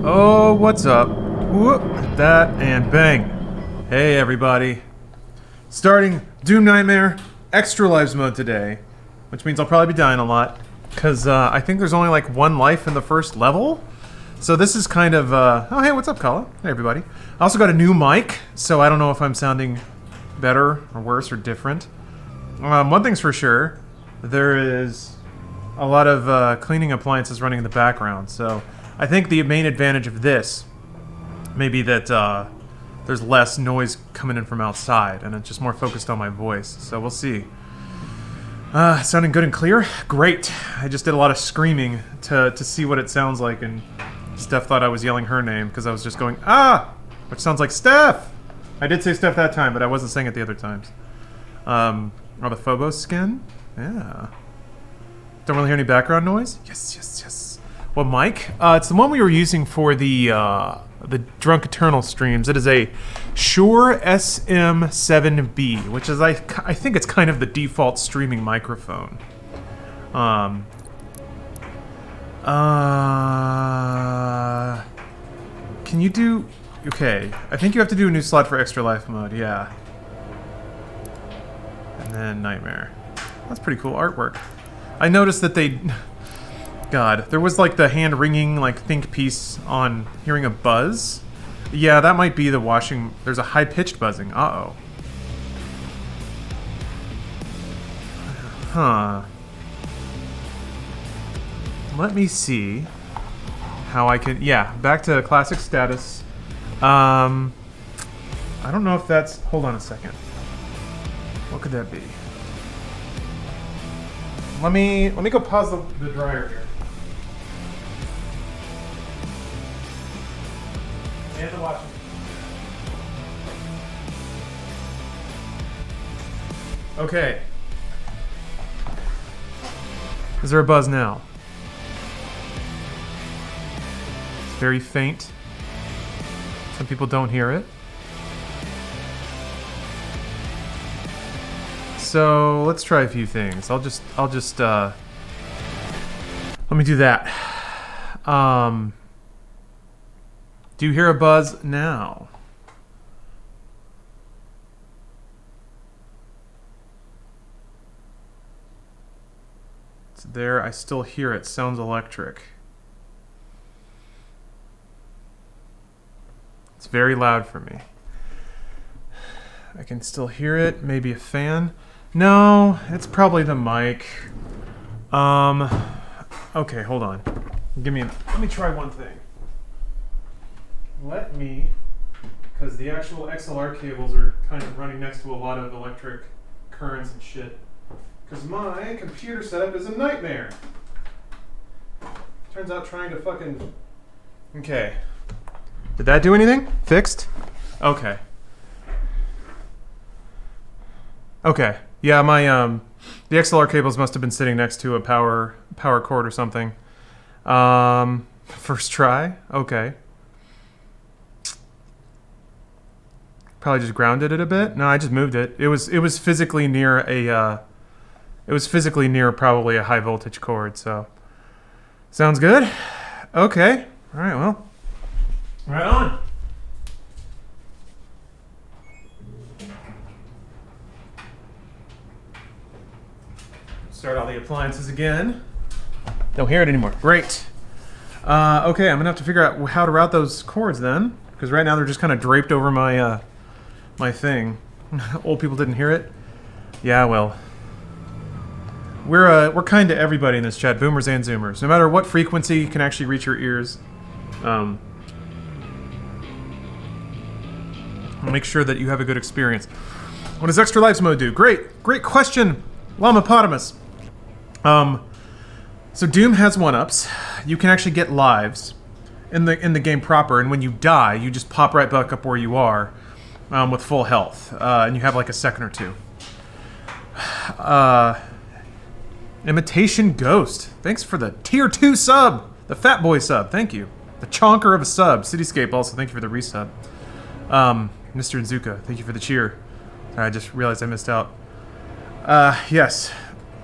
Oh, what's up? Whoop, that and bang. Hey, everybody. Starting Doom Nightmare Extra Lives mode today, which means I'll probably be dying a lot, because I think there's only like one life in the first level. So this is kind of, oh hey, what's up, Kala? Hey, everybody. I also got a new mic, so I don't know if I'm sounding better or worse or different. One thing's for sure, there is a lot of cleaning appliances running in the background, so I think the main advantage of this may be that there's less noise coming in from outside, and it's just more focused on my voice, so we'll see. Sounding good and clear? Great. I just did a lot of screaming to see what it sounds like, and Steph thought I was yelling her name, because I was just going, ah! Which sounds like Steph! I did say Steph that time, but I wasn't saying it the other times. Oh, the Phobos skin? Yeah. Don't really hear any background noise? Yes, yes, yes. What mic? It's the one we were using for the Drunk Eternal streams. It is a Shure SM7B, which is, I think it's kind of the default streaming microphone. Can you do... Okay, I think you have to do a new slot for Extra Life mode, yeah. And then Nightmare. That's pretty cool artwork. I noticed that they... God, there was like the hand-wringing, like, think piece on hearing a buzz. Yeah, that might be the washing... There's a high-pitched buzzing. Uh-oh. Huh. Let me see how I can... Yeah, back to classic status. I don't know if that's... Hold on a second. What could that be? Let me go pause the dryer here. And the washing. Okay. Is there a buzz now? It's very faint. Some people don't hear it. So let's try a few things. I'll just let me do that. Do you hear a buzz now? It's there. I still hear it. Sounds electric. It's very loud for me. I can still hear it. Maybe a fan. No, it's probably the mic. Okay, hold on. Let me try one thing. Because the actual XLR cables are kind of running next to a lot of electric currents and shit. Because my computer setup is a nightmare. Turns out trying to fucking... Okay. Did that do anything? Fixed? Okay. Okay. Yeah, my the XLR cables must have been sitting next to a power cord or something. First try. Okay. Probably just grounded it a bit. No, I just moved it. It was physically near a probably a high voltage cord. So sounds good. Okay. All right. Well, right on. Start all the appliances again. Don't hear it anymore. Great. Okay, I'm gonna have to figure out how to route those cords then, because right now they're just kind of draped over my my thing. Old people didn't hear it. Yeah, well, we're kind to everybody in this chat, boomers and zoomers. No matter what frequency can actually reach your ears. Make sure that you have a good experience. What does Extra Lives mode do? Great question, Llamapotamus. So Doom has 1-ups. You can actually get lives in the game proper, and when you die, you just pop right back up where you are with full health, and you have like a second or two. Imitation Ghost. Thanks for the tier 2 sub, the Fat Boy sub. Thank you. The chonker of a sub. Cityscape also. Thank you for the resub. Mr. Nzuka, thank you for the cheer. I just realized I missed out. Yes,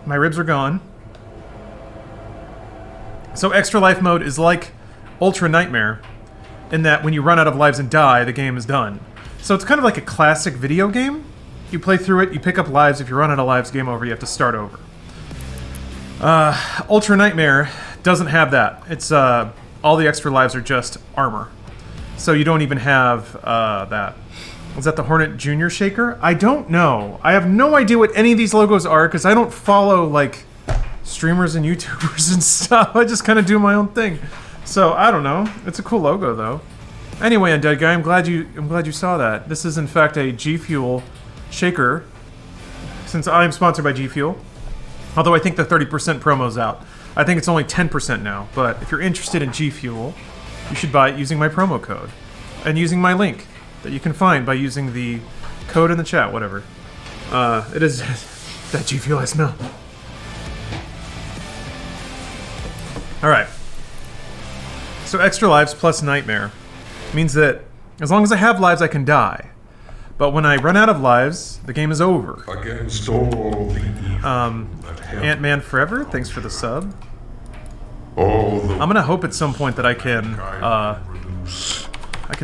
my ribs are gone. So Extra Life mode is like Ultra Nightmare, in that when you run out of lives and die, the game is done. So it's kind of like a classic video game. You play through it, you pick up lives. If you run out of lives, game over. You have to start over. Ultra Nightmare doesn't have that. It's all the extra lives are just armor. So you don't even have that. Is that the Hornet Junior Shaker? I don't know. I have no idea what any of these logos are because I don't follow like streamers and YouTubers and stuff. I just kind of do my own thing. So I don't know. It's a cool logo though. Anyway, Undead Guy, I'm glad you saw that. This is in fact a G Fuel shaker. Since I am sponsored by G Fuel, although I think the 30% promo's out. I think it's only 10% now. But if you're interested in G Fuel, you should buy it using my promo code and using my link that you can find by using the code in the chat. Whatever. It is that G Fuel I smell. All right. So extra lives plus Nightmare means that as long as I have lives, I can die. But when I run out of lives, the game is over. Against all the evil Ant-Man Forever, thanks for the sub. all the I'm gonna hope at some point that I can produce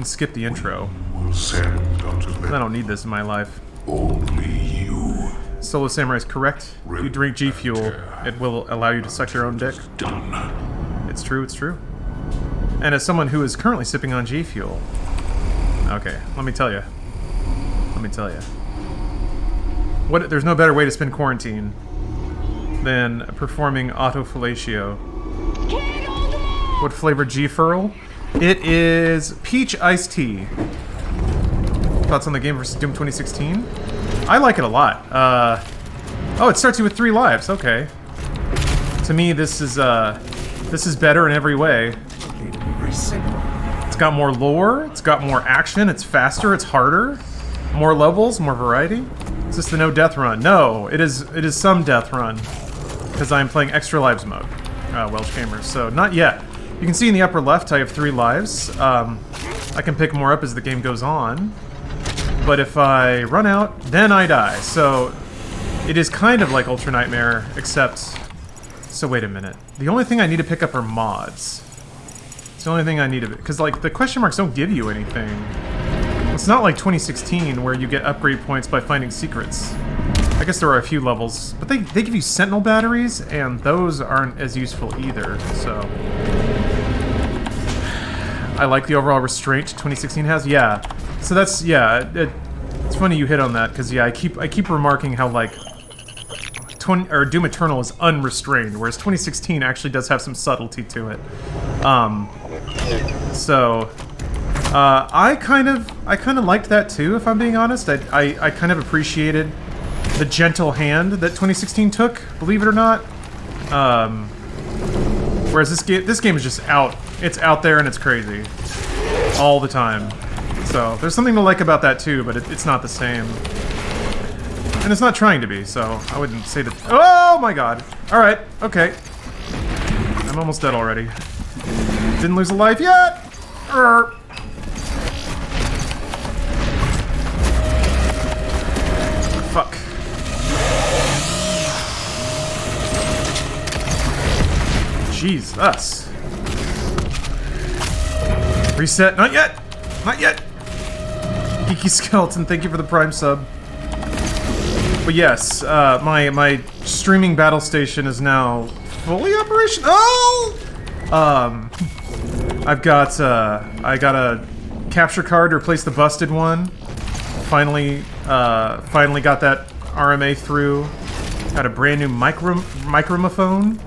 skip the intro. will send unto I them don't need this in my life. only you. Solo Samurai is correct. If you drink G Fuel, it will allow you to suck your own dick. Done. It's true, it's true. And as someone who is currently sipping on G Fuel, okay, let me tell you. There's no better way to spend quarantine than performing autofellatio. What flavor G-Furl? It is peach iced tea. Thoughts on the game versus Doom 2016? I like it a lot. Oh, it starts you with 3 lives. Okay. To me, this is better in every way. It's got more lore. It's got more action. It's faster. It's harder. More levels. More variety. Is this the no death run? No, it is some death run because I'm playing extra lives mode. Welsh gamers. So not yet. You can see in the upper left I have 3 lives. I can pick more up as the game goes on. But if I run out, then I die. So it is kind of like Ultra Nightmare, except... So wait a minute. The only thing I need to pick up are mods. It's the only thing I need to... Because, like, the question marks don't give you anything. It's not like 2016 where you get upgrade points by finding secrets. I guess there are a few levels, but they give you Sentinel batteries, and those aren't as useful either, so... I like the overall restraint 2016 has, yeah. So that's, yeah, it's funny you hit on that, because, yeah, I keep remarking how, like, Doom Eternal is unrestrained, whereas 2016 actually does have some subtlety to it. I kind of liked that too, if I'm being honest. I kind of appreciated the gentle hand that 2016 took, believe it or not. Whereas this game is just out. It's out there and it's crazy. All the time. So, there's something to like about that too, but it's not the same. And it's not trying to be, so I wouldn't say that... Oh my god! Alright, okay. I'm almost dead already. Didn't lose a life yet! Fuck. Jesus. Reset. Not yet! Not yet! Geeky Skeleton, thank you for the Prime sub. But yes, my streaming battle station is now fully operational. Oh! I got a capture card to replace the busted one. Finally got that RMA through. Got a brand new microphone.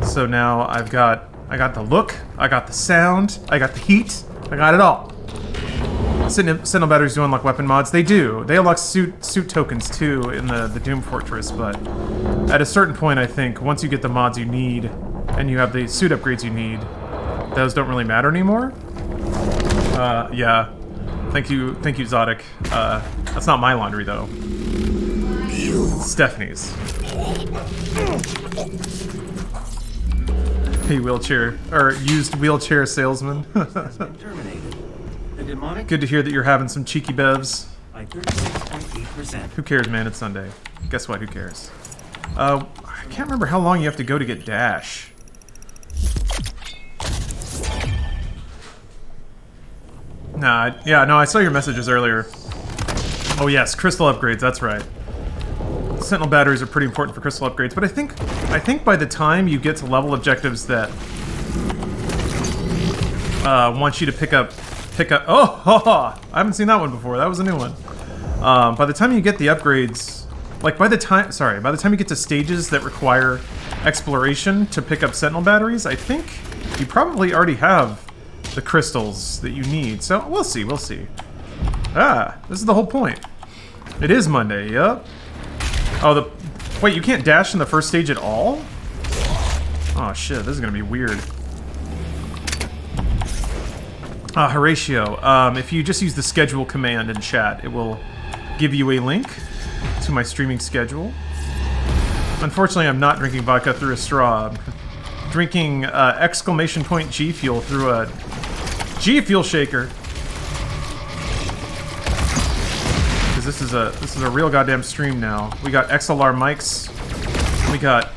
So now I got the look, I got the sound, I got the heat, I got it all. Sentinel batteries do unlock weapon mods. They do. They unlock suit tokens too in the Doom Fortress, but at a certain point, I think once you get the mods you need and you have the suit upgrades you need, those don't really matter anymore. Yeah. Thank you, Zodic. That's not my laundry though. It's Stephanie's. Hey, used wheelchair salesman. Good to hear that you're having some cheeky bevs. Who cares, man? It's Sunday. Guess what? Who cares? I can't remember how long you have to go to get Dash. Nah, yeah, no, I saw your messages earlier. Oh yes, crystal upgrades, that's right. Sentinel batteries are pretty important for crystal upgrades, but I think by the time you get to level objectives that want you to pick up oh, I haven't seen that one before. That was a new one. By the time you get the upgrades, like by the time you get to stages that require exploration to pick up sentinel batteries, I think you probably already have the crystals that you need. So we'll see, we'll see. Ah, this is the whole point. It is Monday, yep. Oh, wait, you can't dash in the first stage at all? Oh shit, this is gonna be weird. Horatio, if you just use the schedule command in chat, it will give you a link to my streaming schedule. Unfortunately, I'm not drinking vodka through a straw. I'm drinking exclamation point G Fuel through a G Fuel shaker. Because this is a real goddamn stream now. We got XLR mics. We got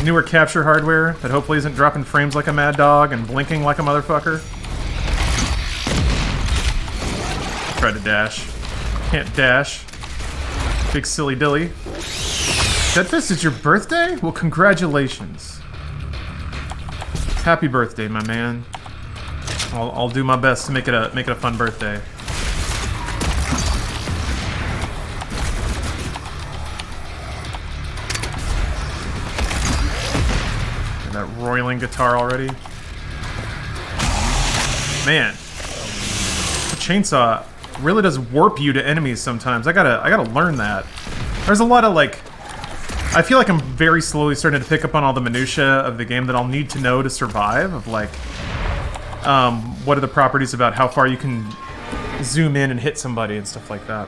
newer capture hardware that hopefully isn't dropping frames like a mad dog and blinking like a motherfucker. Tried to dash. Can't dash. Big silly dilly. Deadfist, it's your birthday? Well, congratulations. Happy birthday, my man. I'll do my best to make it a fun birthday. And that roiling guitar already. Man, the chainsaw really does warp you to enemies sometimes. I gotta learn that. There's a lot of like, I feel like I'm very slowly starting to pick up on all the minutia of the game that I'll need to know to survive. Of like, what are the properties about how far you can zoom in and hit somebody and stuff like that.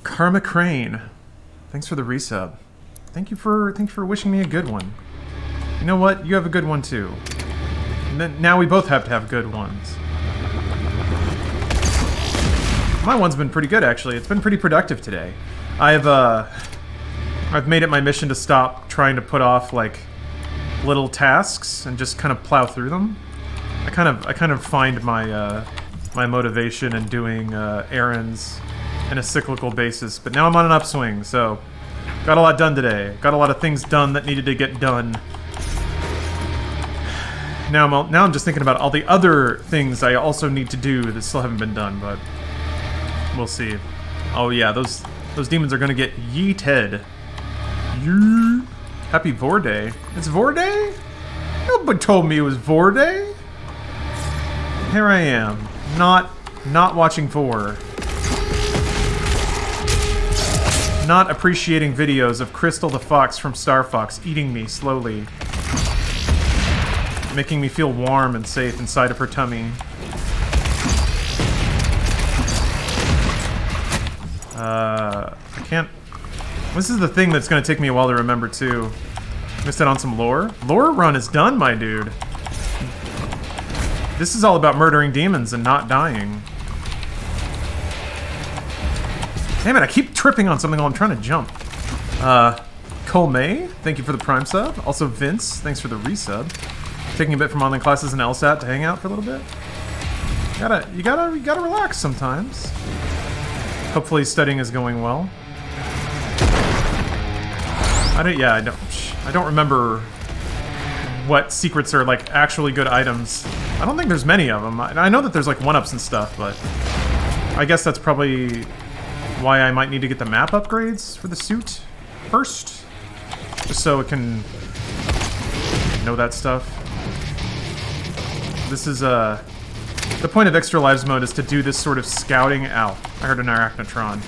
Karma Crane, thanks for the resub. Thank you for wishing me a good one. You know what? You have a good one too. And then now we both have to have good ones. My one's been pretty good actually. It's been pretty productive today. I've made it my mission to stop trying to put off like little tasks and just kind of plow through them. I kind of find my my motivation in doing errands in a cyclical basis. But now I'm on an upswing, so got a lot done today. Got a lot of things done that needed to get done. Now I'm just thinking about all the other things I also need to do that still haven't been done, but we'll see. Oh yeah, those demons are gonna get yeeted. Yeet. Happy Vor Day. It's Vor Day? Nobody told me it was Vor Day. Here I am, not watching Vor. Not appreciating videos of Crystal the Fox from Star Fox eating me slowly. Making me feel warm and safe inside of her tummy. I can't... This is the thing that's going to take me a while to remember, too. Missed out on some lore. Lore run is done, my dude. This is all about murdering demons and not dying. Damn it, I keep tripping on something while I'm trying to jump. Cole May, thank you for the Prime sub. Also Vince, thanks for the resub. Taking a bit from online classes and LSAT to hang out for a little bit. You gotta relax sometimes. Hopefully studying is going well. I don't remember what secrets are like actually good items. I don't think there's many of them. I know that there's like 1-ups and stuff, but I guess that's probably why I might need to get the map upgrades for the suit first, just so it can know that stuff. This is the point of Extra Lives mode is to do this sort of scouting. Ow, I heard an arachnotron.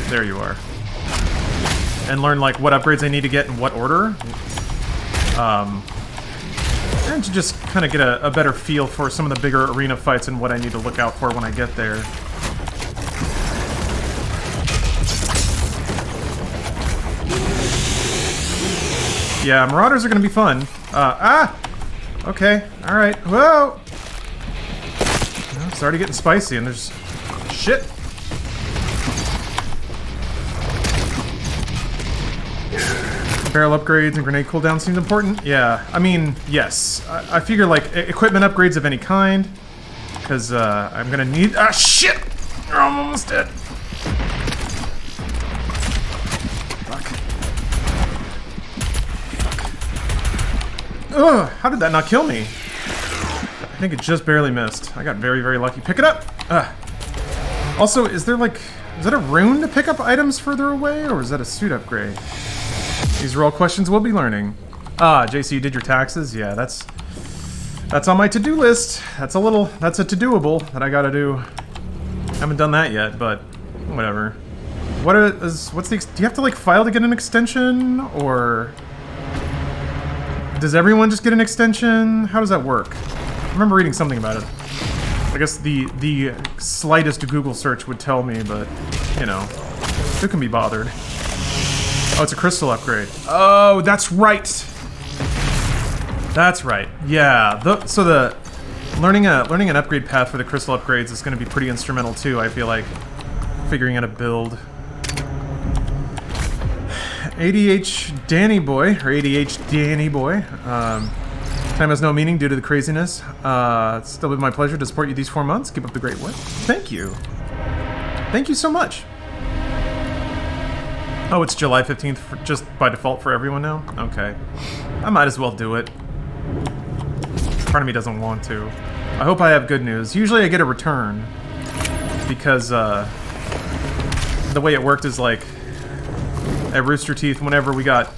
There you are. And learn like what upgrades I need to get in what order. And to just kind of get a better feel for some of the bigger arena fights and what I need to look out for when I get there. Yeah, Marauders are gonna be fun. Okay, alright. Whoa! It's already getting spicy and there's... shit! Barrel upgrades and grenade cooldown seems important. Yeah, I mean, yes. I figure like equipment upgrades of any kind, because I'm gonna need. Ah, shit! I'm almost dead. Fuck. Ugh! How did that not kill me? I think it just barely missed. I got very, very lucky. Pick it up. Also, is there like, is that a rune to pick up items further away, or is that a suit upgrade? These are all questions we'll be learning. JC, you did your taxes? Yeah, that's on my to-do list. That's a to-doable that I gotta do. Haven't done that yet, but whatever. What's the, do you have to like file to get an extension, or does everyone just get an extension? How does that work? I remember reading something about it. I guess the slightest Google search would tell me, but you know, who can be bothered? Oh, it's a crystal upgrade. Oh, that's right. That's right. Yeah. So the learning an upgrade path for the crystal upgrades is going to be pretty instrumental too. I feel like figuring out a build. ADH Danny boy or ADH Danny boy. Time has no meaning due to the craziness. It's still been my pleasure to support you these 4 months. Keep up the great work. Thank you. Thank you so much. Oh, it's July 15th just by default for everyone now? Okay. I might as well do it. Part of me doesn't want to. I hope I have good news. Usually I get a return because the way it worked is like at Rooster Teeth, whenever we got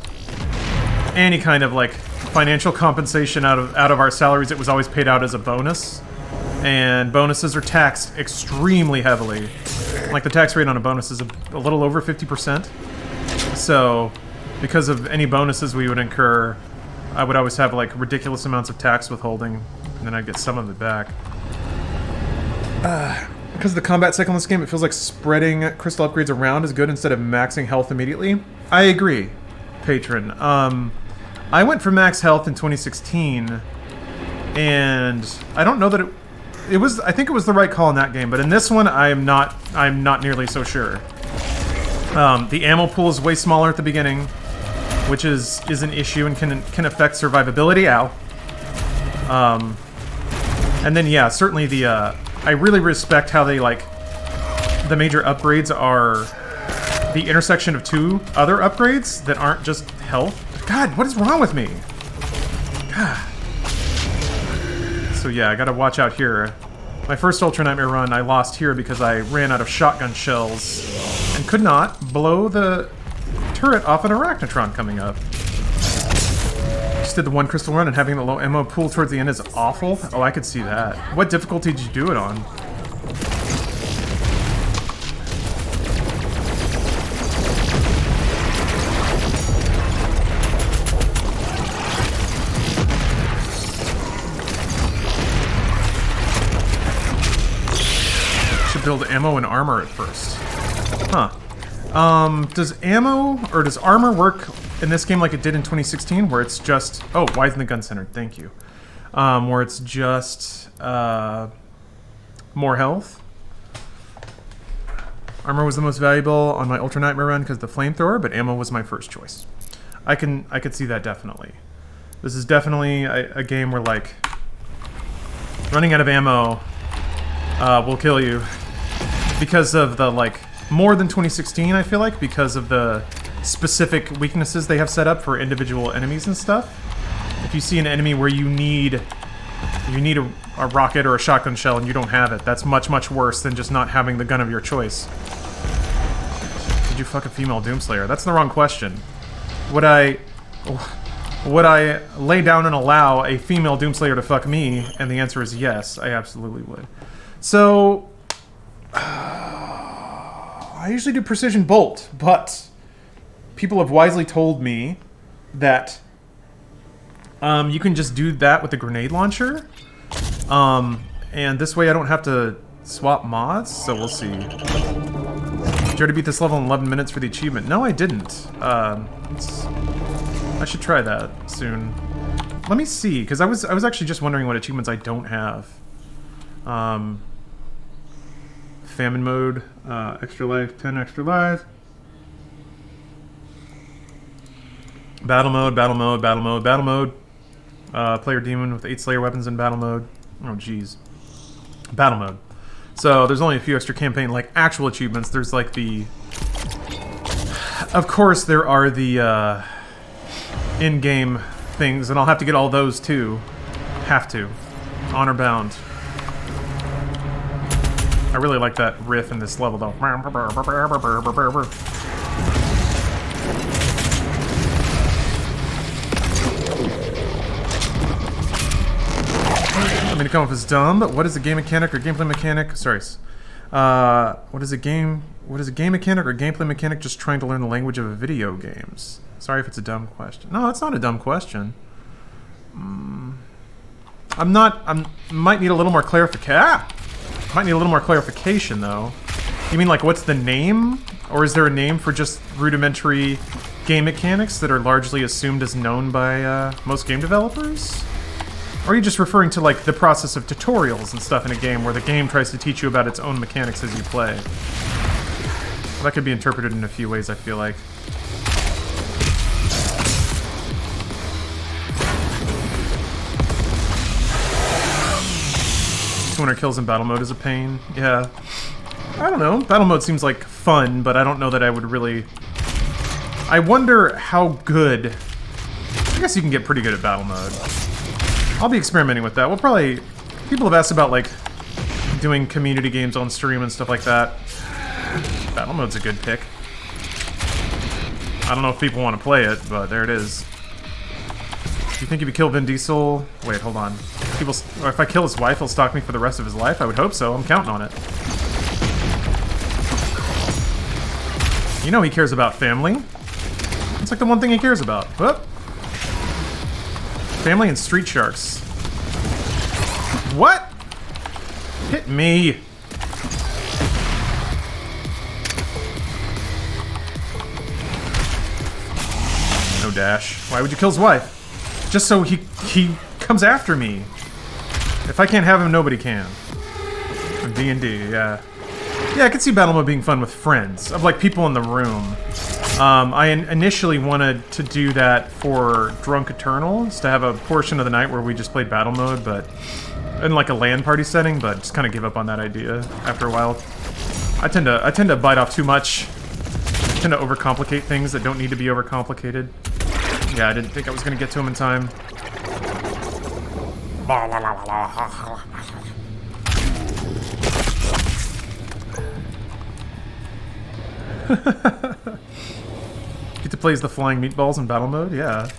any kind of like financial compensation out of our salaries, it was always paid out as a bonus. And bonuses are taxed extremely heavily. Like the tax rate on a bonus is a little over 50%. So, because of any bonuses we would incur, I would always have like ridiculous amounts of tax withholding, and then I'd get some of it back. Because of the combat cycle in this game, it feels like spreading crystal upgrades around is good instead of maxing health immediately. I agree, Patron. I went for max health in 2016, and I don't know that it was. I think it was the right call in that game, but in this one, I'm not nearly so sure. The ammo pool is way smaller at the beginning, which is an issue and can affect survivability. Ow. And then yeah, certainly the I really respect how they like the major upgrades are the intersection of two other upgrades that aren't just health. God, what is wrong with me? God. So yeah, I gotta watch out here. My first Ultra Nightmare run, I lost here because I ran out of shotgun shells and could not blow the turret off an Arachnotron coming up. Just did the one crystal run, and having the low ammo pool towards the end is awful. Oh, I could see that. What difficulty did you do it on? Build ammo and armor at first. Huh. Does ammo, or does armor work in this game like it did in 2016, where it's just... Oh, why isn't the gun centered? Thank you. Where it's just, more health. Armor was the most valuable on my Ultra Nightmare run because of the flamethrower, but ammo was my first choice. I could see that definitely. This is definitely a game where, like, running out of ammo will kill you. Because of the, like, more than 2016, I feel like, because of the specific weaknesses they have set up for individual enemies and stuff. If you see an enemy where you need a rocket or a shotgun shell and you don't have it, that's much, much worse than just not having the gun of your choice. Did you fuck a female Doomslayer? That's the wrong question. Would I lay down and allow a female Doomslayer to fuck me? And the answer is yes, I absolutely would. So... I usually do precision bolt, but people have wisely told me that you can just do that with a grenade launcher, and this way I don't have to swap mods, so we'll see. Did you already beat this level in 11 minutes for the achievement? No, I didn't. I should try that soon. Let me see, because I was actually just wondering what achievements I don't have. Famine mode, extra life, 10 extra lives. Battle mode, battle mode, battle mode, battle mode. Player demon with 8 Slayer weapons in battle mode. Oh, jeez. Battle mode. So there's only a few extra campaign, like, actual achievements. There's, like, the... Of course, there are the, in-game things, and I'll have to get all those, too. Have to. Honor bound. I really like that riff in this level, though. I mean to come off as dumb, but what is a game mechanic or gameplay mechanic? Sorry. What is a game mechanic or gameplay mechanic just trying to learn the language of video games? Sorry if it's a dumb question. No, it's not a dumb question. Might need a little more might need a little more clarification, though. You mean, like, what's the name? Or is there a name for just rudimentary game mechanics that are largely assumed as known by most game developers? Or are you just referring to, like, the process of tutorials and stuff in a game where the game tries to teach you about its own mechanics as you play? Well, that could be interpreted in a few ways, I feel like. 200 kills in battle mode is a pain. Yeah. I don't know. Battle mode seems like fun, but I don't know that I would really... I wonder how good... I guess you can get pretty good at battle mode. I'll be experimenting with that. We'll probably... People have asked about, like, doing community games on stream and stuff like that. Battle mode's a good pick. I don't know if people want to play it, but there it is. Do you think if you kill Vin Diesel... Wait, hold on. Or if I kill his wife, he'll stalk me for the rest of his life? I would hope so. I'm counting on it. You know he cares about family. It's like the one thing he cares about. Whoop. Family and street sharks. What? Hit me. No dash. Why would you kill his wife? Just so he comes after me. If I can't have him, nobody can. D&D, yeah. Yeah, I could see battle mode being fun with friends, of like people in the room. I initially wanted to do that for Drunk Eternals, to have a portion of the night where we just played battle mode, but in like a LAN party setting, but just kind of give up on that idea after a while. I tend to bite off too much. I tend to overcomplicate things that don't need to be overcomplicated. Yeah, I didn't think I was gonna get to him in time. Get to play as the flying meatballs in battle mode? Yeah.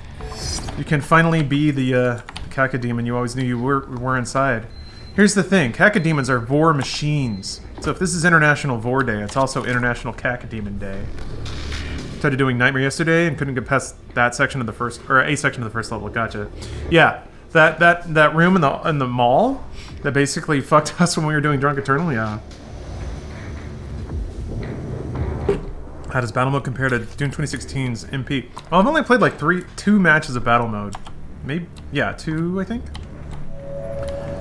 You can finally be the cacodemon you always knew you were inside. Here's the thing, cacodemons are vor machines. So if this is International Vor Day, it's also International Cacodemon Day. Started doing Nightmare yesterday and couldn't get past that section of the first, or a section of the first level. Gotcha. Yeah, that room in the mall that basically fucked us when we were doing Drunk Eternal. Yeah. How does battle mode compare to Doom 2016's MP? Well, I've only played like two matches of battle mode. Maybe, yeah, 2, I think.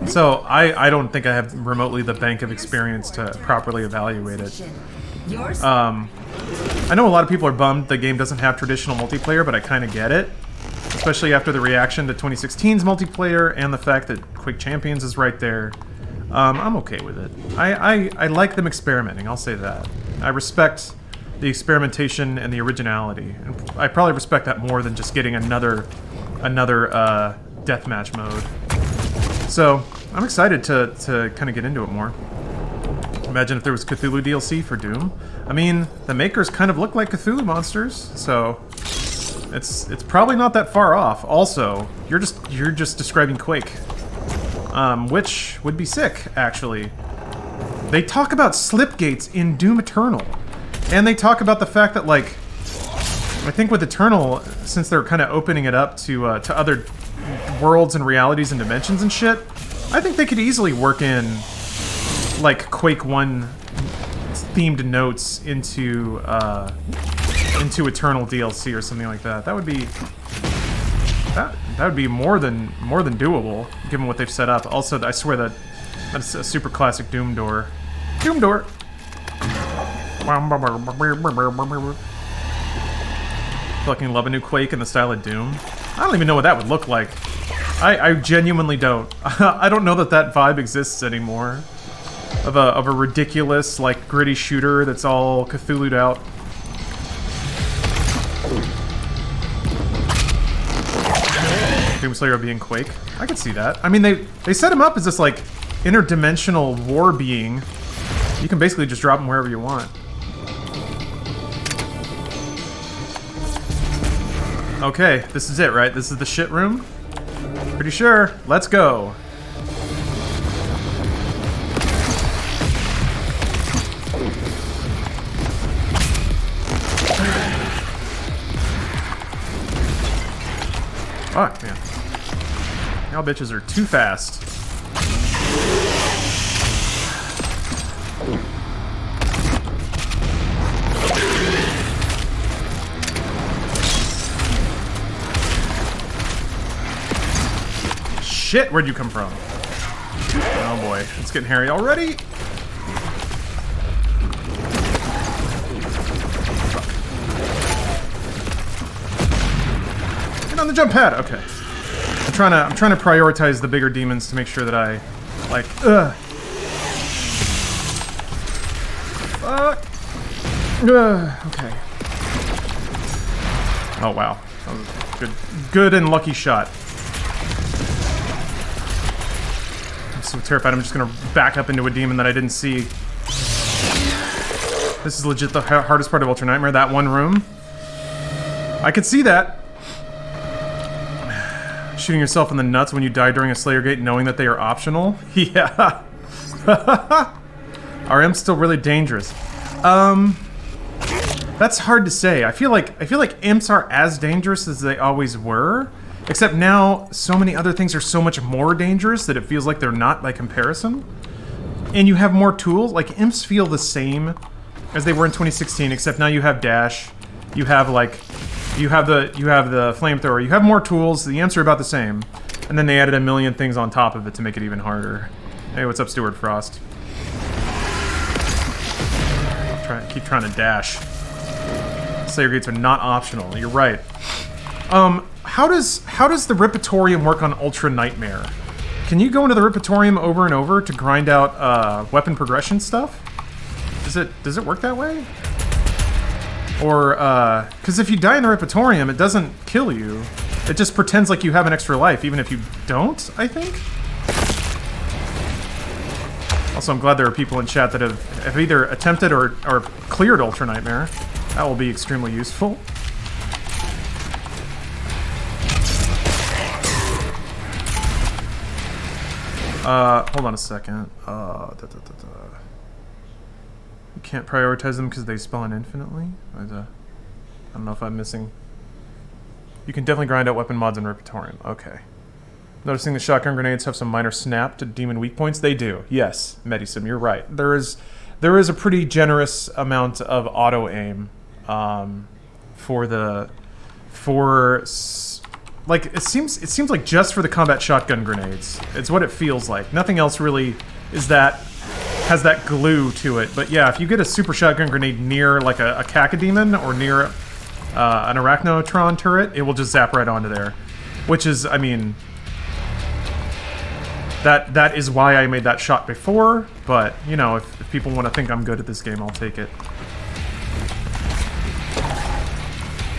So I don't think I have remotely the bank of experience to properly evaluate it. I know a lot of people are bummed the game doesn't have traditional multiplayer, but I kind of get it. Especially after the reaction to 2016's multiplayer and the fact that Quake Champions is right there. I'm okay with it. I like them experimenting, I'll say that. I respect the experimentation and the originality. And I probably respect that more than just getting another deathmatch mode. So, I'm excited to kind of get into it more. Imagine if there was Cthulhu DLC for Doom. I mean, the makers kind of look like Cthulhu monsters, so it's probably not that far off. Also, you're just describing Quake, which would be sick, actually. They talk about slipgates in Doom Eternal, and they talk about the fact that, like, I think with Eternal, since they're kind of opening it up to other worlds and realities and dimensions and shit, I think they could easily work in like Quake 1 themed notes into Eternal DLC or something like that. That would be more than doable given what they've set up. Also, I swear that's a super classic Doom door. Doom door. Fucking love a new Quake in the style of Doom. I don't even know what that would look like. I genuinely don't. I don't know that that vibe exists anymore. Of a ridiculous, like, gritty shooter that's all Cthulhu'd out. Doomslayer being Quake. I could see that. I mean, they set him up as this, like, interdimensional war being. You can basically just drop him wherever you want. Okay, this is it, right? This is the shit room? Pretty sure. Let's go. Fuck, man. Y'all bitches are too fast. Shit, where'd you come from? Oh boy, it's getting hairy already. Fuck. Get on the jump pad. Okay. I'm trying to prioritize the bigger demons to make sure that I, like, fuck. Okay. Oh wow, that was a good and lucky shot. I'm so terrified. I'm just gonna back up into a demon that I didn't see. This is legit the hardest part of Ultra Nightmare. That one room. I could see that. Shooting yourself in the nuts when you die during a Slayer Gate, knowing that they are optional. Yeah. RM's still really dangerous. That's hard to say. I feel like imps are as dangerous as they always were, except now so many other things are so much more dangerous that it feels like they're not by comparison. And you have more tools. Like, imps feel the same as they were in 2016, except now you have dash. You have like you have the flamethrower. You have more tools. The imps are about the same. And then they added a million things on top of it to make it even harder. Hey, what's up, Stuart Frost? Keep trying to dash. Slayer Gates are not optional. You're right. How does the Ripatorium work on Ultra Nightmare? Can you go into the Ripatorium over and over to grind out weapon progression stuff? Does it work that way? Or because if you die in the Ripatorium, it doesn't kill you. It just pretends like you have an extra life, even if you don't, I think. Also, I'm glad there are people in chat that have either attempted or cleared Ultra Nightmare. That will be extremely useful. Hold on a second. You can't prioritize them because they spawn infinitely? I don't know if I'm missing... You can definitely grind out weapon mods in Ripatorium. Okay. Noticing the shotgun grenades have some minor snap to demon weak points? They do. Yes, Medisim, you're right. There is a pretty generous amount of auto-aim like, it seems like just for the combat shotgun grenades. It's what it feels like. Nothing else really has that glue to it. But yeah, if you get a super shotgun grenade near like a Cacodemon or near an Arachnotron turret, it will just zap right onto there. Which is, I mean, that is why I made that shot before. But, you know, if people want to think I'm good at this game, I'll take it.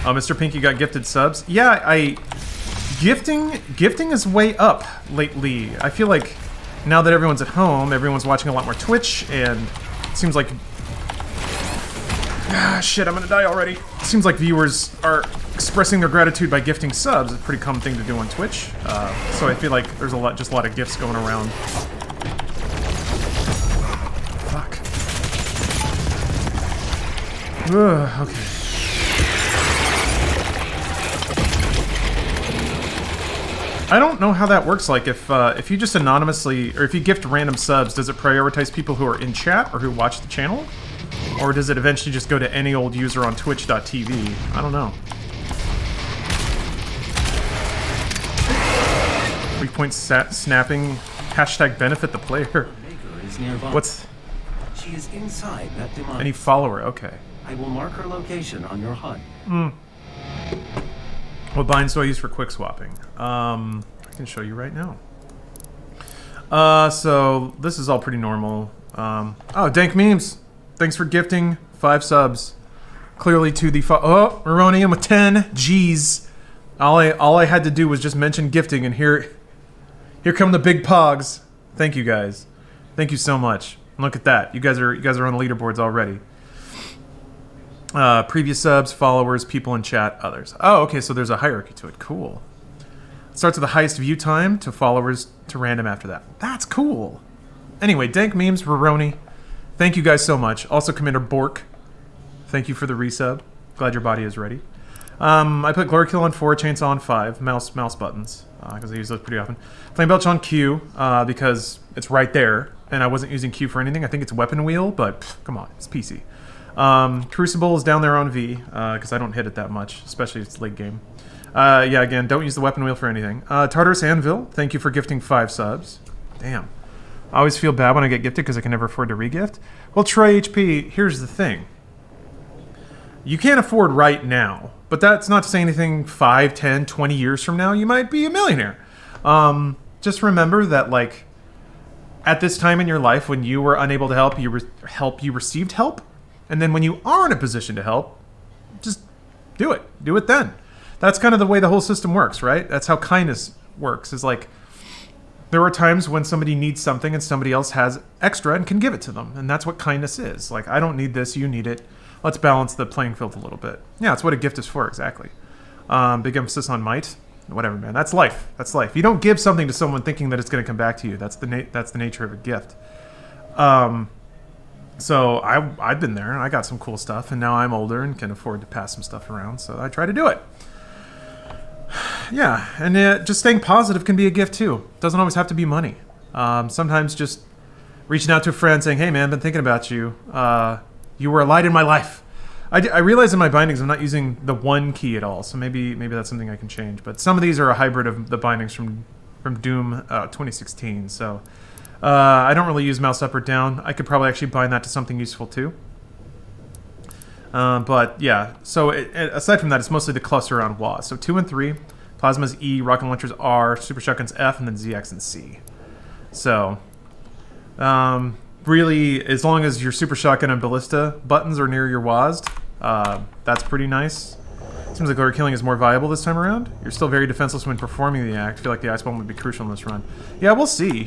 Mr. Pinky got gifted subs. Yeah, gifting is way up lately. I feel like now that everyone's at home, everyone's watching a lot more Twitch, and it seems like... shit, I'm gonna die already. It seems like viewers are expressing their gratitude by gifting subs. It's a pretty common thing to do on Twitch. So I feel like there's just a lot of gifts going around. Fuck. Okay. I don't know how that works. Like, if you just anonymously, or if you gift random subs, does it prioritize people who are in chat or who watch the channel? Or does it eventually just go to any old user on twitch.tv? I don't know. Weak point snapping, hashtag benefit the player. What's... She is inside that demonic. Any follower, okay. I will mark her location on your HUD. What binds do I use for quick swapping? I can show you right now. So this is all pretty normal. Oh, Dank Memes. Thanks for gifting 5 subs. Clearly to the... Oh, Maronium with 10. Jeez. All I had to do was just mention gifting, and here come the big pogs. Thank you, guys. Thank you so much. Look at that. You guys are on the leaderboards already. Previous subs, followers, people in chat, others. Oh, okay, so there's a hierarchy to it. Cool. It starts with the highest view time to followers to random after that. That's cool. Anyway, Dank Memes, Roroni. Thank you guys so much. Also, Commander Bork. Thank you for the resub. Glad your body is ready. I put Glory Kill on 4, Chainsaw on 5, mouse buttons, because I use those pretty often. Flame Belch on Q, because it's right there, and I wasn't using Q for anything. I think it's Weapon Wheel, but pff, come on, it's PC. Crucible is down there on V, because I don't hit it that much, especially if it's late game. Yeah, again, don't use the Weapon Wheel for anything. Tartarus Anvil, thank you for gifting 5 subs. Damn. I always feel bad when I get gifted because I can never afford to regift. Well, Troy HP, here's the thing. You can't afford right now, but that's not to say anything 5, 10, 20 years from now, you might be a millionaire. Just remember that, like, at this time in your life when you were unable to help, you received help. And then when you are in a position to help, just do it. Do it then. That's kind of the way the whole system works, right? That's how kindness works, is like, there are times when somebody needs something and somebody else has extra and can give it to them. And that's what kindness is. Like, I don't need this, you need it. Let's balance the playing field a little bit. Yeah, that's what a gift is for, exactly. Big emphasis on might. Whatever, man. That's life. That's life. You don't give something to someone thinking that it's going to come back to you. That's the nature of a gift. So I've been there, and I got some cool stuff, and now I'm older and can afford to pass some stuff around, so I try to do it. Yeah, and just staying positive can be a gift, too. Doesn't always have to be money. Sometimes just reaching out to a friend saying, hey, man, been thinking about you. You were a light in my life. I realize in my bindings I'm not using the 1 key at all, so maybe that's something I can change. But some of these are a hybrid of the bindings from Doom 2016, so I don't really use mouse up or down. I could probably actually bind that to something useful too. But yeah, so aside from that, it's mostly the cluster around WA. So 2 and 3, Plasma's E, Rocket Launcher's R, Super Shotgun's F, and then ZX and C. So really, as long as your Super Shotgun and Ballista buttons are near your WASD, that's pretty nice. Seems like Glory Killing is more viable this time around. You're still very defenseless when performing the act. I feel like the Ice Bomb would be crucial in this run. Yeah, we'll see.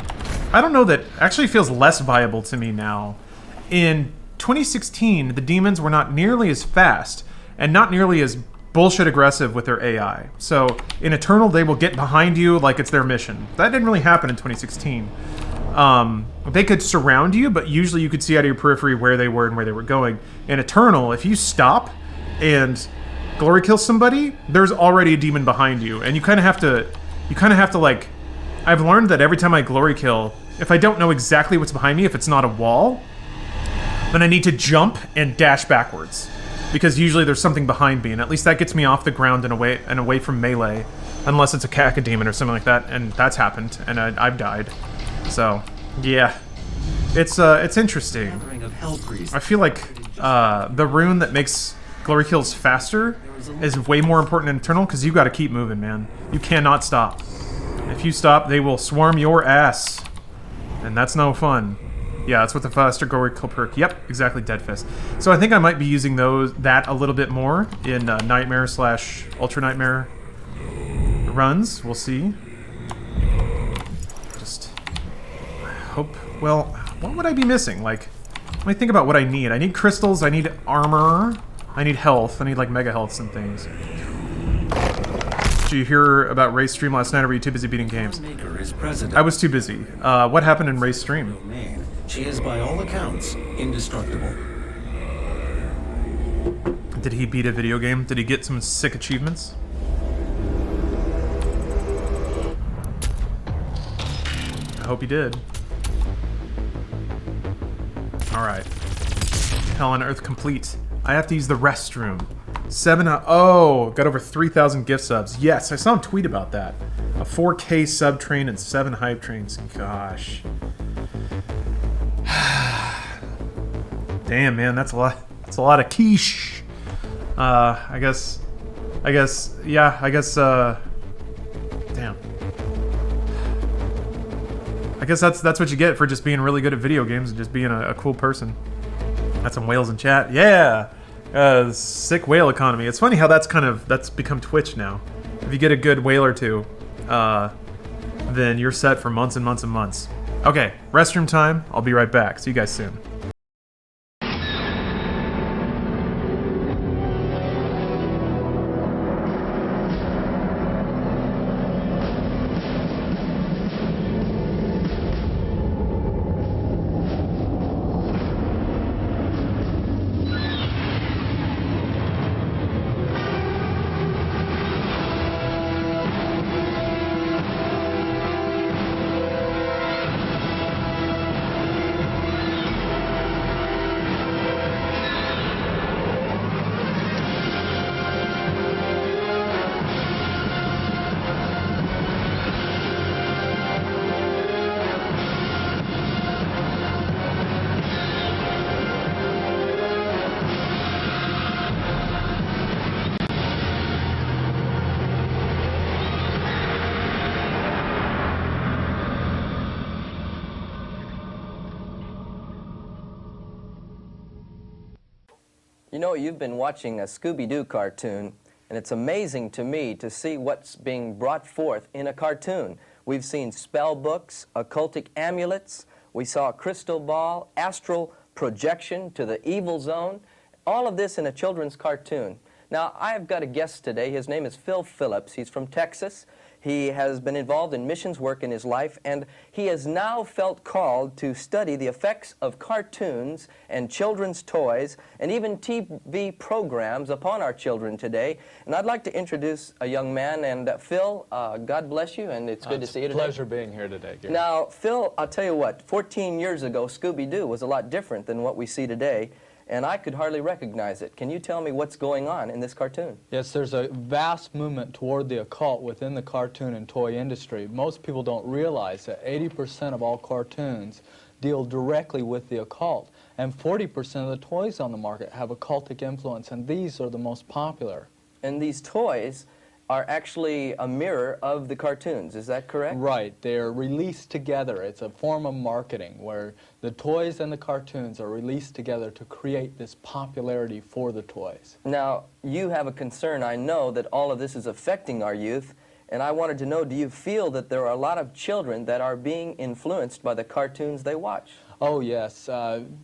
I don't know, that actually feels less viable to me now. In 2016, the demons were not nearly as fast and not nearly as bullshit aggressive with their AI. So in Eternal, they will get behind you like it's their mission. That didn't really happen in 2016. They could surround you, but usually you could see out of your periphery where they were and where they were going. In Eternal, if you stop and glory kill somebody, there's already a demon behind you, and you kind of have to like, I've learned that every time I glory kill, if I don't know exactly what's behind me, if it's not a wall, then I need to jump and dash backwards, because usually there's something behind me, and at least that gets me off the ground and away from melee, unless it's a cacodemon or something like that, and that's happened, and I've died. So yeah, it's interesting. I feel like the rune that makes glory kills faster is way more important in Eternal, because you got to keep moving, man. You cannot stop. If you stop, they will swarm your ass, and that's no fun. Yeah, that's what the faster glory kill perk. Yep, exactly, Dead Fist. So I think I might be using that a little bit more in Nightmare / Ultra Nightmare runs. We'll see. Just hope. Well, what would I be missing? Like, let me think about what I need. I need crystals. I need armor. I need health. I need like mega healths and things. Did you hear about Ray's stream last night, or were you too busy beating games? I was too busy. What happened in Ray's stream? She is, by all accounts, indestructible. Did he beat a video game? Did he get some sick achievements? I hope he did. Alright. Hell on Earth complete. I have to use the restroom. Oh, got over 3,000 gift subs. Yes, I saw him tweet about that. A 4K sub train and 7 hype trains. Gosh. Damn, man, that's a lot. That's a lot of quiche. I guess I guess, damn. I guess that's what you get for just being really good at video games and just being a cool person. Got some whales in chat. Yeah! Sick whale economy. It's funny how that's become Twitch now. If you get a good whale or two, then you're set for months and months and months. Okay, restroom time. I'll be right back. See you guys soon. You know, you've been watching a Scooby-Doo cartoon, and it's amazing to me to see what's being brought forth in a cartoon. We've seen spell books, occultic amulets, we saw a crystal ball, astral projection to the evil zone, all of this in a children's cartoon. Now, I've got a guest today. His name is Phil Phillips. He's from Texas. He has been involved in missions work in his life, and he has now felt called to study the effects of cartoons and children's toys and even TV programs upon our children today. And I'd like to introduce a young man. And Phil, God bless you, and it's good to see you today. It's a pleasure being here today, Gary. Now, Phil, I'll tell you what, 14 years ago, Scooby-Doo was a lot different than what we see today. And I could hardly recognize it. Can you tell me what's going on in this cartoon? Yes, there's a vast movement toward the occult within the cartoon and toy industry. Most people don't realize that 80% of all cartoons deal directly with the occult, and 40% of the toys on the market have occultic influence, and these are the most popular. And these toys are actually a mirror of the cartoons, is that correct? Right, they're released together. It's a form of marketing where the toys and the cartoons are released together to create this popularity for the toys. Now, you have a concern, I know, that all of this is affecting our youth, and I wanted to know, do you feel that there are a lot of children that are being influenced by the cartoons they watch? Oh yes,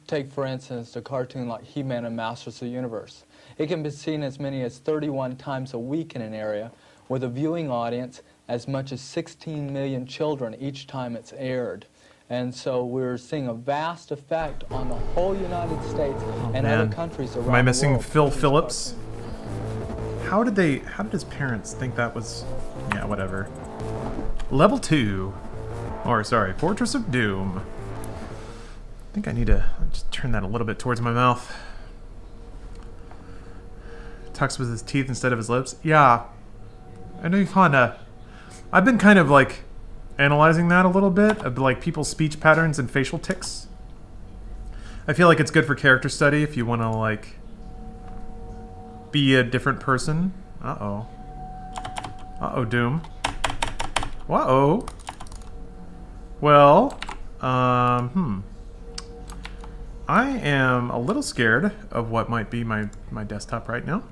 take for instance a cartoon like He-Man and Masters of the Universe. It can be seen as many as 31 times a week in an area, with a viewing audience as much as 16 million children each time it's aired. And so we're seeing a vast effect on the whole United States and other countries around the world. Am I missing Phil Phillips? How did his parents think that was, yeah, whatever. Level 2, or sorry, Fortress of Doom. I think I need to just turn that a little bit towards my mouth. Talks with his teeth instead of his lips. Yeah, I know you kinda. I've been kind of like analyzing that a little bit, of like people's speech patterns and facial tics. I feel like it's good for character study if you want to like be a different person. Uh-oh. Uh-oh, Doom. Uh-oh. Well, I am a little scared of what might be my desktop right now.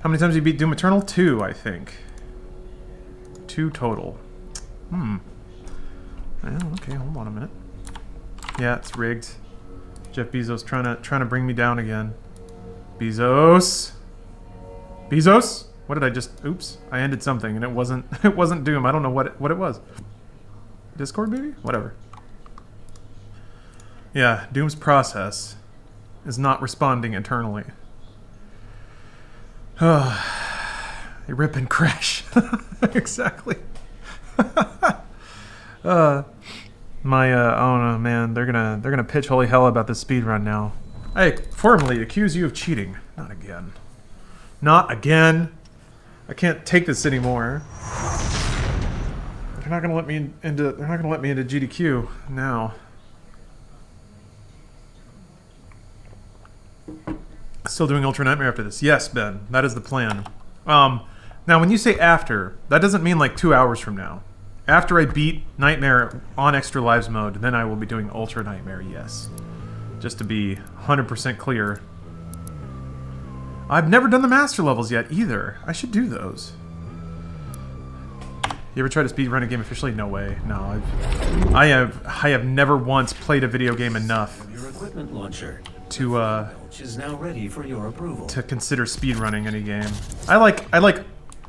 How many times did you beat Doom Eternal? 2, I think. 2 total. Oh, okay, hold on a minute. Yeah, it's rigged. Jeff Bezos trying to bring me down again. Bezos. Bezos? What did I just? Oops! I ended something and it wasn't Doom. I don't know what it was. Discord maybe? Whatever. Yeah, Doom's process is not responding internally. Rip and crash. Exactly. Oh no, man, they're gonna pitch holy hell about this speed run now. I formally accuse you of cheating. Not again. Not again. I can't take this anymore. They're not gonna let me into GDQ now. Still doing Ultra Nightmare after this. Yes, Ben, that is the plan. Now, when you say after, that doesn't mean like 2 hours from now. After I beat Nightmare on Extra Lives mode, then I will be doing Ultra Nightmare, yes. Just to be 100% clear. I've never done the Master levels yet, either. I should do those. You ever try to speedrun a game officially? No way. No, I have never once played a video game enough Your equipment launcher to which is now ready for your approval. to consider speedrunning any game. I like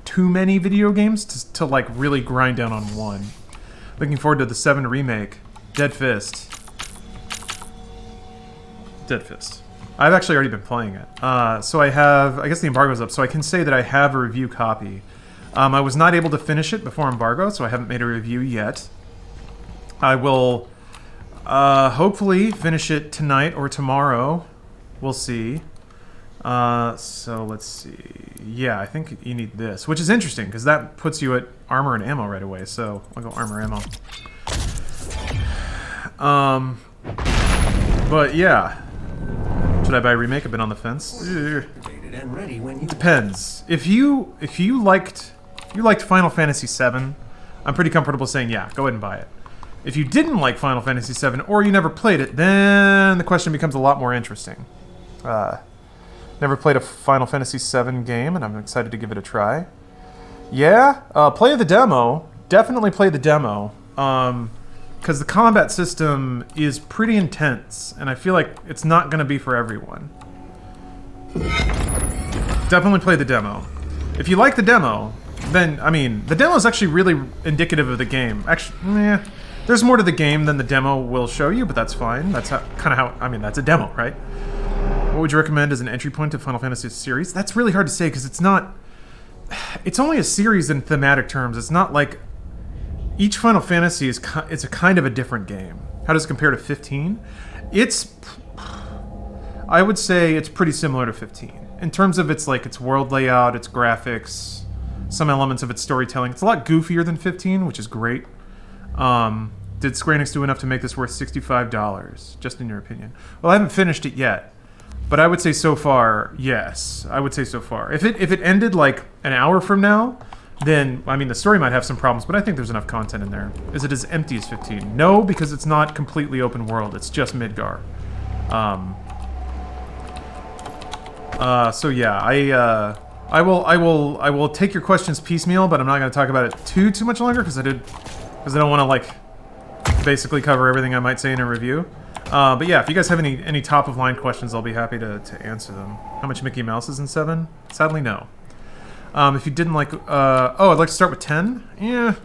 too many video games to like really grind down on one. Looking forward to the 7 remake. Dead Fist. Dead Fist. I've actually already been playing it. So I guess the embargo's up, so I can say that I have a review copy. I was not able to finish it before embargo, so I haven't made a review yet. I will hopefully finish it tonight or tomorrow. We'll see. So let's see. Yeah, I think you need this, which is interesting because that puts you at armor and ammo right away. So I'll go armor ammo. But yeah, should I buy a remake? I've been on the fence. Activated and ready when you Depends. If you liked Final Fantasy VII, I'm pretty comfortable saying yeah, go ahead and buy it. If you didn't like Final Fantasy VII or you never played it, then the question becomes a lot more interesting. Never played a Final Fantasy VII game, and I'm excited to give it a try. Yeah, play the demo. Definitely play the demo. Because the combat system is pretty intense, and I feel like it's not going to be for everyone. Definitely play the demo. If you like the demo, then, I mean, the demo is actually really indicative of the game. Actually, there's more to the game than the demo will show you, but that's fine. That's kind of how, I mean, that's a demo, right? What would you recommend as an entry point to Final Fantasy series? That's really hard to say because it's not... It's only a series in thematic terms. It's not like... Each Final Fantasy it's a kind of a different game. How does it compare to 15? I would say it's pretty similar to 15. In terms of its world layout, its graphics, some elements of its storytelling. It's a lot goofier than 15, which is great. Did Square Enix do enough to make this worth $65? Just in your opinion. Well, I haven't finished it yet. But I would say so far, yes. I would say so far. If it ended like an hour from now, then, I mean, the story might have some problems, but I think there's enough content in there. Is it as empty as 15? No, because it's not completely open world. It's just Midgar. So yeah, I will take your questions piecemeal, but I'm not going to talk about it too much longer because I don't want to like basically cover everything I might say in a review. But yeah, if you guys have any top-of-line questions, I'll be happy to answer them. How much Mickey Mouse is in 7? Sadly, no. If you didn't like... I'd like to start with 10? Yeah.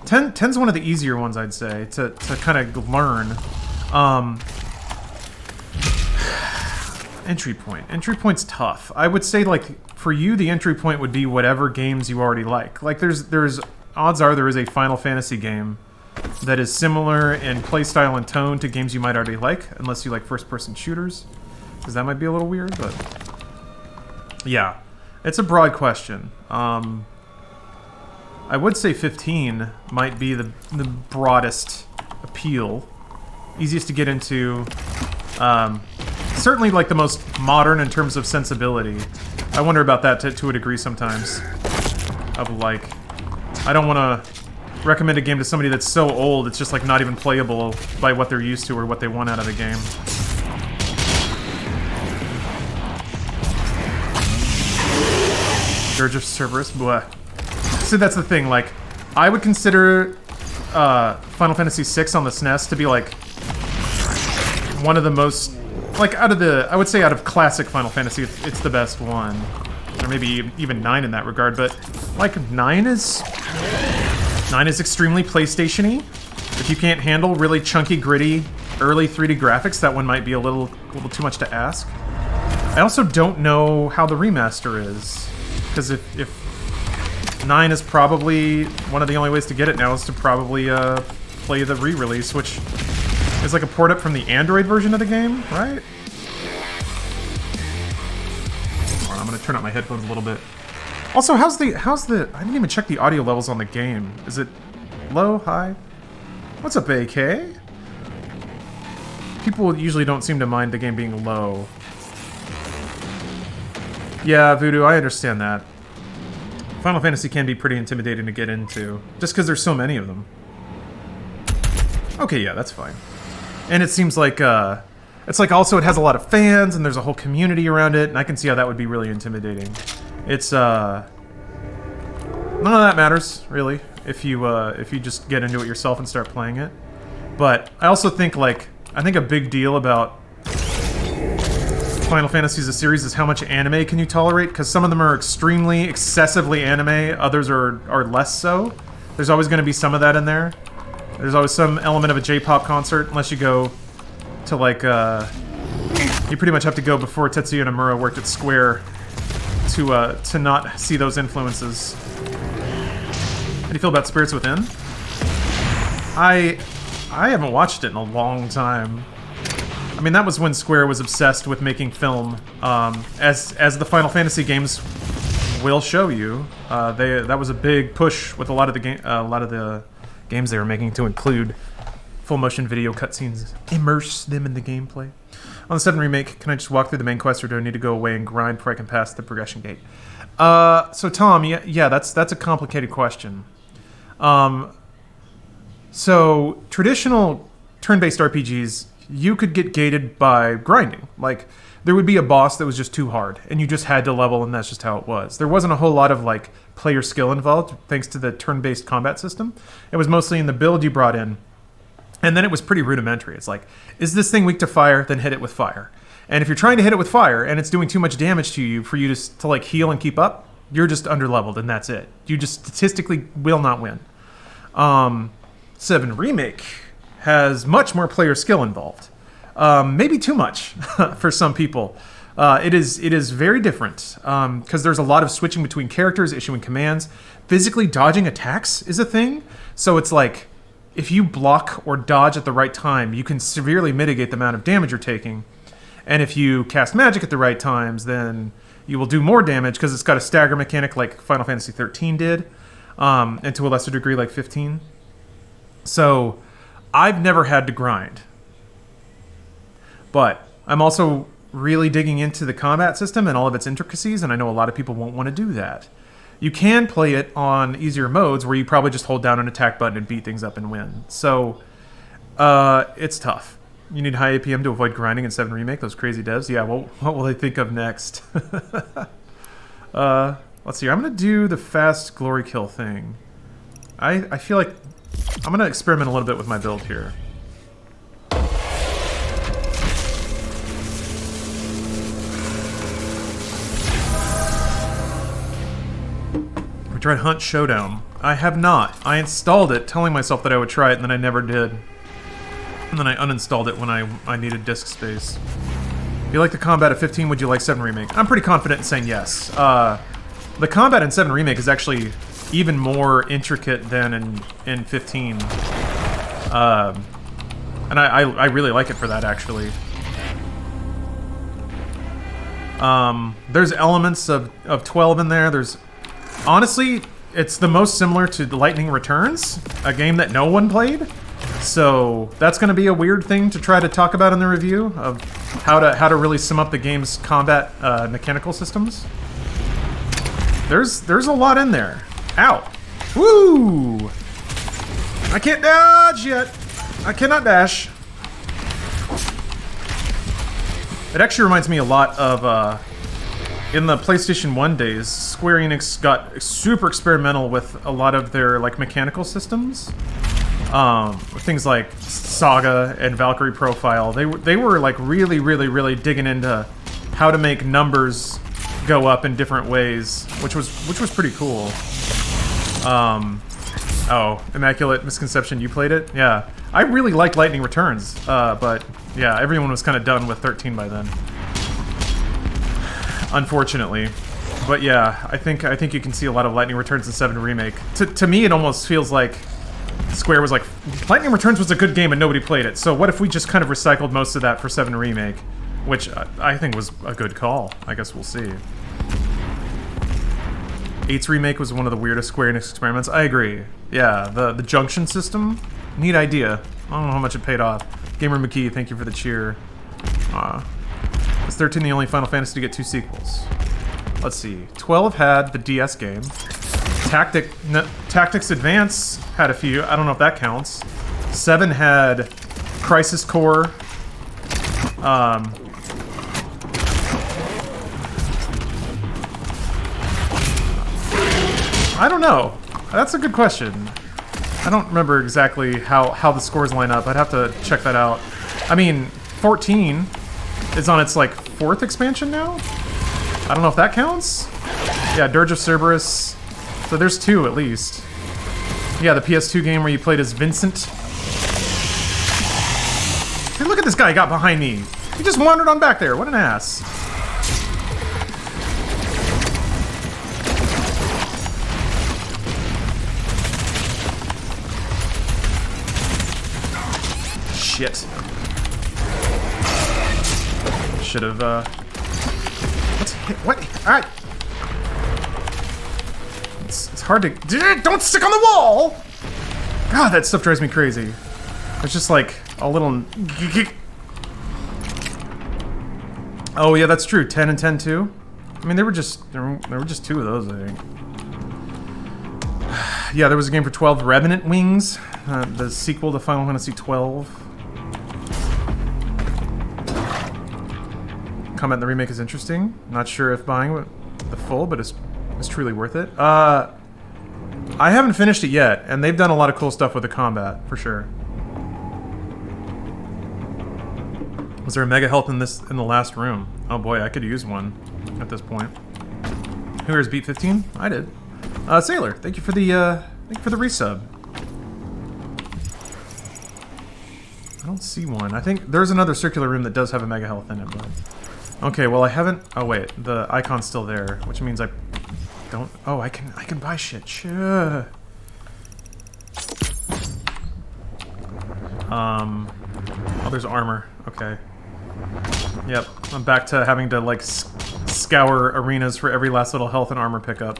10's one of the easier ones, I'd say, to kind of learn. Entry point. Entry point's tough. I would say, like, for you, the entry point would be whatever games you already like. Like, there's odds are there is a Final Fantasy game that is similar in playstyle and tone to games you might already like, unless you like first-person shooters, because that might be a little weird, but... Yeah, it's a broad question. I would say 15 might be the broadest appeal, easiest to get into, certainly like the most modern in terms of sensibility. I wonder about that to a degree sometimes, of like, I don't want to recommend a game to somebody that's so old it's just like not even playable by what they're used to or what they want out of the game. Dirge of Cerberus, bleh. So that's the thing, like, I would consider Final Fantasy VI on the SNES to be like one of the most, like, I would say out of classic Final Fantasy, it's the best one. Or maybe even 9 in that regard, but like 9 is extremely PlayStation-y. If you can't handle really chunky, gritty, early 3D graphics, that one might be a little too much to ask. I also don't know how the remaster is, because if 9 is probably one of the only ways to get it now is to probably play the re-release, which is like a port up from the Android version of the game, right? Hold on, I'm gonna turn up my headphones a little bit. Also, how's the I didn't even check the audio levels on the game. Is it low, high? What's up, AK? People usually don't seem to mind the game being low. Yeah, Voodoo, I understand that. Final Fantasy can be pretty intimidating to get into, just because there's so many of them. Okay, yeah, that's fine. And it seems like, it's like also it has a lot of fans, and there's a whole community around it, and I can see how that would be really intimidating. It's, none of that matters, really, if you just get into it yourself and start playing it. But I also think, like, I think a big deal about Final Fantasy as a series is how much anime can you tolerate, because some of them are extremely, excessively anime, others are less so. There's always going to be some of that in there. There's always some element of a J-pop concert, unless you go to, like, you pretty much have to go before Tetsuya Nomura worked at Square to not see those influences. How do you feel about Spirits Within? I haven't watched it in a long time. I mean, that was when Square was obsessed with making film, as the Final Fantasy games will show you. That was a big push with a lot of the games they were making to include full motion video cutscenes, immerse them in the gameplay. On the 7 remake, can I just walk through the main quest, or do I need to go away and grind before I can pass the progression gate? So Tom, yeah, that's a complicated question. So traditional turn-based RPGs, you could get gated by grinding. Like, there would be a boss that was just too hard, and you just had to level, and that's just how it was. There wasn't a whole lot of, like, player skill involved, thanks to the turn-based combat system. It was mostly in the build you brought in, and then it was pretty rudimentary. It's like, is this thing weak to fire? Then hit it with fire. And if you're trying to hit it with fire, and it's doing too much damage to you for you to like, heal and keep up, you're just underleveled, and that's it. You just statistically will not win. 7 Remake has much more player skill involved. Maybe too much for some people. It is very different because there's a lot of switching between characters, issuing commands. Physically dodging attacks is a thing. So it's like, if you block or dodge at the right time, you can severely mitigate the amount of damage you're taking. And if you cast magic at the right times, then you will do more damage because it's got a stagger mechanic like Final Fantasy 13 did, and to a lesser degree like 15. So I've never had to grind. But I'm also really digging into the combat system and all of its intricacies, and I know a lot of people won't want to do that. You can play it on easier modes where you probably just hold down an attack button and beat things up and win. So, it's tough. You need high APM to avoid grinding in 7 Remake, those crazy devs. Yeah, well, what will they think of next? Let's see, I'm going to do the fast glory kill thing. I feel like I'm going to experiment a little bit with my build here. We tried Hunt Showdown. I have not. I installed it, telling myself that I would try it, and then I never did. And then I uninstalled it when I needed disk space. If you like the combat at 15, would you like 7 Remake? I'm pretty confident in saying yes. The combat in 7 Remake is actually even more intricate than in 15. And I really like it for that, actually. There's elements of 12 in there. Honestly, it's the most similar to Lightning Returns, a game that no one played. So that's going to be a weird thing to try to talk about in the review of how to really sum up the game's combat mechanical systems. There's a lot in there. Ow! Woo! I can't dodge yet. I cannot dash. It actually reminds me a lot of in the PlayStation 1 days, Square Enix got super experimental with a lot of their like mechanical systems. Things like Saga and Valkyrie Profile. They were like really digging into how to make numbers go up in different ways, which was pretty cool. Oh, Immaculate Misconception, you played it? Yeah. I really liked Lightning Returns, but yeah, everyone was kind of done with 13 by then. Unfortunately. But yeah, I think you can see a lot of Lightning Returns in 7 Remake. To me, it almost feels like Square was like, Lightning Returns was a good game and nobody played it, so what if we just kind of recycled most of that for 7 Remake? Which I think was a good call. I guess we'll see. 8's Remake was one of the weirdest Square Enix experiments. I agree. Yeah, the junction system, neat idea. I don't know how much it paid off. Gamer McKee, thank you for the cheer. Is 13 the only Final Fantasy to get 2 sequels? Let's see. 12 had the DS game. Tactics Advance had a few. I don't know if that counts. 7 had Crisis Core. I don't know. That's a good question. I don't remember exactly how the scores line up. I'd have to check that out. I mean, 14 is on its, like, 4th expansion now? I don't know if that counts? Yeah, Dirge of Cerberus. So there's 2, at least. Yeah, the PS2 game where you played as Vincent. Hey, look at this guy got behind me. He just wandered on back there. What an ass. Shit. Should have, what? Alright. It's hard to... Don't stick on the wall! God, that stuff drives me crazy. It's just like a little... Oh, yeah, that's true. 10 and 10, too. I mean, there were just 2 of those, I think. Yeah, there was a game for 12, Revenant Wings, the sequel to Final Fantasy 12. Comment the remake is interesting. Not sure if buying the full, but it's truly worth it. I haven't finished it yet, and they've done a lot of cool stuff with the combat, for sure. Was there a mega health in the last room? Oh boy, I could use one at this point. Who here's beat 15? I did. Sailor, thank you for the resub. I don't see one. I think there's another circular room that does have a mega health in it, but... Okay, well I haven't... Oh wait, the icon's still there, which means I don't... Oh, I can buy shit. Sure. Oh, there's armor. Okay. Yep, I'm back to having to, like, scour arenas for every last little health and armor pickup.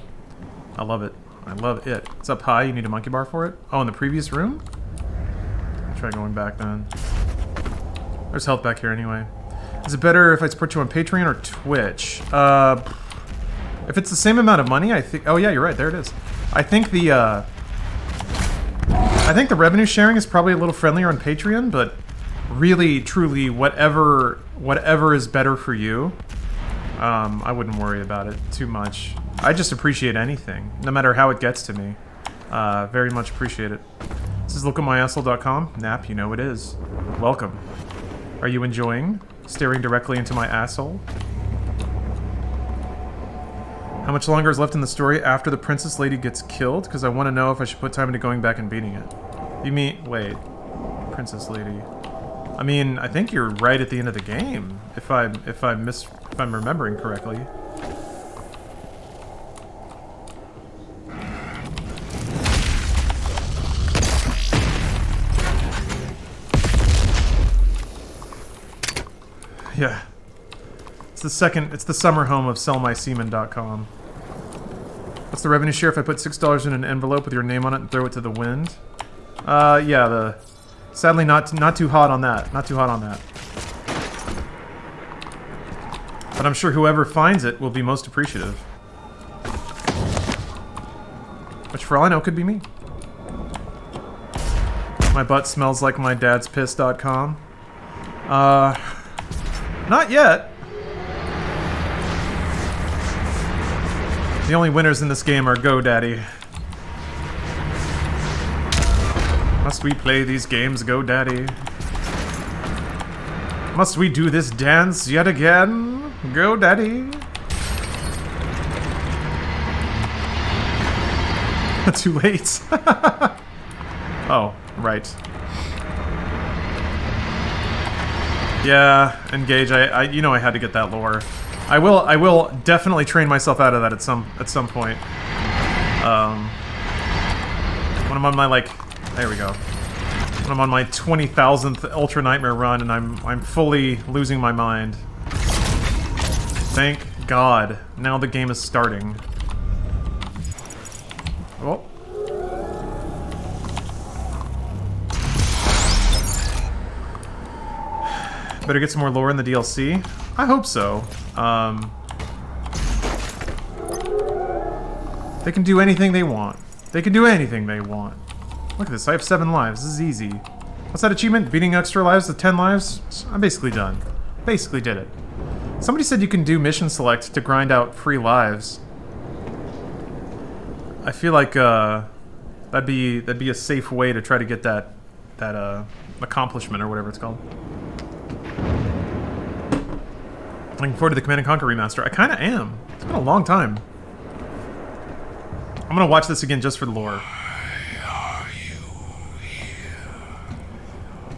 I love it. I love it. It's up high, you need a monkey bar for it? Oh, in the previous room? Try going back then. There's health back here anyway. Is it better if I support you on Patreon or Twitch? If it's the same amount of money, I think... Oh yeah, you're right, there it is. I think the revenue sharing is probably a little friendlier on Patreon, but really, truly, whatever is better for you, I wouldn't worry about it too much. I just appreciate anything, no matter how it gets to me. Very much appreciate it. This is lookatmyasshole.com. Nap, you know it is. Welcome. Are you enjoying staring directly into my asshole? How much longer is left in the story after the princess lady gets killed? Because I want to know if I should put time into going back and beating it. You mean... Wait. Princess lady. I mean, I think you're right at the end of the game, if I'm remembering correctly. Yeah. It's the summer home of sellmysemen.com. What's the revenue share if I put $6 in an envelope with your name on it and throw it to the wind? Yeah, sadly not too hot on that. Not too hot on that. But I'm sure whoever finds it will be most appreciative. Which for all I know could be me. My butt smells like my dad's piss.com. Not yet. The only winners in this game are GoDaddy. Must we play these games, GoDaddy? Must we do this dance yet again, GoDaddy? Too late. Oh, right. Yeah, Engage. You know I had to get that lore. I will definitely train myself out of that at some point. When I'm on my there we go. When I'm on my 20,000th Ultra Nightmare run and I'm fully losing my mind. Thank God. Now the game is starting. Oh. Better get some more lore in the DLC. I hope so. They can do anything they want. They can do anything they want. Look at this, I have 7 lives. This is easy. What's that achievement? Beating extra lives with 10 lives? I'm basically done. Basically did it. Somebody said you can do mission select to grind out free lives. I feel like that'd be a safe way to try to get that accomplishment or whatever it's called. Looking forward to the Command & Conquer remaster. I kind of am. It's been a long time. I'm gonna watch this again just for the lore.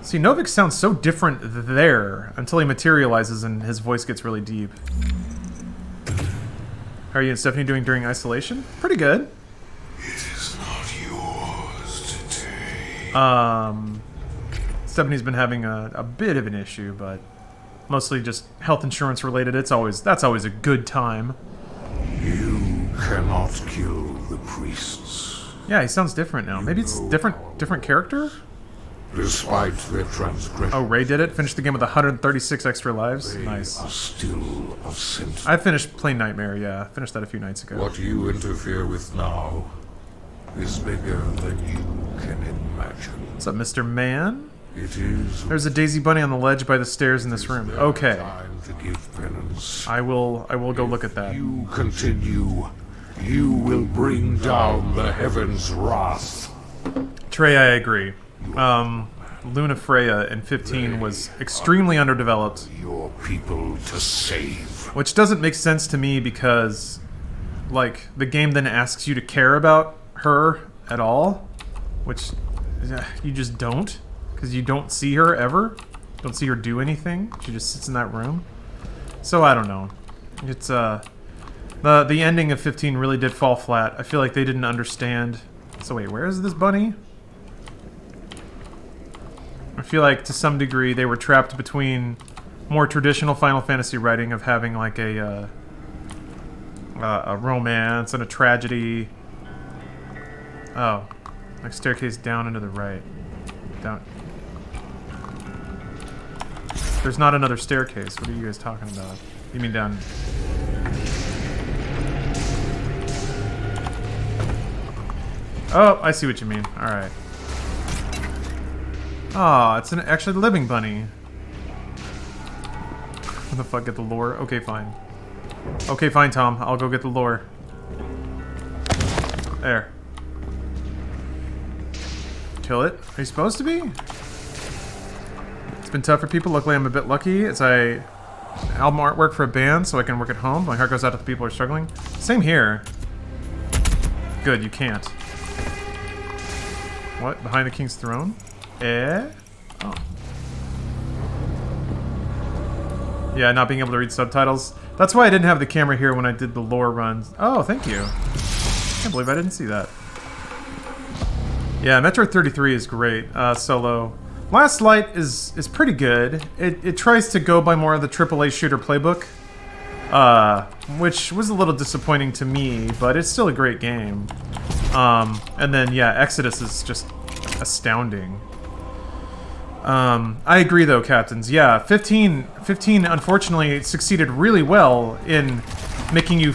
See, Novik sounds so different there until he materializes and his voice gets really deep. How are you and Stephanie doing during isolation? Pretty good. It is not yours to take. Stephanie's been having a bit of an issue, but mostly just health insurance related. That's always a good time. You cannot kill the priests. Yeah, he sounds different now. Maybe it's different character? Despite their transgression. Oh, Ray did it? Finished the game with 136 extra lives? They Nice. are still of sentence. I finished playing Nightmare, yeah. Finished that a few nights ago. What you interfere with now is bigger than you can imagine. What's up, Mr. Man? It is There's a Daisy Bunny on the ledge by the stairs in this room. their Okay. time to give penance. I will go look at that. You continue, you will bring down the heavens' wrath. Trey, I agree. Luna Freya in 15 was extremely underdeveloped, Your people to save. which doesn't make sense to me because, like, the game then asks you to care about her at all, which you just don't, because you don't see her ever. Don't see her do anything. She just sits in that room. So I don't know. It's the ending of 15 really did fall flat. I feel like they didn't understand. So wait, where is this bunny? I feel like to some degree they were trapped between more traditional Final Fantasy writing of having like a romance and a tragedy. Oh, like staircase down and to the right. Down. There's not another staircase. What are you guys talking about? You mean down? Oh, I see what you mean. All right. Oh, it's an actually living bunny. What the fuck? Get the lore? Okay, fine. Okay, fine, Tom. I'll go get the lore. There. Kill it? Are you supposed to be? It's been tough for people. Luckily, I'm a bit lucky as I album artwork for a band, so I can work at home. My heart goes out to the people who are struggling. Same here. Good, you can't. What? Behind the king's throne? Oh. Yeah, not being able to read subtitles. That's why I didn't have the camera here when I did the lore runs. Oh, thank you. I can't believe I didn't see that. Yeah, Metro 33 is great. Solo. Last Light is pretty good. It tries to go by more of the AAA shooter playbook, which was a little disappointing to me, but it's still a great game. And then, yeah, Exodus is just astounding. I agree, though, Captains. Yeah, 15 unfortunately succeeded really well in making you,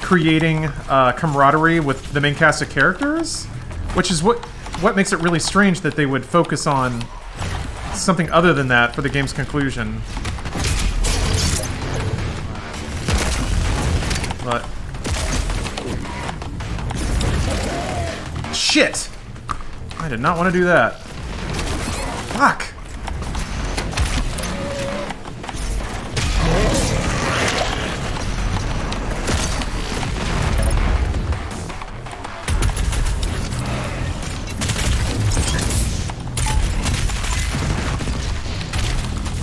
creating camaraderie with the main cast of characters, which is what makes it really strange that they would focus on something other than that for the game's conclusion. But... Shit! I did not want to do that. Fuck!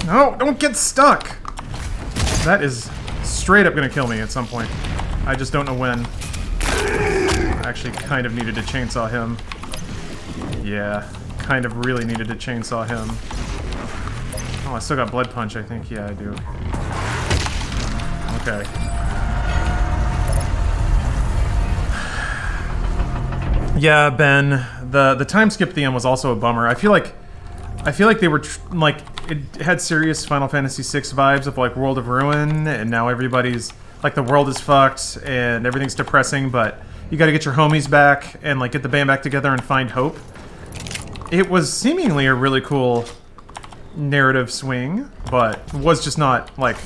No, don't get stuck! That is straight up gonna kill me at some point. I just don't know when. I actually kind of needed to chainsaw him. Yeah, kind of really needed to chainsaw him. Oh, I still got Blood Punch, I think. Yeah, I do. Okay. Yeah, Ben, the time skip at the end was also a bummer. I feel like they were it had serious Final Fantasy VI vibes of like World of Ruin, and now everybody's like the world is fucked and everything's depressing, but you got to get your homies back and like get the band back together and find hope. It was seemingly a really cool narrative swing, but was just not like,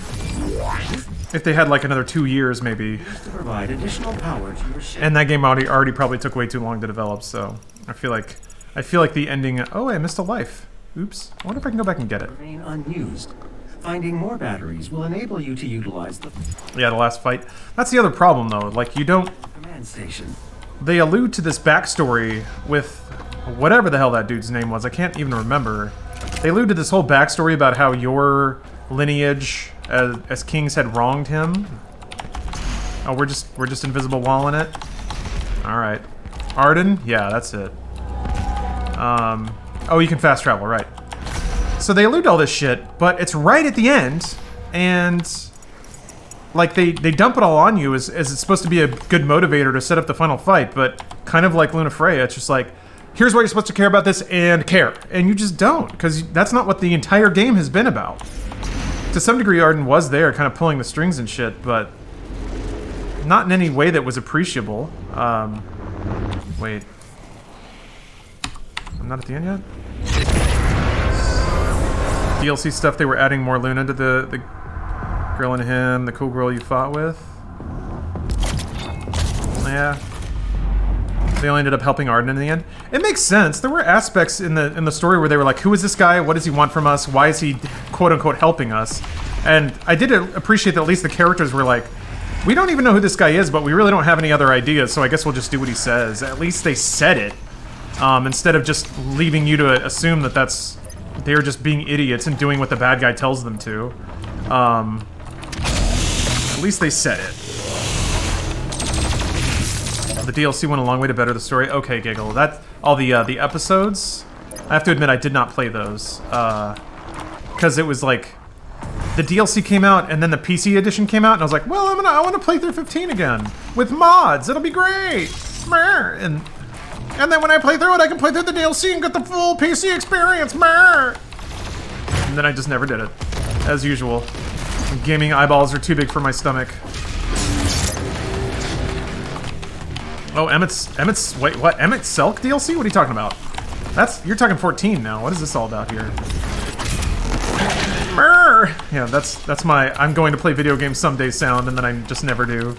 if they had like another 2 years maybe. To provide additional power to your ship. And that game already probably took way too long to develop, so I feel like the ending. Oh, I missed a life. Oops. I wonder if I can go back and get it. Remain unused. Finding more batteries will enable you to utilize the Yeah, the last fight. That's the other problem though. Like you don't. command station. They allude to this backstory with whatever the hell that dude's name was. I can't even remember. They allude to this whole backstory about how your lineage as kings had wronged him. Oh, we're just invisible walling it. All right, Arden. Yeah, that's it. Oh, you can fast travel, right? So they allude to all this shit, but it's right at the end, and like they dump it all on you as it's supposed to be a good motivator to set up the final fight, but kind of like Luna Freya, it's just like, here's why you're supposed to care about this and care, and you just don't, because that's not what the entire game has been about. To some degree, Arden was there, kind of pulling the strings and shit, but not in any way that was appreciable. Wait. I'm not at the end yet? DLC stuff, they were adding more Luna to the girl and him, the cool girl you fought with. Yeah. They only ended up helping Arden in the end. It makes sense. There were aspects in the story where they were like, who is this guy? What does he want from us? Why is he quote-unquote helping us? And I did appreciate that at least the characters were like, we don't even know who this guy is, but we really don't have any other ideas, so I guess we'll just do what he says. At least they said it, instead of just leaving you to assume that they're just being idiots and doing what the bad guy tells them to. At least they said it. The DLC went a long way to better the story. Okay, Giggle. That's all the episodes. I have to admit, I did not play those. Because it was like, the DLC came out and then the PC edition came out, and I was like, well, I want to play through 15 again with mods. It'll be great. And then when I play through it, I can play through the DLC and get the full PC experience. And then I just never did it, as usual. Gaming eyeballs are too big for my stomach. Oh, wait, what? Emmett Selk DLC? What are you talking about? You're talking 14 now. What is this all about here? Yeah, that's my I'm going to play video games someday sound, and then I just never do.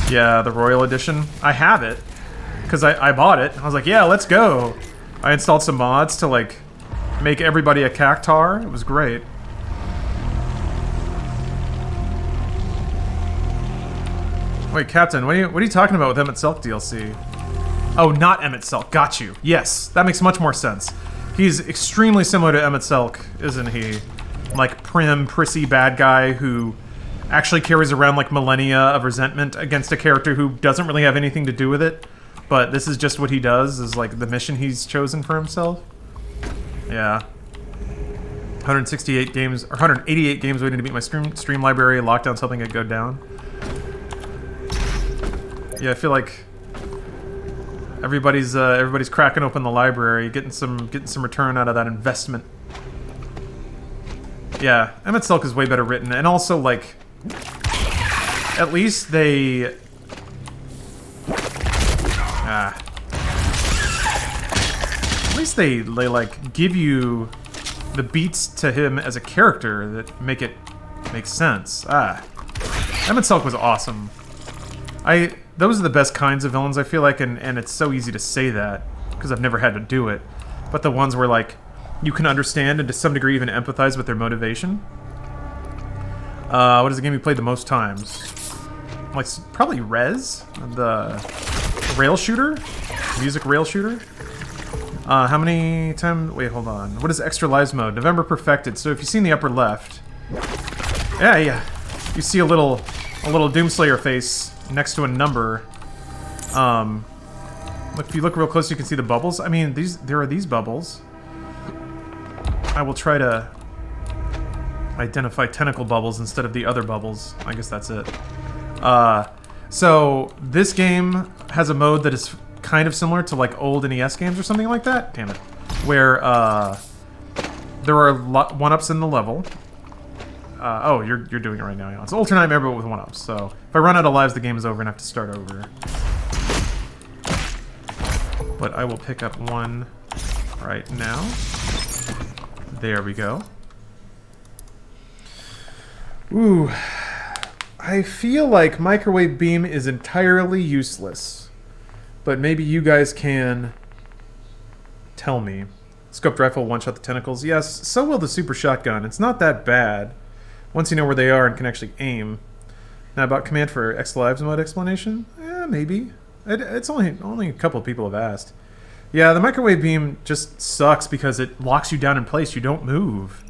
Yeah, the Royal Edition. I have it, because I bought it. I was like, yeah, let's go. I installed some mods to, like, make everybody a cactar. It was great. Wait, Captain, what are you talking about with Emmett Selk DLC? Oh, not Emmett Selk. Got you. Yes, that makes much more sense. He's extremely similar to Emmett Selk, isn't he? Like, prim, prissy bad guy who actually carries around, like, millennia of resentment against a character who doesn't really have anything to do with it. But this is just what he does, is, like, the mission he's chosen for himself. Yeah. 168 games, or 188 games waiting to beat my stream library. Lockdown's helping it go down. Yeah, I feel like everybody's cracking open the library, getting some return out of that investment. Yeah, Emmett Selk is way better written, and also like, at least they like give you the beats to him as a character that make sense. Emmett Selk was awesome. Those are the best kinds of villains, I feel like, and it's so easy to say that, because I've never had to do it. But the ones where, like, you can understand and to some degree even empathize with their motivation. What is the game you played the most times? Like, probably Rez, the rail shooter? Music rail shooter? How many times? Wait, hold on. What is Extra Lives mode? November Perfected. So if you see in the upper left, yeah, you see a little Doomslayer face next to a number. Look, if you look real close, you can see the bubbles. I mean, there are these bubbles. I will try to identify tentacle bubbles instead of the other bubbles. I guess that's it. So this game has a mode that is kind of similar to like old NES games or something like that. Damn it. Where there are one-ups in the level. And if you look real close, you can see the bubbles. I mean, there are these bubbles. Oh, you're doing it right now. Yeah. It's Ultra Nightmare, but with 1-ups. So if I run out of lives, the game is over and I have to start over. But I will pick up one right now. There we go. Ooh. I feel like Microwave Beam is entirely useless. But maybe you guys can tell me. Scoped rifle one-shot the tentacles. Yes, so will the super shotgun. It's not that bad once you know where they are and can actually aim. Now about command for X Lives mode explanation? Maybe. It's only a couple of people have asked. Yeah, the microwave beam just sucks because it locks you down in place. You don't move.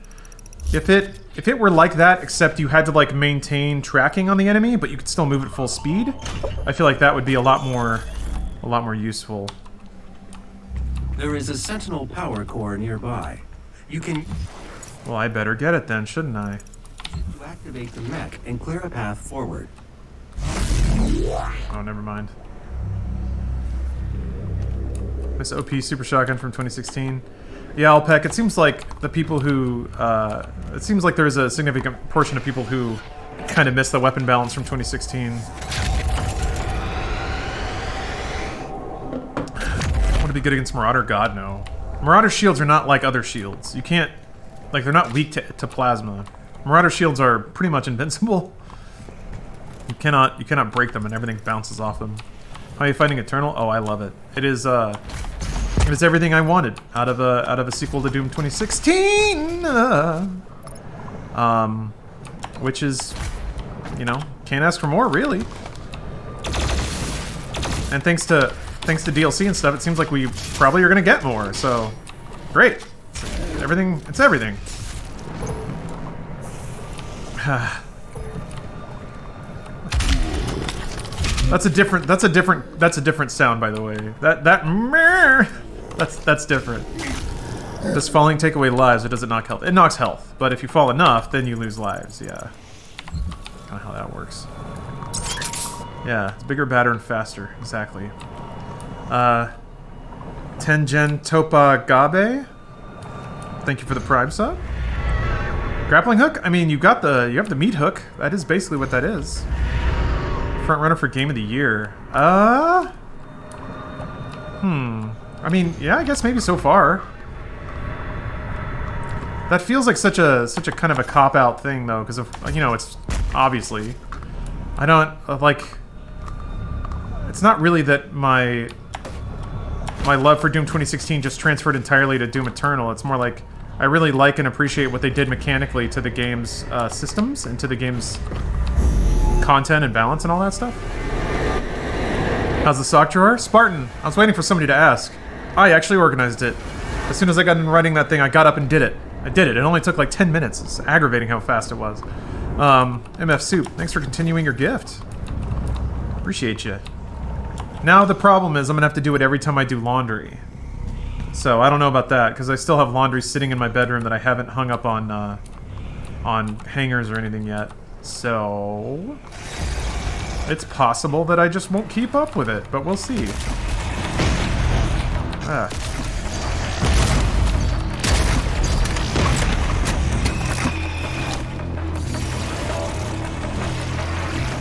If it were like that, except you had to like maintain tracking on the enemy, but you could still move at full speed, I feel like that would be a lot more useful. There is a Sentinel power core nearby. You can Well, I better get it then, shouldn't I? activate the mech and clear a path forward. Oh, never mind. This OP Super Shotgun from 2016. Yeah, Alpec, it seems like the people who... it seems like there's a significant portion of people who kind of miss the weapon balance from 2016. Want to be good against Marauder? God, no. Marauder shields are not like other shields. You can't... Like, they're not weak to plasma. Marauder shields are pretty much invincible. You cannot break them and everything bounces off them. How are you fighting Eternal? Oh, I love it. It is everything I wanted out of a sequel to Doom 2016. Which is, you know, can't ask for more, really. And thanks to DLC and stuff, it seems like we probably are gonna get more. So, great. It's everything. That's a different sound, by the way. That's different. Does falling take away lives, or does it knock health? It knocks health, but if you fall enough, then you lose lives. Yeah, kind of how that works. Yeah, it's bigger, badder, and faster. Exactly. Tengen Topa Gabe. Thank you for the Prime sub. Grappling hook? I mean, you have the meat hook. That is basically what that is. Front runner for Game of the Year. I mean, yeah, I guess maybe so far. That feels like such a kind of a cop-out thing, though, because of, you know, it's obviously. I don't like. It's not really that my love for Doom 2016 just transferred entirely to Doom Eternal. It's more like I really like and appreciate what they did mechanically to the game's systems and to the game's content and balance and all that stuff. How's the sock drawer? Spartan, I was waiting for somebody to ask. I actually organized it. As soon as I got in writing that thing, I got up and did it. I did it. It only took like 10 minutes. It's aggravating how fast it was. MF Soup, thanks for continuing your gift. Appreciate you. Now the problem is I'm gonna have to do it every time I do laundry. So I don't know about that, because I still have laundry sitting in my bedroom that I haven't hung up on hangers or anything yet. So it's possible that I just won't keep up with it, but we'll see.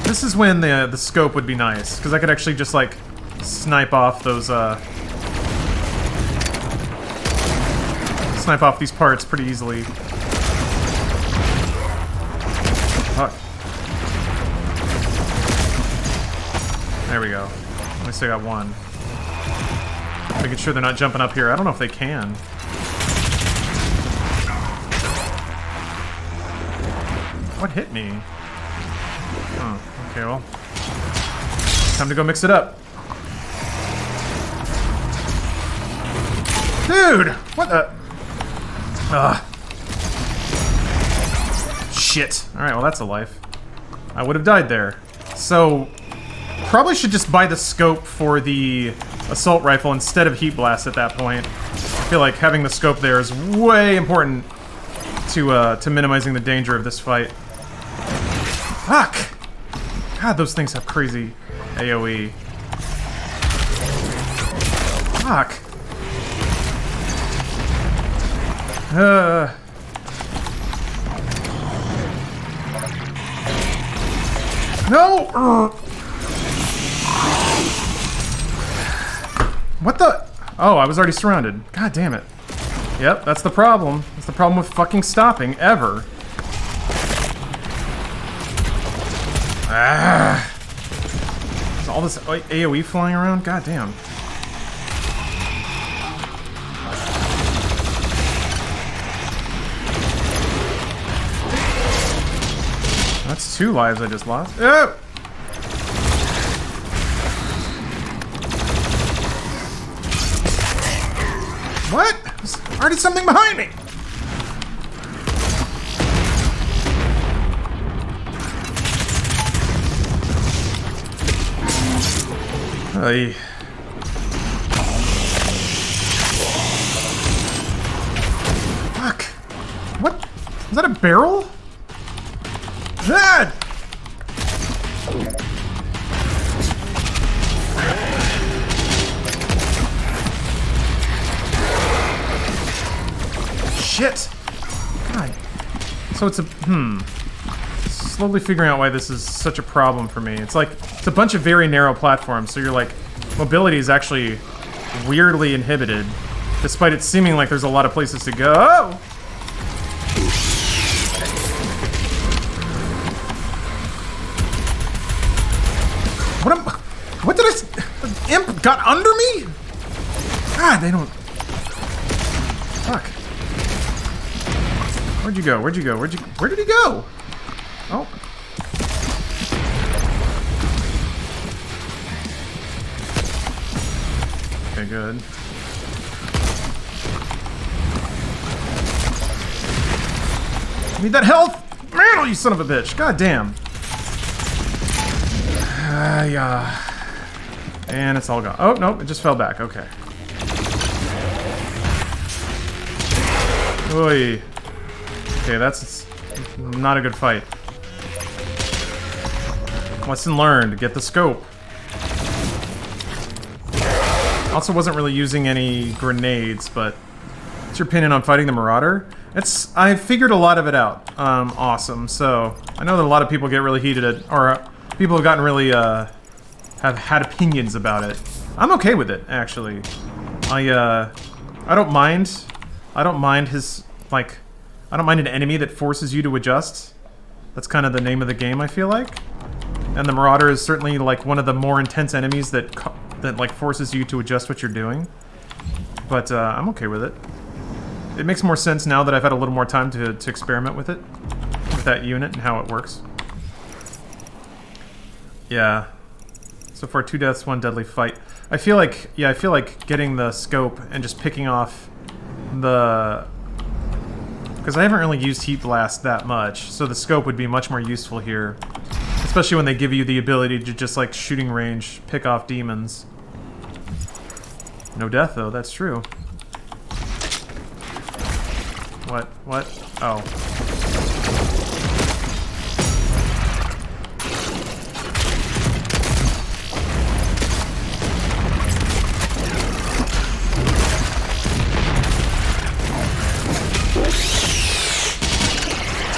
This is when the scope would be nice, because I could actually just like snipe off those snipe off these parts pretty easily. Fuck. There we go. At least I got one. Making sure they're not jumping up here. I don't know if they can. What hit me? Oh, okay, well. Time to go mix it up. Dude! What the? Ugh. Shit. Alright, well that's a life. I would have died there. So, probably should just buy the scope for the assault rifle instead of heat blast at that point. I feel like having the scope there is way important to minimizing the danger of this fight. Fuck! God, those things have crazy AoE. Fuck. No! What the? Oh, I was already surrounded. God damn it. Yep, that's the problem. That's the problem with fucking stopping, ever. Ah. There's all this AoE flying around? God damn. That's 2 lives I just lost. Oh! What? There's already something behind me! Ay. Fuck. What? Is that a barrel? That! Shit! God. So it's a... Slowly figuring out why this is such a problem for me. It's like, it's a bunch of very narrow platforms, so you're like, mobility is actually weirdly inhibited, despite it seeming like there's a lot of places to go. What did the imp got under me? God, they don't... Fuck. Where'd you go? Where did he go? Oh. Okay, good. I need that health! Man, you son of a bitch! God damn. Yeah. And it's all gone. Oh, no, it just fell back. Okay. Oy. Okay, that's not a good fight. Lesson learned. Get the scope. Also wasn't really using any grenades, but what's your opinion on fighting the Marauder? I figured a lot of it out. Awesome. So, I know that a lot of people get really heated or people have gotten really, have had opinions about it. I'm okay with it, actually. I don't mind. I don't mind his, like... I don't mind an enemy that forces you to adjust. That's kind of the name of the game, I feel like. And the Marauder is certainly, like, one of the more intense enemies that, like, forces you to adjust what you're doing. But, I'm okay with it. It makes more sense now that I've had a little more time to experiment with it. With that unit and how it works. Yeah. So far, 2 deaths, 1 deadly fight. I feel like, yeah, I feel like getting the scope and just picking off the... Because I haven't really used Heat Blast that much, so the scope would be much more useful here. Especially when they give you the ability to just, like, shooting range, pick off demons. No death, though, that's true. What? What? Oh.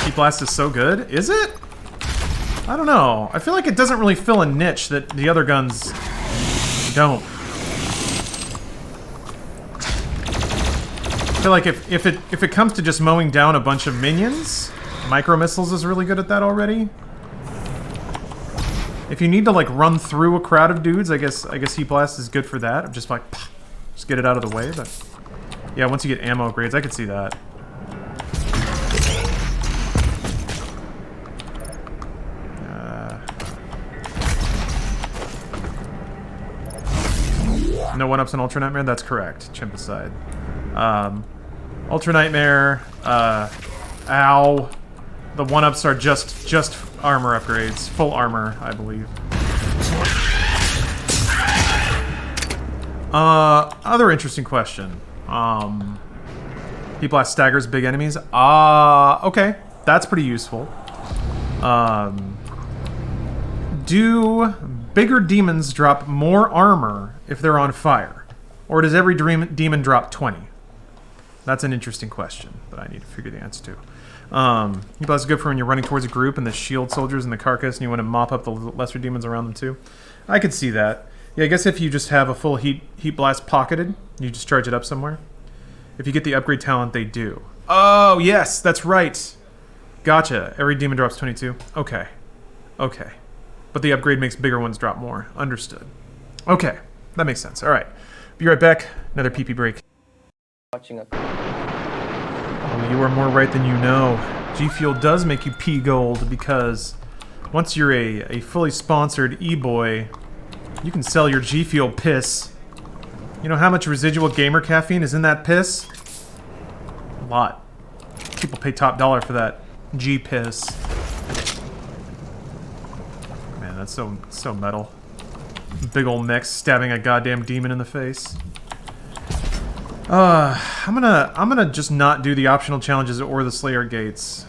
Heat Blast is so good? Is it? I don't know. I feel like it doesn't really fill a niche that the other guns don't. I feel like if it comes to just mowing down a bunch of minions, Micro Missiles is really good at that already. If you need to like run through a crowd of dudes, I guess Heat Blast is good for that. Just like just get it out of the way. But yeah, once you get ammo upgrades, I could see that. No one-ups in Ultra Nightmare? That's correct. Chimp aside. Ultra Nightmare, ow. The one-ups are just armor upgrades. Full armor, I believe. Other interesting question. Heat Blast staggers big enemies. Okay. That's pretty useful. Do bigger demons drop more armor if they're on fire? Or does every demon drop 20? That's an interesting question that I need to figure the answer to. That's good for when you're running towards a group and the shield soldiers and the carcass and you want to mop up the lesser demons around them too. I could see that. Yeah, I guess if you just have a full heat blast pocketed, you just charge it up somewhere. If you get the upgrade talent, they do. Oh, yes, that's right. Gotcha. Every demon drops 22. Okay. Okay. But the upgrade makes bigger ones drop more. Understood. Okay. That makes sense. All right. Be right back. Another pee-pee break. Watching a Oh, you are more right than you know. G Fuel does make you pee gold because once you're a fully sponsored e-boy, you can sell your G Fuel piss. You know how much residual gamer caffeine is in that piss? A lot. People pay top dollar for that G piss. Man, that's so metal. Big old mech stabbing a goddamn demon in the face. I'm gonna just not do the optional challenges or the Slayer gates.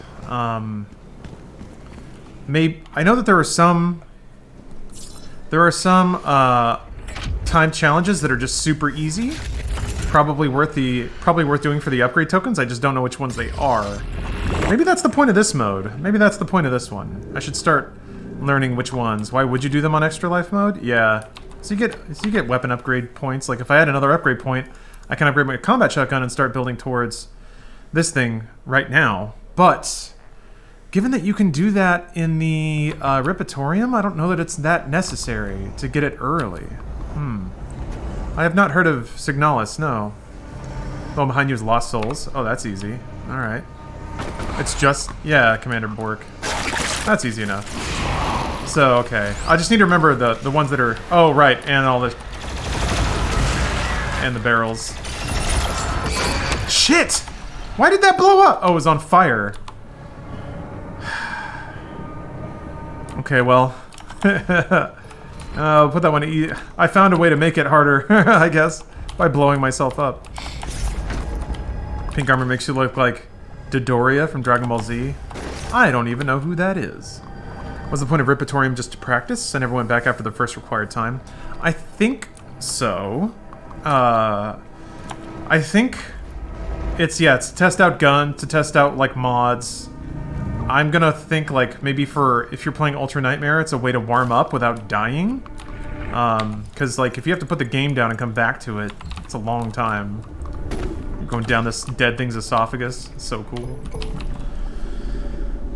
Maybe I know that there are some time challenges that are just super easy. Probably worth doing for the upgrade tokens. I just don't know which ones they are. Maybe that's the point of this mode. Maybe that's the point of this one. I should start learning which ones. Why would you do them on extra life mode? Yeah. So you get weapon upgrade points. Like if I had another upgrade point, I can upgrade my combat shotgun and start building towards this thing right now. But given that you can do that in the Repertorium, I don't know that it's that necessary to get it early. I have not heard of Signalis, no. The one behind you is Lost Souls. Oh, that's easy. Alright. It's just... yeah, Commander Bork. That's easy enough. So, okay. I just need to remember the ones that are... oh, right, and all the... and the barrels. Shit! Why did that blow up? Oh, it was on fire. Okay, well... I'll put that one to E. I found a way to make it harder, I guess, by blowing myself up. Pink armor makes you look like Dodoria from Dragon Ball Z. I don't even know who that is. Was the point of Repertorium just to practice? I never went back after the first required time. I think so. I think it's to test out gun, to test out like mods. I'm gonna think like maybe for if you're playing Ultra Nightmare, it's a way to warm up without dying. Because like if you have to put the game down and come back to it, it's a long time. You're going down this dead thing's esophagus. It's so cool.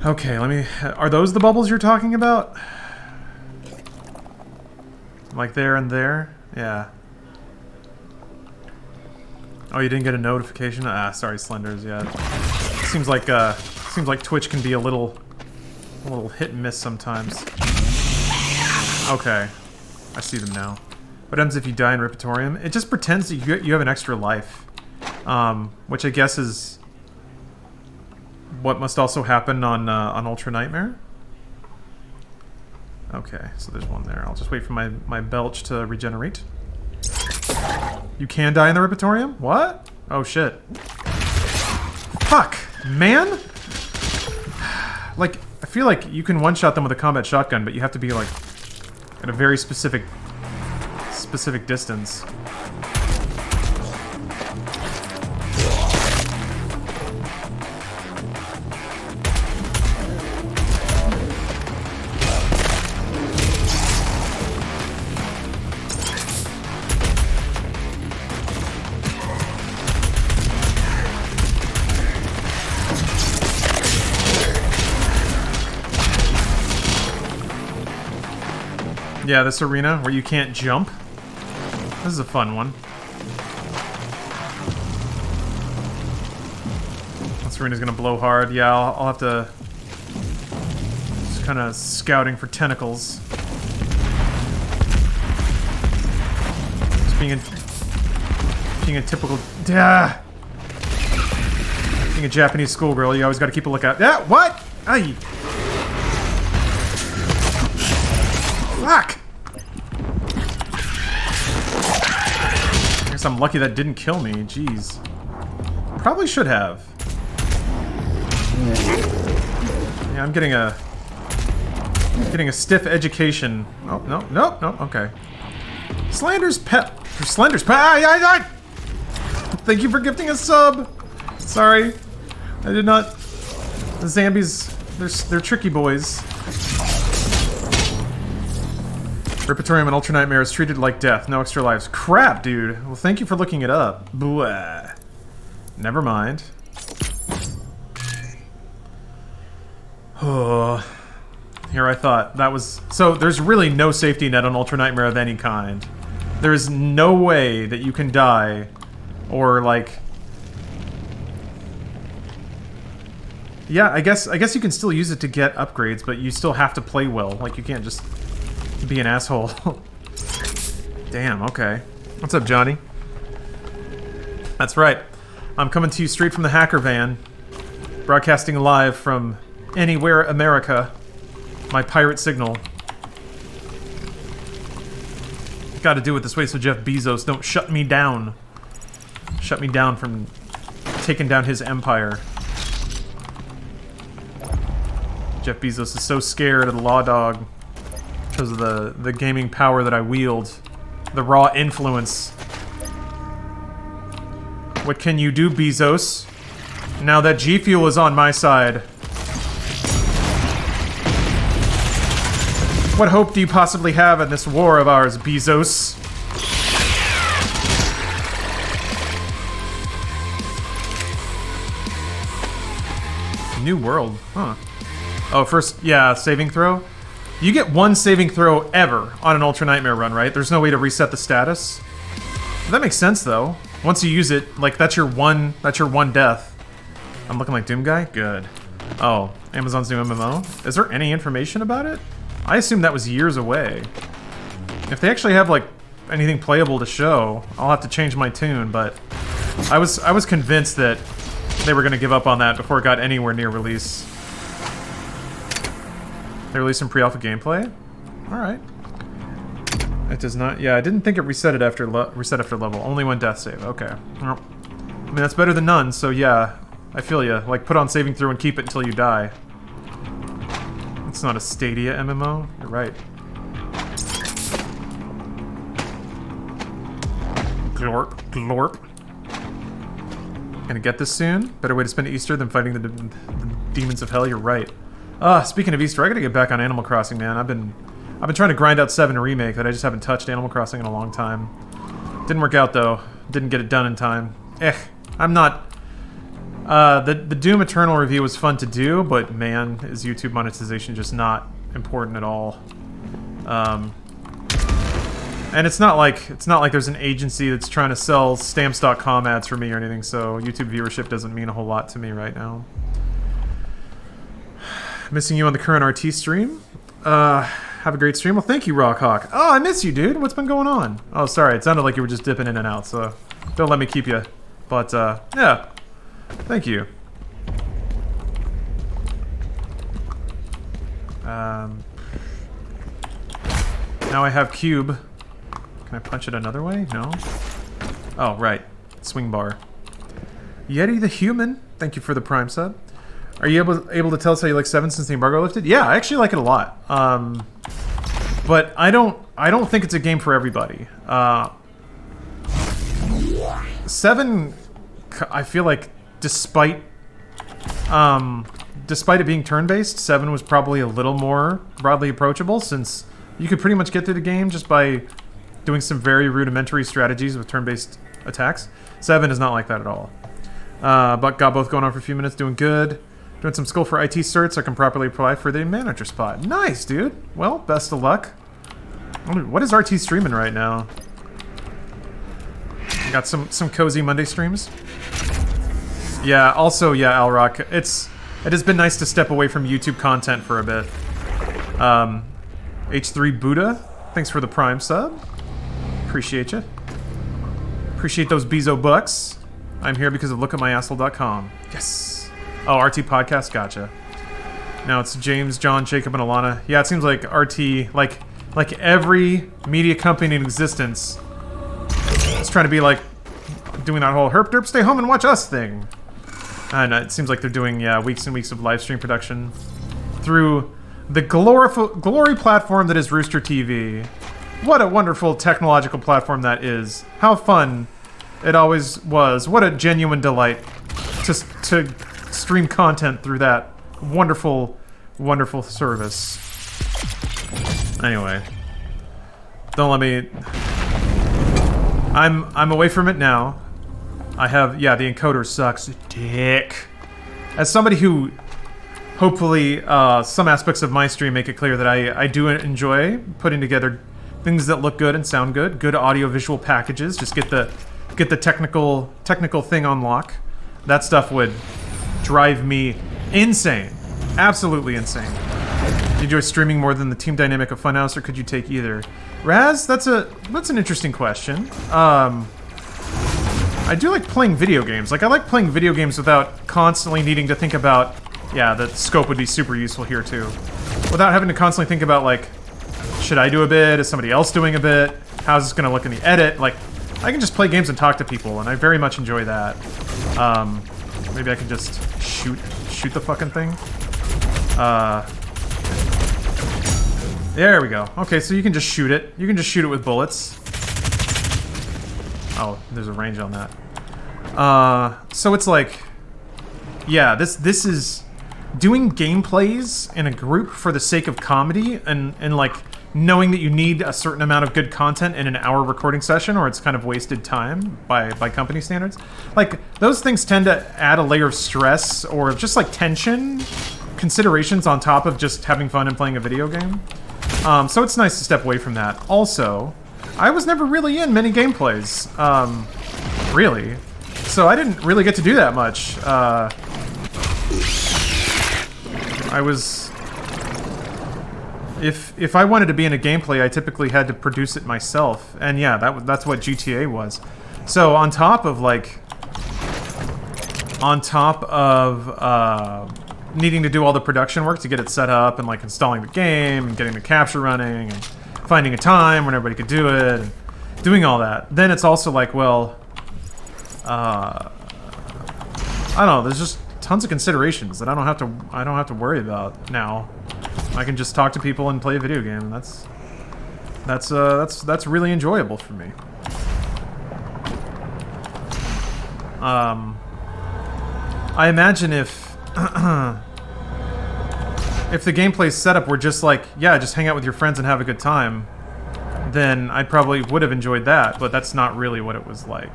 Okay, let me... are those the bubbles you're talking about? Like there and there? Yeah. Oh, you didn't get a notification? Ah, sorry, Slenders, yeah. Seems like Twitch can be a little hit and miss sometimes. Okay. I see them now. What happens if you die in Repertorium? It just pretends that you have an extra life. Which I guess is what must also happen on Ultra Nightmare. Okay, so there's one there. I'll just wait for my belch to regenerate. You can die in the Repertorium? What? Oh shit. Fuck, man! Like, I feel like you can one-shot them with a combat shotgun, but you have to be like at a very specific distance. Yeah, this arena where you can't jump. This is a fun one. This arena's gonna blow hard. Yeah, I'll have to... just kind of scouting for tentacles. Just being a typical... being a Japanese schoolgirl, you always gotta keep a lookout. Yeah, what? Aye. Fuck! I guess I'm lucky that didn't kill me. Jeez. Probably should have. Yeah, I'm getting a stiff education. Oh, no, okay. Slender's pet. Slender's pet. Thank you for gifting a sub. Sorry. I did not The zombies, they're tricky boys. Repertorium and Ultra Nightmare is treated like death. No extra lives. Crap, dude. Well, thank you for looking it up. Blah. Never mind. Oh. Here I thought that was... So, there's really no safety net on Ultra Nightmare of any kind. There is no way that you can die or, like... Yeah, I guess you can still use it to get upgrades, but you still have to play well. Like, you can't just be an asshole. Damn, okay. What's up, Johnny? That's right. I'm coming to you straight from the hacker van. Broadcasting live from anywhere America. My pirate signal. Gotta do it this way so Jeff Bezos don't shut me down. Shut me down from taking down his empire. Jeff Bezos is so scared of the law dog because of the gaming power that I wield. The raw influence. What can you do, Bezos? Now that G Fuel is on my side. What hope do you possibly have in this war of ours, Bezos? New world, huh? Oh, first, yeah, saving throw? You get one saving throw ever on an Ultra Nightmare run, right? There's no way to reset the status. That makes sense, though. Once you use it, like, that's your one death. I'm looking like Doom Guy? Good. Oh, Amazon's new MMO? Is there any information about it? I assume that was years away. If they actually have, like, anything playable to show, I'll have to change my tune, but I was convinced that they were going to give up on that before it got anywhere near release. They released some pre-alpha gameplay? Alright. It does not... Yeah, I didn't think it reset after level. Only one death save. Okay. Well, I mean, that's better than none, so yeah. I feel ya. Like, put on saving throw and keep it until you die. It's not a Stadia MMO. You're right. Glorp. Glorp. Gonna get this soon? Better way to spend Easter than fighting the demons of hell. You're right. Speaking of Easter, I gotta get back on Animal Crossing, man. I've been trying to grind out 7 Remake, but I just haven't touched Animal Crossing in a long time. Didn't work out, though. Didn't get it done in time. I'm not... The Doom Eternal review was fun to do, but man, is YouTube monetization just not important at all. And it's not like there's an agency that's trying to sell stamps.com ads for me or anything, so YouTube viewership doesn't mean a whole lot to me right now. Missing you on the current RT stream. Have a great stream. Well, thank you, Rockhawk. Oh, I miss you, dude. What's been going on? Oh, sorry. It sounded like you were just dipping in and out, so don't let me keep you. But, yeah. Thank you. Now I have cube. Can I punch it another way? No? Oh, right. Swing bar. Yeti the Human. Thank you for the Prime sub. Are you able to tell us how you like 7 since the embargo lifted? Yeah, I actually like it a lot. But I don't think it's a game for everybody. 7, I feel like, despite it being turn-based, 7 was probably a little more broadly approachable, since you could pretty much get through the game just by doing some very rudimentary strategies with turn-based attacks. 7 is not like that at all. But got both going on for a few minutes, doing good. Doing some school for IT certs so I can properly apply for the manager spot. Nice, dude. Well, best of luck. What is RT streaming right now? Got some cozy Monday streams. Yeah, also, yeah, Alrock. It has been nice to step away from YouTube content for a bit. H3 Buddha, thanks for the Prime sub. Appreciate you. Appreciate those Bezo bucks. I'm here because of lookatmyasshole.com. Yes. Oh, RT Podcast, gotcha. Now it's James, John, Jacob, and Alana. Yeah, it seems like RT, like every media company in existence is trying to be like, doing that whole herp derp stay home and watch us thing. And it seems like they're doing, yeah, weeks and weeks of live stream production through the glory platform that is Rooster TV. What a wonderful technological platform that is. How fun it always was. What a genuine delight to stream content through that wonderful, wonderful service. Anyway, don't let me... I'm away from it now. I have... Yeah, the encoder sucks dick. As somebody who... Hopefully, some aspects of my stream make it clear that I do enjoy putting together things that look good and sound good. Good audio-visual packages. Just get the technical thing on lock. That stuff would drive me insane. Absolutely insane. Do you enjoy streaming more than the team dynamic of Funhouse, or could you take either? Raz, that's an interesting question. I do like playing video games. Like, I like playing video games without constantly needing to think about... Yeah, the scope would be super useful here, too. Without having to constantly think about, like, should I do a bit? Is somebody else doing a bit? How's this gonna look in the edit? Like, I can just play games and talk to people, and I very much enjoy that. Maybe I can just shoot the fucking thing. There we go. Okay, so you can just shoot it. You can just shoot it with bullets. Oh, there's a range on that. So it's like... Yeah, this is... Doing gameplays in a group for the sake of comedy and like knowing that you need a certain amount of good content in an hour recording session or it's kind of wasted time by company standards. Like, those things tend to add a layer of stress or just like tension, considerations on top of just having fun and playing a video game. So it's nice to step away from that. Also, I was never really in many gameplays, really. So I didn't really get to do that much. I was... If I wanted to be in a gameplay, I typically had to produce it myself. And yeah, that's what GTA was. So on top of, like... On top of, needing to do all the production work to get it set up and, like, installing the game and getting the capture running and finding a time when everybody could do it and doing all that. Then it's also like, well... I don't know, there's just tons of considerations that I don't have to worry about now. I can just talk to people and play a video game, and that's really enjoyable for me. I imagine if if the gameplay setup were just like, yeah, just hang out with your friends and have a good time, then I probably would have enjoyed that, but that's not really what it was like.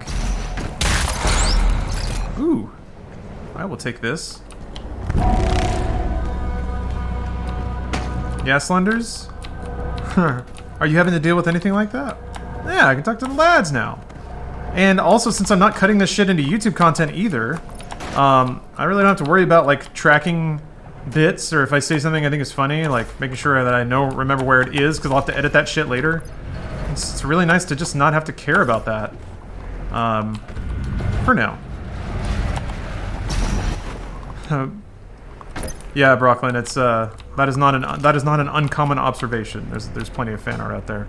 Ooh. I will take this. Yeah, Slenders? Are you having to deal with anything like that? Yeah, I can talk to the lads now. And also, since I'm not cutting this shit into YouTube content either, I really don't have to worry about, like, tracking bits, or if I say something I think is funny, like, making sure that I remember where it is, because I'll have to edit that shit later. It's really nice to just not have to care about that. For now. Yeah, Brooklyn, it's that is not an uncommon observation. There's plenty of fan art out there.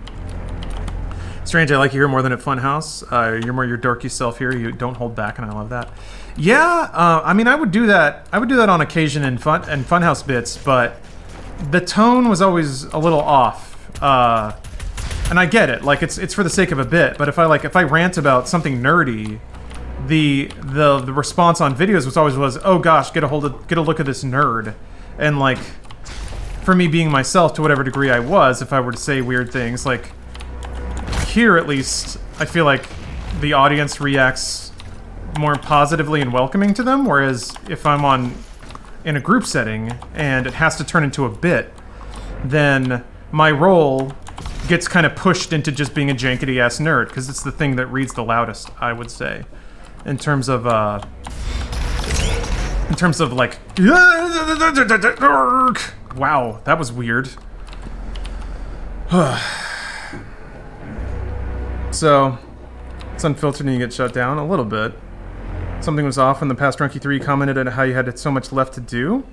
Strange, I like you here more than at Funhouse. You're more your dorky self here. You don't hold back, and I love that. Yeah, I mean, I would do that. I would do that on occasion in Funhouse bits, but the tone was always a little off. And I get it. Like, it's for the sake of a bit. But if I rant about something nerdy, the response on videos was always, oh gosh, get a look at this nerd. And like, for me being myself to whatever degree I was, if I were to say weird things, like, here at least, I feel like the audience reacts more positively and welcoming to them, whereas if I'm in a group setting and it has to turn into a bit, then my role gets kind of pushed into just being a jankety-ass nerd, because it's the thing that reads the loudest, I would say. In terms of like, wow, that was weird. So, it's unfiltered and you get shut down a little bit. Something was off when the past Drunky 3 commented on how you had so much left to do.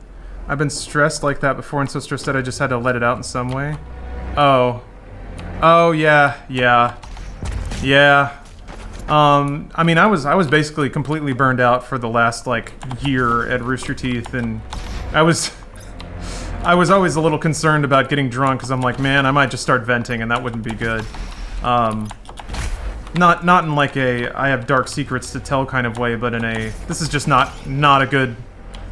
I've been stressed like that before, and so stressed that I just had to let it out in some way. Oh, yeah. I mean, I was basically completely burned out for the last, like, year at Rooster Teeth, and I was always a little concerned about getting drunk, because I'm like, man, I might just start venting, and that wouldn't be good. Not in like a I have dark secrets to tell kind of way, but in a this is just not a good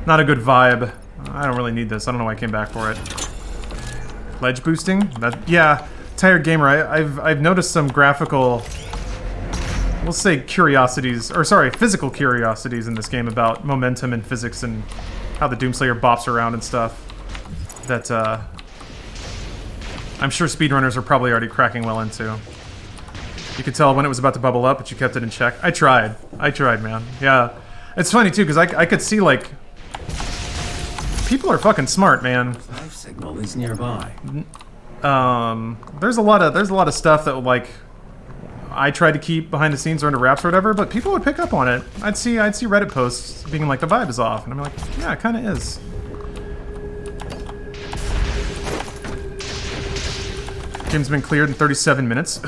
vibe I don't really need this. I don't know why I came back for it. Ledge boosting? Yeah, Tired Gamer, I've noticed some graphical, we'll say curiosities, or sorry, physical curiosities in this game about momentum and physics and how the Doomslayer bops around and stuff that I'm sure speedrunners are probably already cracking well into. You could tell when it was about to bubble up, but you kept it in check. I tried, man. Yeah. It's funny too, because I could see, like, people are fucking smart, man. Life signal is nearby. There's a lot of stuff that, like, I tried to keep behind the scenes or under wraps or whatever, but people would pick up on it. I'd see Reddit posts being like, the vibe is off, and I'm like, yeah, it kind of is. Game's been cleared in 37 minutes.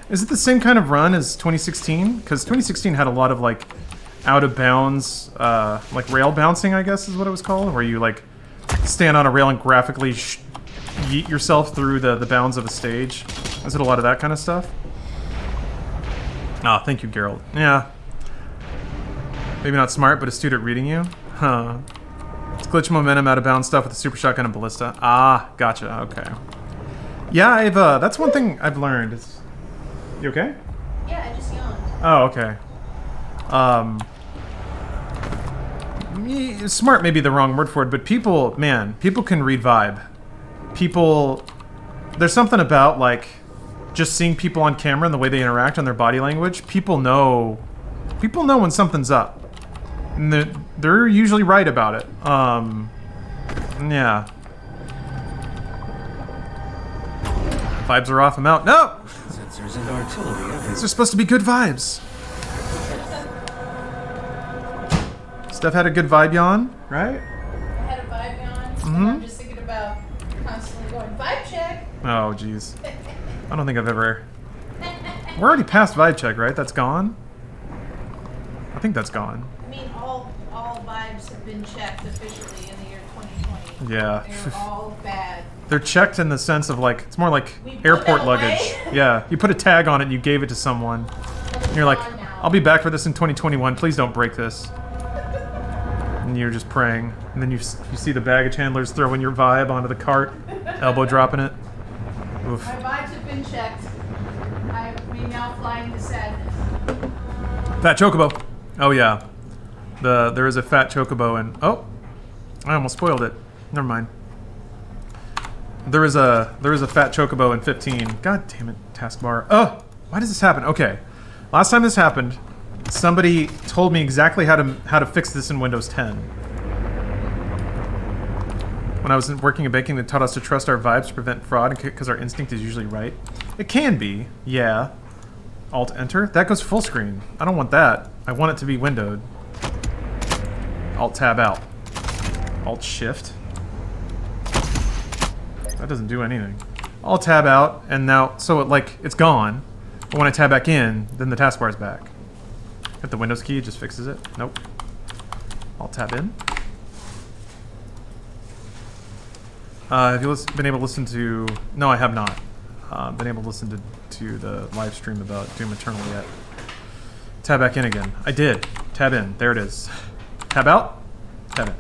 Is it the same kind of run as 2016? Because 2016 had a lot of, like, out of bounds, like rail bouncing, I guess is what it was called, where you, like, stand on a rail and graphically yeet yourself through the bounds of a stage. Is it a lot of that kind of stuff? Ah, thank you, Geralt. Yeah. Maybe not smart, but astute at reading you. Huh. It's glitch momentum, out of bounds stuff with the super shotgun and ballista. Ah, gotcha. Okay. Yeah, that's one thing I've learned. You okay? Yeah, I just yawned. Oh, okay. Smart may be the wrong word for it, but people can read vibe. There's something about, like, just seeing people on camera and the way they interact and their body language. People know when something's up. And they're usually right about it. Yeah. Vibes are off, I'm out. No! Sensors and artillery. These are supposed to be good vibes. Steph had a good vibe yawn, right? I had a vibe yawn. And I'm just thinking about constantly going, vibe check. Oh, jeez. I don't think I've ever... We're already past vibe check, right? That's gone? I think that's gone. I mean, all vibes have been checked officially in the year 2020. Yeah. They're all bad. They're checked in the sense of, like, it's more like We put airport that luggage. away. Yeah, you put a tag on it and you gave it to someone. And you're like, gone now. I'll be back for this in 2021. Please don't break this. And you're just praying. And then you see the baggage handlers throwing your vibe onto the cart, elbow dropping it. Oof. My vibes have been checked. I may now fly into sadness. Fat chocobo. Oh yeah, there is a fat chocobo and oh, I almost spoiled it. Never mind. There is a fat chocobo in 15. God damn it, taskbar. Oh, why does this happen? Okay, last time this happened, somebody told me exactly how to fix this in Windows 10. When I was working in banking, they taught us to trust our vibes to prevent fraud because our instinct is usually right. It can be, yeah. Alt-Enter? That goes full screen. I don't want that. I want it to be windowed. Alt-Tab out. Alt-Shift. That doesn't do anything. Alt-Tab out, and now, so it's gone. But when I tab back in, then the taskbar's back. Hit the Windows key, it just fixes it. Nope. Alt-Tab in. Have you been able to listen to... No, I have not. Been able to listen to the live stream about Doom Eternal yet. Tab back in again. I did. Tab in. There it is. Tab out. Tab in.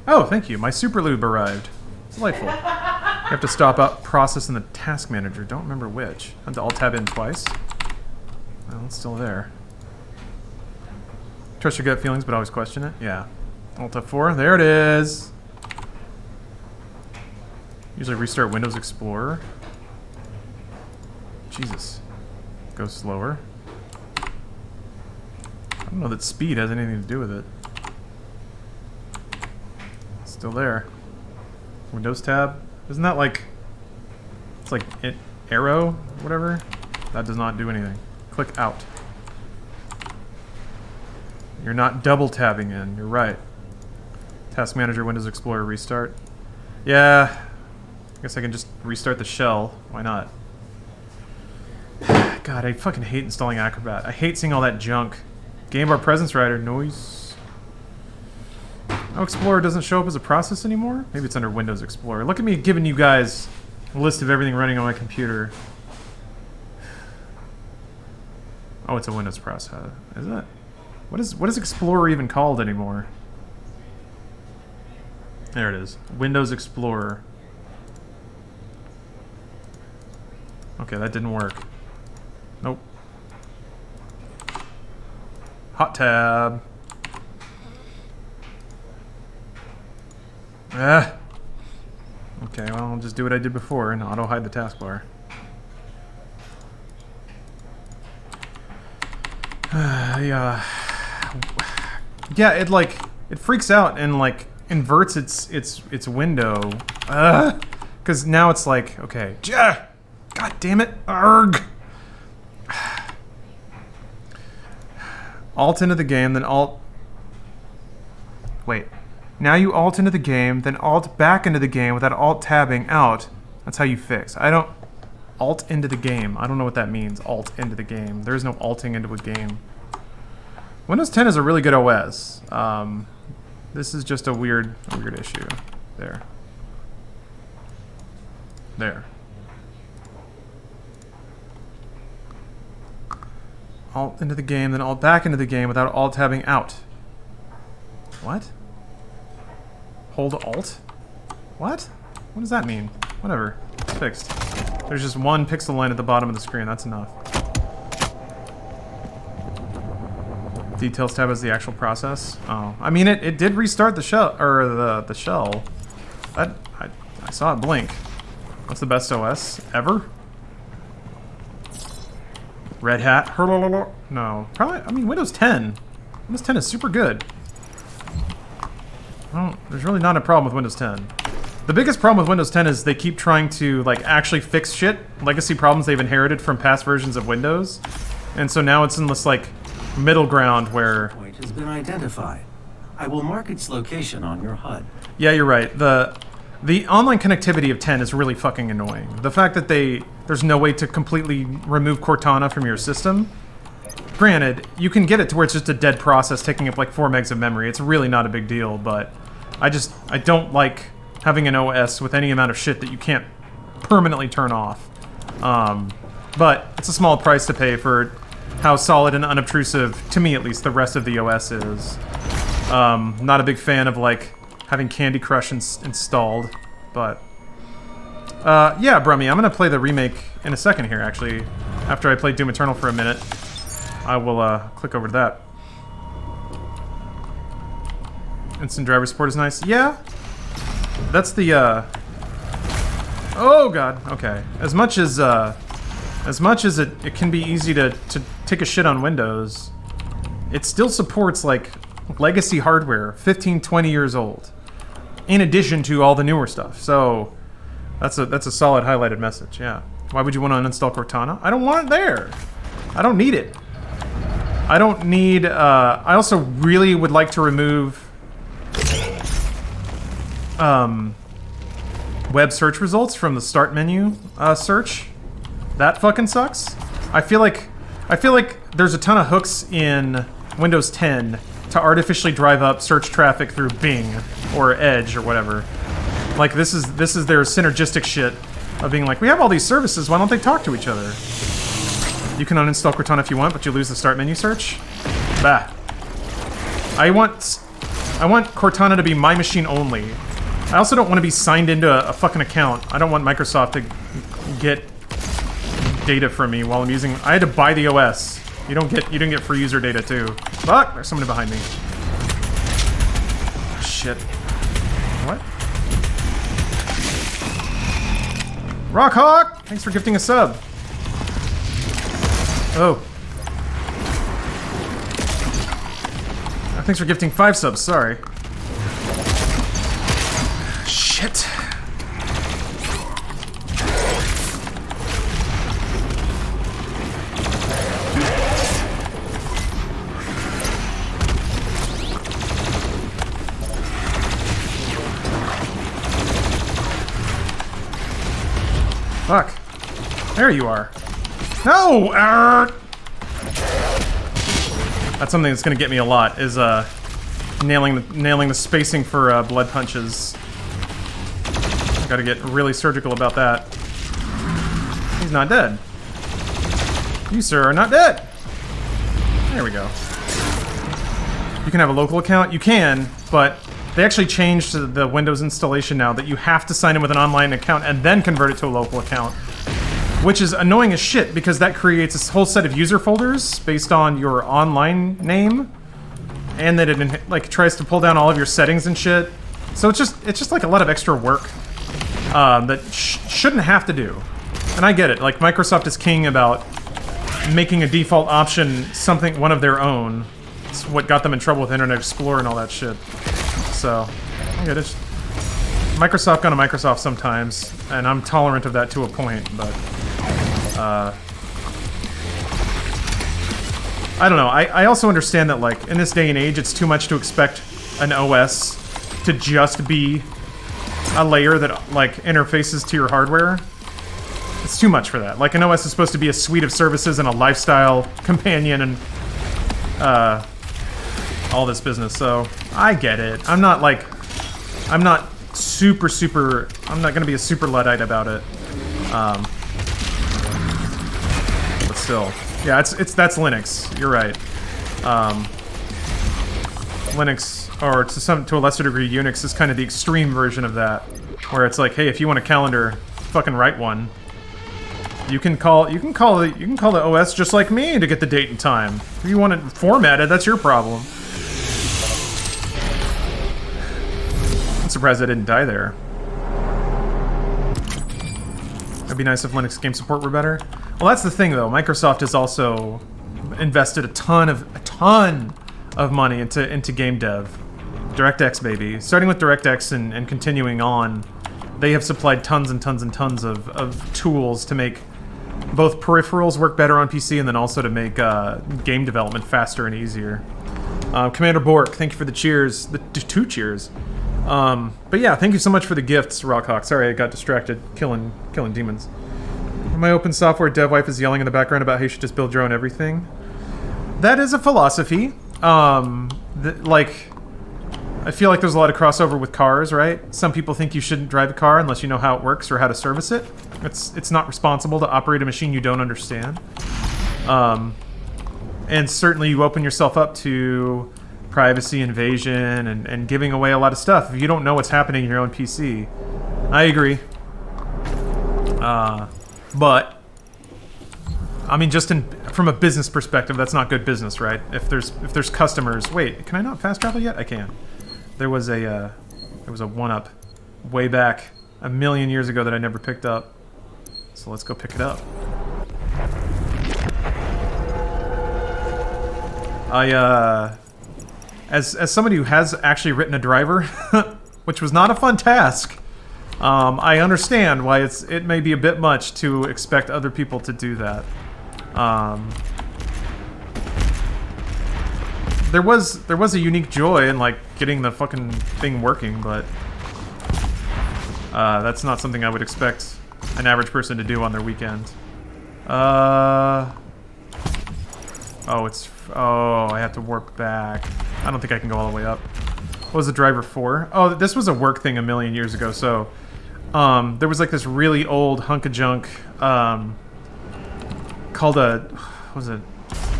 Oh, thank you. My super lube arrived. Delightful. You have to stop up process in the task manager. Don't remember which. I had to alt-tab in twice. Well, it's still there. Trust your gut feelings, but always question it. Yeah. Alt-F4. There it is. Usually restart Windows Explorer. Jesus. Go slower. I don't know that speed has anything to do with it. Still there. Windows tab. Isn't that like... It's like arrow, whatever? That does not do anything. Click out. You're not double tabbing in. You're right. Task Manager, Windows Explorer, restart. Yeah. I guess I can just restart the shell. Why not? God, I fucking hate installing Acrobat. I hate seeing all that junk. Game Bar Presence Writer, noise. Oh, Explorer doesn't show up as a process anymore? Maybe it's under Windows Explorer. Look at me giving you guys a list of everything running on my computer. Oh, it's a Windows process. Is it? What is Explorer even called anymore? There it is. Windows Explorer. Okay, that didn't work. Nope. Hot tab. Ah. Okay, well, I'll just do what I did before and auto-hide the taskbar. Yeah, it like it freaks out and like inverts its window. Because now it's like, okay, God damn it, arg. Alt into the game, then alt. Wait. Now you alt into the game, then alt back into the game without alt tabbing out. That's how you fix. I don't... Alt into the game. I don't know what that means, alt into the game. There is no alting into a game. Windows 10 is a really good OS. This is just a weird issue. There. There. Alt into the game, then alt back into the game without alt tabbing out. What? Hold alt? What? What does that mean? Whatever. It's fixed. There's just one pixel line at the bottom of the screen. That's enough. Details tab is the actual process. Oh, I mean, it did restart the shell, or the shell. I saw it blink. What's the best OS ever? Red Hat? No. Probably, I mean, Windows 10. Windows 10 is super good. Well, there's really not a problem with Windows 10. The biggest problem with Windows 10 is they keep trying to, like, actually fix shit. Legacy problems they've inherited from past versions of Windows. And so now it's in this, like, middle ground where... Point has been identified. I will mark its location on your HUD. Yeah, you're right. The online connectivity of 10 is really fucking annoying. The fact that there's no way to completely remove Cortana from your system. Granted, you can get it to where it's just a dead process taking up like 4 megs of memory. It's really not a big deal, but I don't like having an OS with any amount of shit that you can't permanently turn off. But it's a small price to pay for how solid and unobtrusive, to me at least, the rest of the OS is. Not a big fan of like having Candy Crush installed, but yeah, Brummy, I'm gonna play the remake in a second here, actually. After I play Doom Eternal for a minute, I will click over to that. Instant driver support is nice. Yeah, that's the oh god, okay. As much as it can be easy to take a shit on Windows, it still supports like legacy hardware, 15, 20 years old, in addition to all the newer stuff. So that's a solid highlighted message. Yeah. Why would you want to uninstall Cortana? I don't want it there. I don't need it. I don't need. I also really would like to remove web search results from the start menu search. That fucking sucks. I feel like there's a ton of hooks in Windows 10 to artificially drive up search traffic through Bing or Edge or whatever. Like this is their synergistic shit of being like, we have all these services, why don't they talk to each other? You can uninstall Cortana if you want, but you lose the start menu search. Bah. I want Cortana to be my machine only. I also don't want to be signed into a fucking account. I don't want Microsoft to get data from me while I'm using. I had to buy the OS. You didn't get free user data too. Fuck! There's somebody behind me. Shit. What? Rockhawk! Thanks for gifting a sub. Oh. Thanks for gifting 5 subs, sorry. Shit. Fuck. There you are. No! That's something that's gonna get me a lot, is nailing the spacing for blood punches. I gotta get really surgical about that. He's not dead. You, sir, are not dead! There we go. You can have a local account? You can, but They actually changed the Windows installation now that you have to sign in with an online account and then convert it to a local account. Which is annoying as shit, because that creates a whole set of user folders based on your online name. And that it, like, tries to pull down all of your settings and shit. So it's just like a lot of extra work that shouldn't have to do. And I get it, like, Microsoft is king about making a default option one of their own. It's what got them in trouble with Internet Explorer and all that shit. So, I get it. Microsoft gonna Microsoft sometimes, and I'm tolerant of that to a point, but... I don't know, I also understand that, like, in this day and age, it's too much to expect an OS to just be a layer that, like, interfaces to your hardware. It's too much for that. Like, an OS is supposed to be a suite of services and a lifestyle companion and, all this business, so I get it. I'm not super, I'm not gonna be a super Luddite about it. But still. Yeah, that's Linux. You're right. Linux, or to a lesser degree, Unix is kind of the extreme version of that, where it's like, hey, if you want a calendar, fucking write one. You can call the OS just like me to get the date and time. If you want it formatted, that's your problem. I'm surprised I didn't die there. It'd be nice if Linux game support were better. Well, that's the thing, though. Microsoft has also invested a ton of money into game dev. DirectX, baby. Starting with DirectX and continuing on, they have supplied tons and tons and tons of tools to make both peripherals work better on PC and then also to make game development faster and easier. Commander Bork, thank you for the cheers. The 2 cheers. But yeah, thank you so much for the gifts, Rockhawk. Sorry, I got distracted killing demons. My open software dev wife is yelling in the background about how you should just build your own everything. That is a philosophy. Like, I feel like there's a lot of crossover with cars, right? Some people think you shouldn't drive a car unless you know how it works or how to service it. It's not responsible to operate a machine you don't understand. And certainly you open yourself up to privacy invasion and giving away a lot of stuff if you don't know what's happening in your own PC. I agree. But I mean, just from a business perspective, that's not good business, right? If there's customers, wait, can I not fast travel yet? I can. There was a 1-up way back a million years ago that I never picked up. So let's go pick it up. As somebody who has actually written a driver, which was not a fun task, I understand why it may be a bit much to expect other people to do that. There was a unique joy in, like, getting the fucking thing working, but that's not something I would expect an average person to do on their weekend. Oh, I have to warp back. I don't think I can go all the way up. What was the driver for? Oh, this was a work thing a million years ago, so there was like this really old hunk of junk called what was it?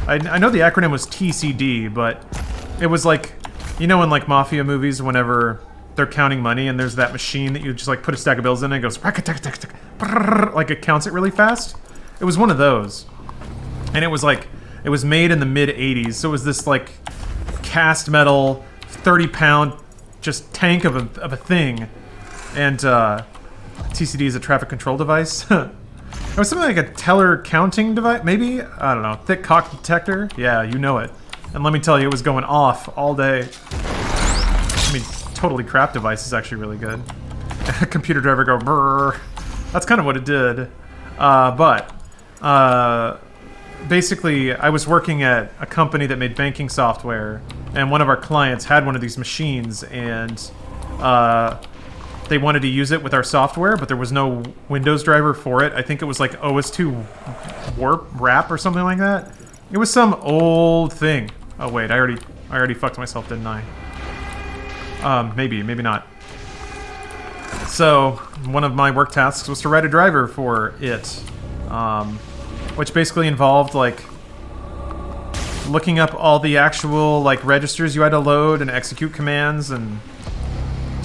I know the acronym was TCD, but it was like, you know, in like mafia movies, whenever they're counting money and there's that machine that you just like put a stack of bills in and it goes like it counts it really fast. It was one of those, and it was made in the mid '80s, so it was this like cast metal 30-pound just tank of a thing, and TCD is a traffic control device. It was something like a teller counting device, maybe? I don't know. Thick cock detector? Yeah, you know it. And let me tell you, it was going off all day. I mean, totally crap device is actually really good. Computer driver go brrr. That's kind of what it did. Basically, I was working at a company that made banking software, and one of our clients had one of these machines, and they wanted to use it with our software, but there was no Windows driver for it. I think it was like OS2 wrap or something like that. It was some old thing. Oh wait, I already fucked myself, didn't I? Maybe not. So one of my work tasks was to write a driver for it, which basically involved like looking up all the actual like registers you had to load and execute commands and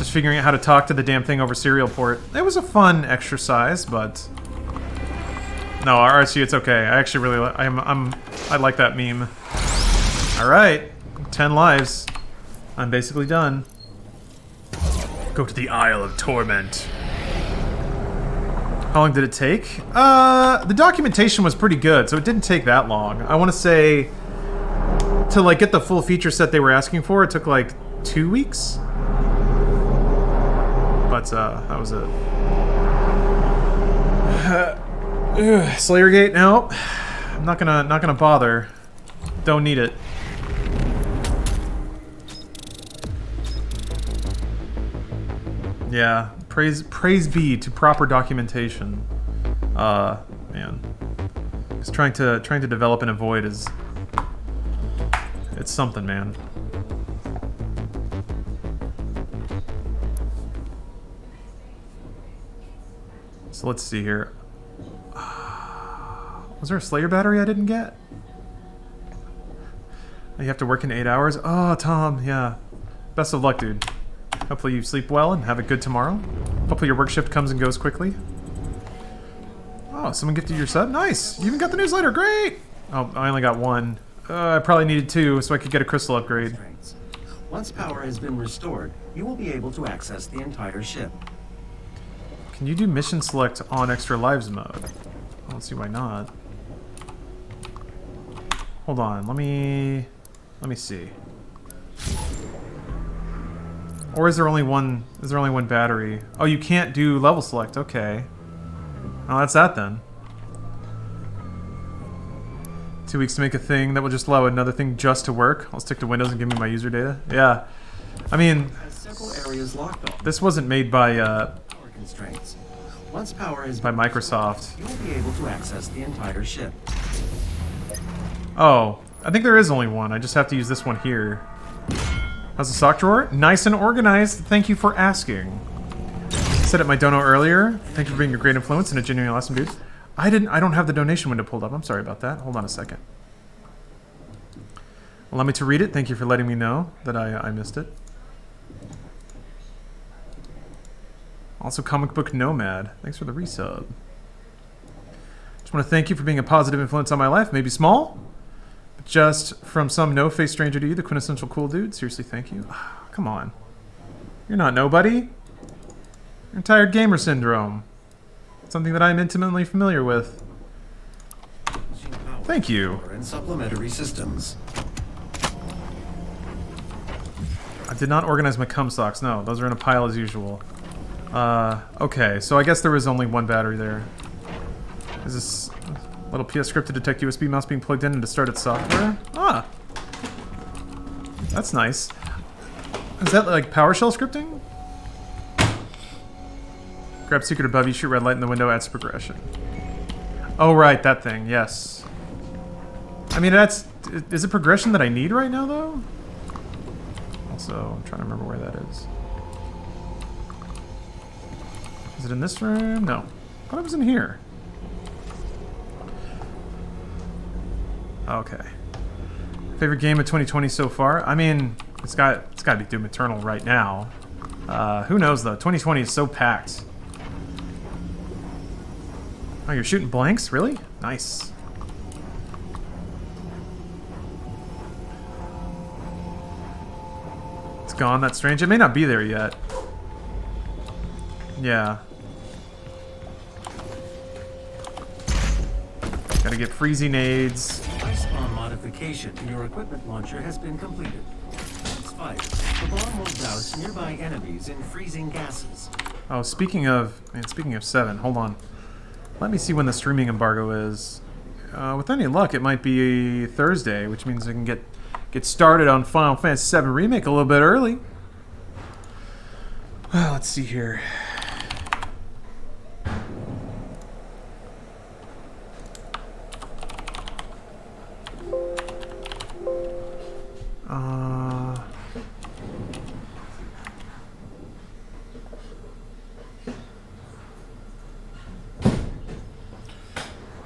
just figuring out how to talk to the damn thing over serial port. It was a fun exercise, but no, RSU, it's okay. I actually really I like that meme. All right, 10 lives. I'm basically done. Go to the Isle of Torment. How long did it take? The documentation was pretty good, so it didn't take that long. I want to say to like get the full feature set they were asking for, it took like 2 weeks. But that was it. Slayergate? No, I'm not gonna bother. Don't need it. Yeah, praise be to proper documentation. Man, just trying to develop and avoid it's something, man. So let's see here. Was there a Slayer battery I didn't get? You have to work in 8 hours? Oh, Tom, yeah. Best of luck, dude. Hopefully you sleep well and have a good tomorrow. Hopefully your work shift comes and goes quickly. Oh, someone gifted your sub? Nice! You even got the newsletter, great! Oh, I only got one. I probably needed 2 so I could get a crystal upgrade. Once power has been restored, you will be able to access the entire ship. Can you do mission select on extra lives mode? I don't see why not. Hold on, let me see. Or is there only one battery? Oh, you can't do level select, okay. Oh, that's that then. 2 weeks to make a thing that will just allow another thing just to work. I'll stick to Windows and give me my user data. Yeah. I mean, several areas locked off. This wasn't made by Power constraints. Once power is by Microsoft. You will be able to access the entire ship. Oh, I think there is only one. I just have to use this one here. How's the sock drawer? Nice and organized. Thank you for asking. Said at my dono earlier. Thank you for being a great influence and a genuinely awesome dude. I don't have the donation window pulled up. I'm sorry about that. Hold on a second. Allow me to read it. Thank you for letting me know that I missed it. Also, Comic Book Nomad. Thanks for the resub. Just want to thank you for being a positive influence on my life. Maybe small, but just from some no-face stranger to you, the quintessential cool dude. Seriously, thank you. Come on. You're not nobody. You're tired gamer syndrome. Something that I'm intimately familiar with. Thank you. And supplementary systems. I did not organize my cum socks. No, those are in a pile as usual. Okay, so I guess there was only one battery there. Is this little PS script to detect USB mouse being plugged in and to start its software? Ah! That's nice. Is that like PowerShell scripting? Grab secret above you, shoot red light in the window, adds progression. Oh right, that thing, yes. I mean, is it progression that I need right now, though? Also, I'm trying to remember where that is. Is it in this room? No. I thought it was in here. Okay. Favorite game of 2020 so far? I mean, it's got to be Doom Eternal right now. Who knows though? 2020 is so packed. Oh, you're shooting blanks? Really? Nice. It's gone. That's strange. It may not be there yet. Yeah. Gotta get freezy nades. Spawn modification in your equipment launcher has been completed. It's fired. The bomb will douse nearby enemies in freezing gases. Oh, speaking of 7, hold on. Let me see when the streaming embargo is. With any luck, it might be Thursday, which means I can get started on Final Fantasy VII Remake a little bit early. Well, let's see here.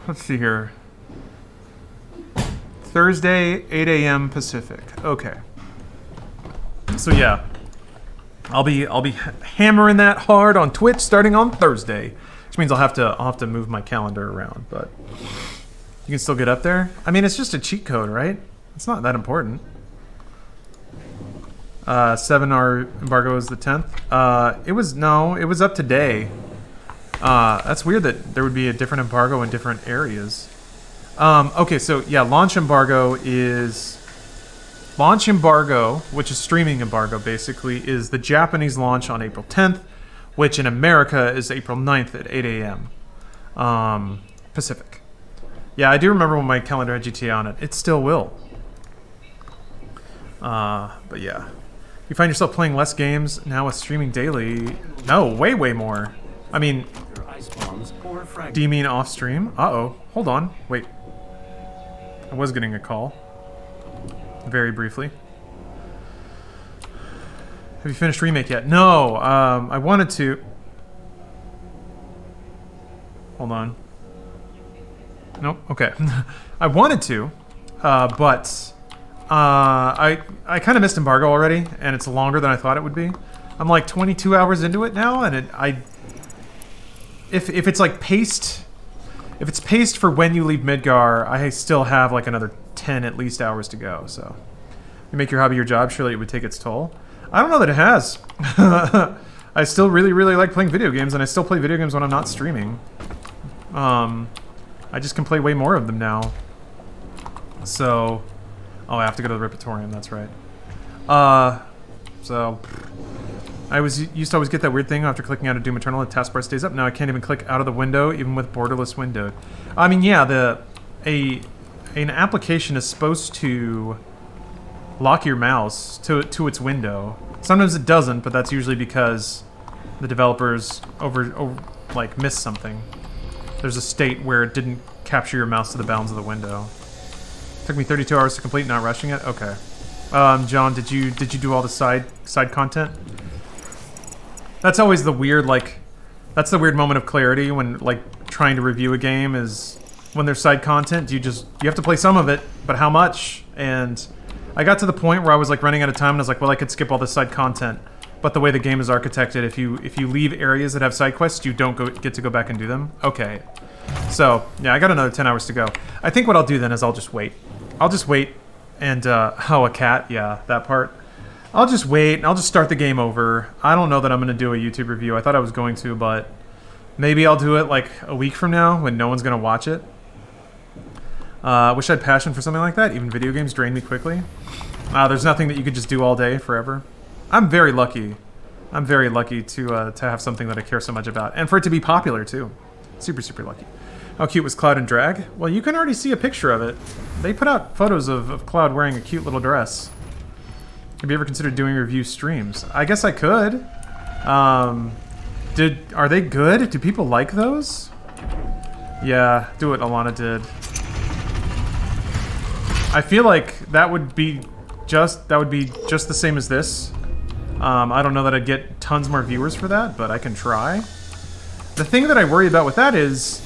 Let's see here. Thursday, 8 a.m. Pacific. Okay. So yeah. I'll be hammering that hard on Twitch starting on Thursday, which means I'll have to move my calendar around, but you can still get up there. I mean, it's just a cheat code, right? It's not that important. 7-hour embargo is the 10th. It was up today. That's weird that there would be a different embargo in different areas. Okay, so yeah, launch embargo, which is streaming embargo basically, is the Japanese launch on April 10th, which in America is April 9th at 8 a.m. Pacific. Yeah, I do remember when my calendar had GTA on it. It still will. But yeah. You find yourself playing less games now with streaming daily? No, way more. I mean, do you mean off stream? Uh-oh. Hold on. Wait. I was getting a call. Very briefly. Have you finished Remake yet? No, I wanted to. Hold on. Nope, okay. I wanted to, but I kind of missed embargo already, and it's longer than I thought it would be. I'm like 22 hours into it now, and if it's like paced, if it's paced for when you leave Midgar, I still have like another 10 at least hours to go. So, you make your hobby your job, surely it would take its toll. I don't know that it has. I still really like playing video games, and I still play video games when I'm not streaming. I just can play way more of them now. So, oh, I have to go to the Repertorium, that's right. So, I used to always get that weird thing after clicking out of Doom Eternal, the taskbar stays up. Now I can't even click out of the window, even with borderless windowed. I mean, yeah, an application is supposed to lock your mouse to its window. Sometimes it doesn't, but that's usually because the developers like missed something. There's a state where it didn't capture your mouse to the bounds of the window. Took me 32 hours to complete, not rushing it. Okay. John, did you do all the side content? That's always the weird, like, that's the weird moment of clarity when, like, trying to review a game is when there's side content. You have to play some of it, but how much? And I got to the point where I was like running out of time, and I was like, well, I could skip all the side content. But the way the game is architected, if you leave areas that have side quests, you don't get to go back and do them. Okay. So, yeah, I got another 10 hours to go. I think what I'll do then is I'll just wait. I'll just wait and, oh, a cat, yeah, that part. I'll just wait, and I'll just start the game over. I don't know that I'm going to do a YouTube review. I thought I was going to, but maybe I'll do it like a week from now when no one's going to watch it. Wish I had passion for something like that. Even video games drain me quickly. There's nothing that you could just do all day forever. I'm very lucky. I'm very lucky to have something that I care so much about, and for it to be popular too. Super lucky. How cute was Cloud in drag? Well, you can already see a picture of it. They put out photos of Cloud wearing a cute little dress. Have you ever considered doing review streams? I guess I could. Are they good? Do people like those? Yeah, do what Alana did. I feel like that would be just the same as this. I don't know that I'd get tons more viewers for that, but I can try. The thing that I worry about with that is,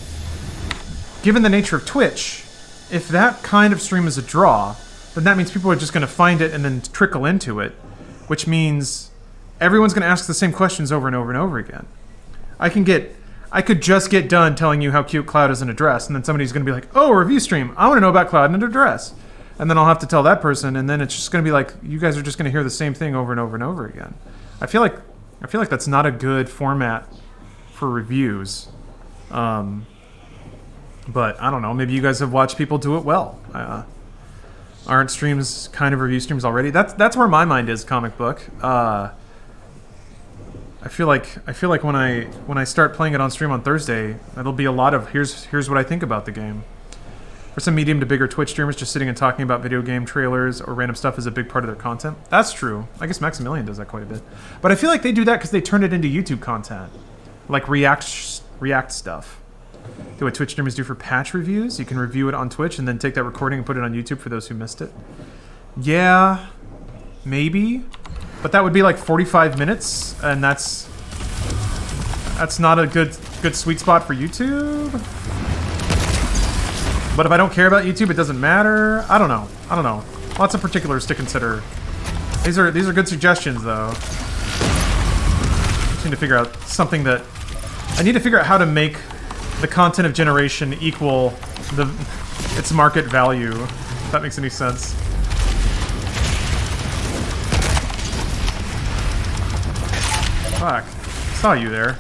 given the nature of Twitch, if that kind of stream is a draw, then that means people are just going to find it and then trickle into it, which means everyone's going to ask the same questions over and over and over again. I could just get done telling you how cute Cloud is in a dress, and then somebody's going to be like, oh, a review stream, I want to know about Cloud in a dress. And then I'll have to tell that person, and then it's just going to be like, you guys are just going to hear the same thing over and over and over again. I feel like that's not a good format for reviews. But I don't know, maybe you guys have watched people do it well. Aren't streams kind of review streams already? That's where my mind is, comic book. I feel like when I start playing it on stream on Thursday, it'll be a lot of here's what I think about the game. For some medium to bigger Twitch streamers, just sitting and talking about video game trailers or random stuff is a big part of their content. That's true. I guess Maximilian does that quite a bit. But I feel like they do that because they turn it into YouTube content. Like React stuff. Do what Twitch streamers do for patch reviews. You can review it on Twitch and then take that recording and put it on YouTube for those who missed it. Yeah, maybe. But that would be like 45 minutes, and that's not a good sweet spot for YouTube. But if I don't care about YouTube, it doesn't matter. I don't know. Lots of particulars to consider. These are good suggestions, though. need to figure out something that... I need to figure out how to make the content of generation equal its market value, if that makes any sense. Fuck. Saw you there.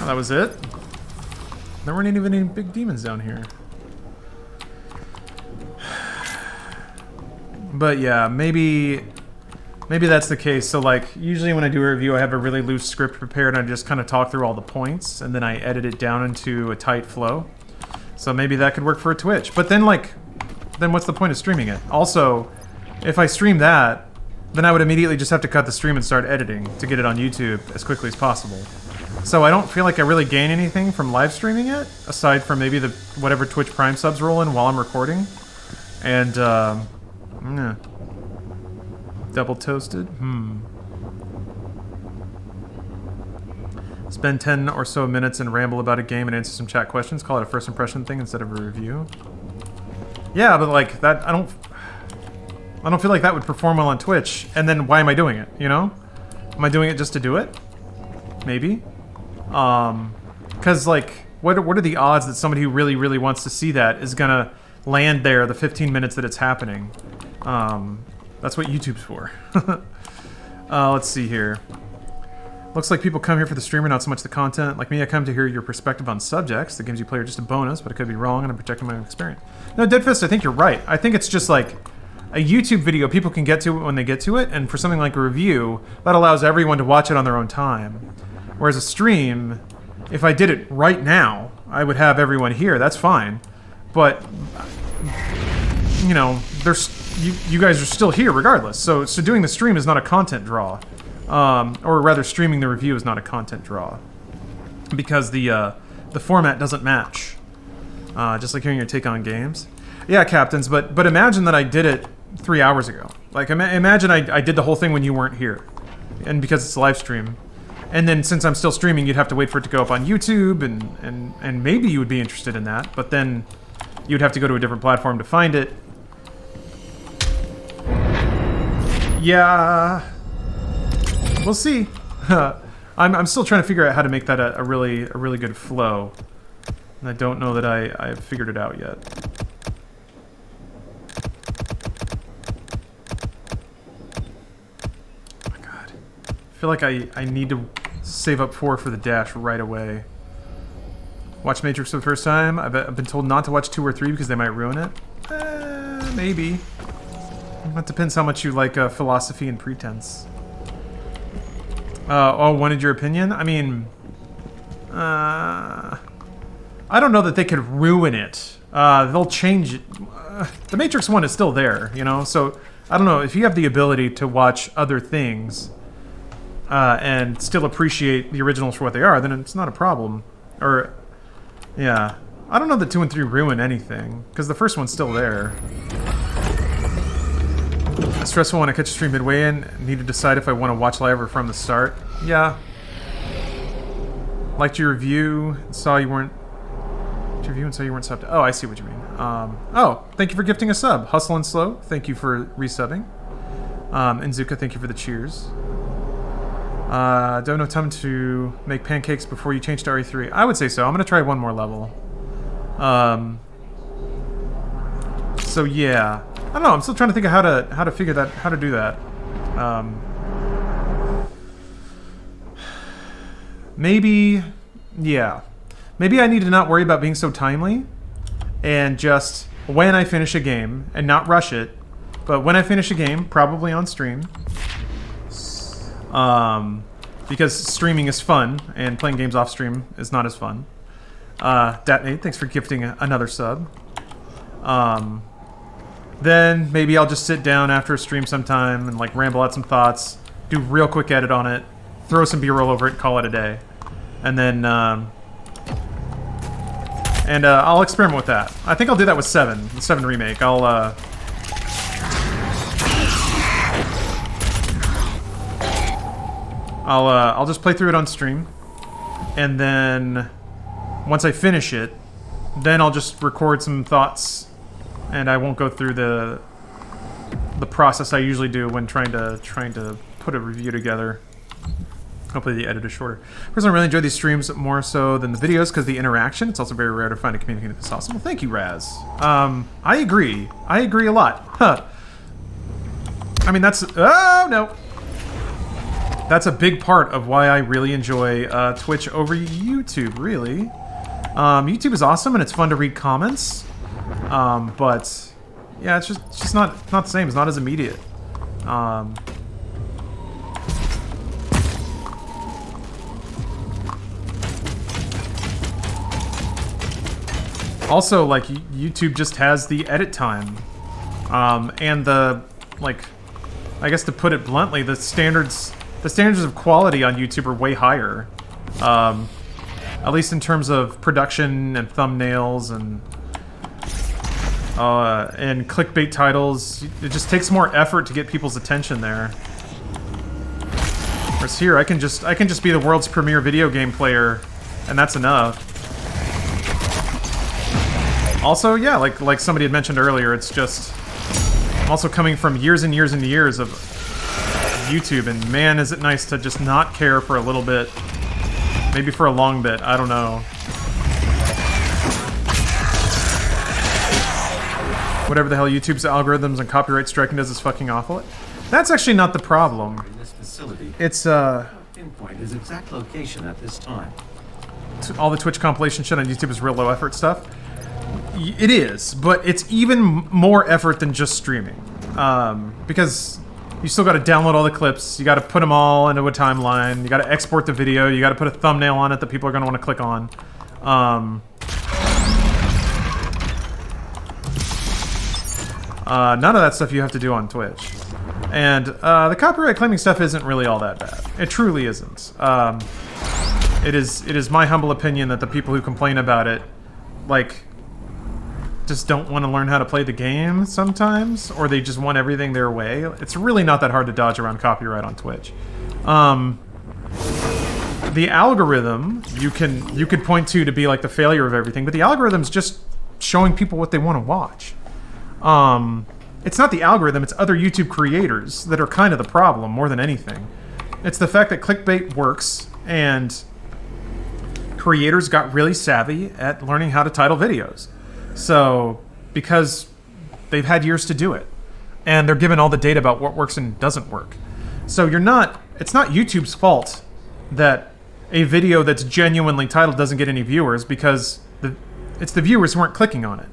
Oh, that was it? There weren't even any big demons down here. But yeah, maybe that's the case. So like, usually when I do a review, I have a really loose script prepared and I just kind of talk through all the points and then I edit it down into a tight flow. So maybe that could work for a Twitch. But then then what's the point of streaming it? Also, if I stream that, then I would immediately just have to cut the stream and start editing to get it on YouTube as quickly as possible. So I don't feel like I really gain anything from live streaming it, aside from maybe the whatever Twitch Prime subs roll in while I'm recording. And, yeah. Double toasted? Spend 10 or so minutes and ramble about a game and answer some chat questions. Call it a first impression thing instead of a review. Yeah, but like that, I don't feel like that would perform well on Twitch. And then why am I doing it? You know? Am I doing it just to do it? Maybe. Because like, what are the odds that somebody who really, really wants to see that is gonna land there the 15 minutes that it's happening? That's what YouTube's for. Let's see here. Looks like people come here for the streamer, not so much the content. Like me, I come to hear your perspective on subjects. The games you play are just a bonus, but I could be wrong, and I'm protecting my own experience. No, Deadfist, I think you're right. I think it's just like a YouTube video people can get to it when they get to it, and for something like a review, that allows everyone to watch it on their own time. Whereas a stream, if I did it right now, I would have everyone here. That's fine. But, you know, you guys are still here regardless. So doing the stream is not a content draw. Or rather, streaming the review is not a content draw. Because the format doesn't match. Just like hearing your take on games. Yeah, Captains, but imagine that I did it 3 hours ago. Like, imagine I did the whole thing when you weren't here. And because it's a live stream. And then since I'm still streaming, you'd have to wait for it to go up on YouTube, and maybe you would be interested in that, but then you'd have to go to a different platform to find it. Yeah, we'll see. I'm still trying to figure out how to make that a really good flow, and I don't know that I've figured it out yet. Oh my god, I feel like I need to save up 4 for the dash right away. Watch Matrix for the first time. I've been told not to watch 2 or 3 because they might ruin it. Maybe. That depends how much you like philosophy and pretense. Wanted your opinion? I mean, I don't know that they could ruin it. They'll change it. The Matrix 1 is still there, you know? So, I don't know. If you have the ability to watch other things and still appreciate the originals for what they are, then it's not a problem. Or, yeah. I don't know that 2 and 3 ruin anything, because the first one's still there. It's stressful when I catch a stream midway and need to decide if I want to watch live or from the start. Yeah. Liked your review, saw you weren't... subbed. Oh, I see what you mean. Oh, thank you for gifting a sub. Hustle and Slow, thank you for resubbing. Inzuka, thank you for the cheers. Don't have time to make pancakes before you change to RE3. I would say so. I'm going to try one more level. So yeah. I don't know, I'm still trying to think of how to do that. Maybe, yeah. Maybe I need to not worry about being so timely, and just when I finish a game, and not rush it, but when I finish a game, probably on stream, because streaming is fun, and playing games off stream is not as fun. Datnate, thanks for gifting another sub. Then maybe I'll just sit down after a stream sometime and like ramble out some thoughts, do real quick edit on it, throw some B-roll over it, call it a day, and then I'll experiment with that. I think I'll do that with 7, the 7 remake. I'll just play through it on stream, and then once I finish it, then I'll just record some thoughts, and I won't go through the process I usually do when trying to put a review together. Hopefully the edit is shorter. Personally, I really enjoy these streams more so than the videos because the interaction. It's also very rare to find a community that's awesome. Well, thank you, Raz. I agree. I agree a lot. Huh. I mean, that's... Oh, no. That's a big part of why I really enjoy Twitch over YouTube, really. YouTube is awesome and it's fun to read comments. But, yeah, it's just not the same. It's not as immediate. Also, like, YouTube just has the edit time. And the, like, I guess to put it bluntly, the standards of quality on YouTube are way higher. At least in terms of production and thumbnails and clickbait titles. It just takes more effort to get people's attention there. Whereas here, I can just be the world's premier video game player, and that's enough. Also, yeah, like somebody had mentioned earlier, it's just... I'm also coming from years and years and years of YouTube, and man, is it nice to just not care for a little bit. Maybe for a long bit, I don't know. Whatever the hell YouTube's algorithms and copyright striking does is fucking awful. That's actually not the problem. In this facility, It's, pinpoint his exact location at this time. all the Twitch compilation shit on YouTube is real low effort stuff. It is, but it's even more effort than just streaming. Because you still got to download all the clips, you got to put them all into a timeline, you got to export the video, you got to put a thumbnail on it that people are going to want to click on. None of that stuff you have to do on Twitch. And the copyright claiming stuff isn't really all that bad. It truly isn't. It is my humble opinion that the people who complain about it, like, just don't want to learn how to play the game sometimes, or they just want everything their way. It's really not that hard to dodge around copyright on Twitch. The algorithm you could point to be like the failure of everything, but the algorithm's just showing people what they want to watch. It's not the algorithm, it's other YouTube creators that are kind of the problem more than anything. It's the fact that clickbait works, and creators got really savvy at learning how to title videos. So, because they've had years to do it, and they're given all the data about what works and doesn't work. So it's not YouTube's fault that a video that's genuinely titled doesn't get any viewers, because it's the viewers who aren't clicking on it.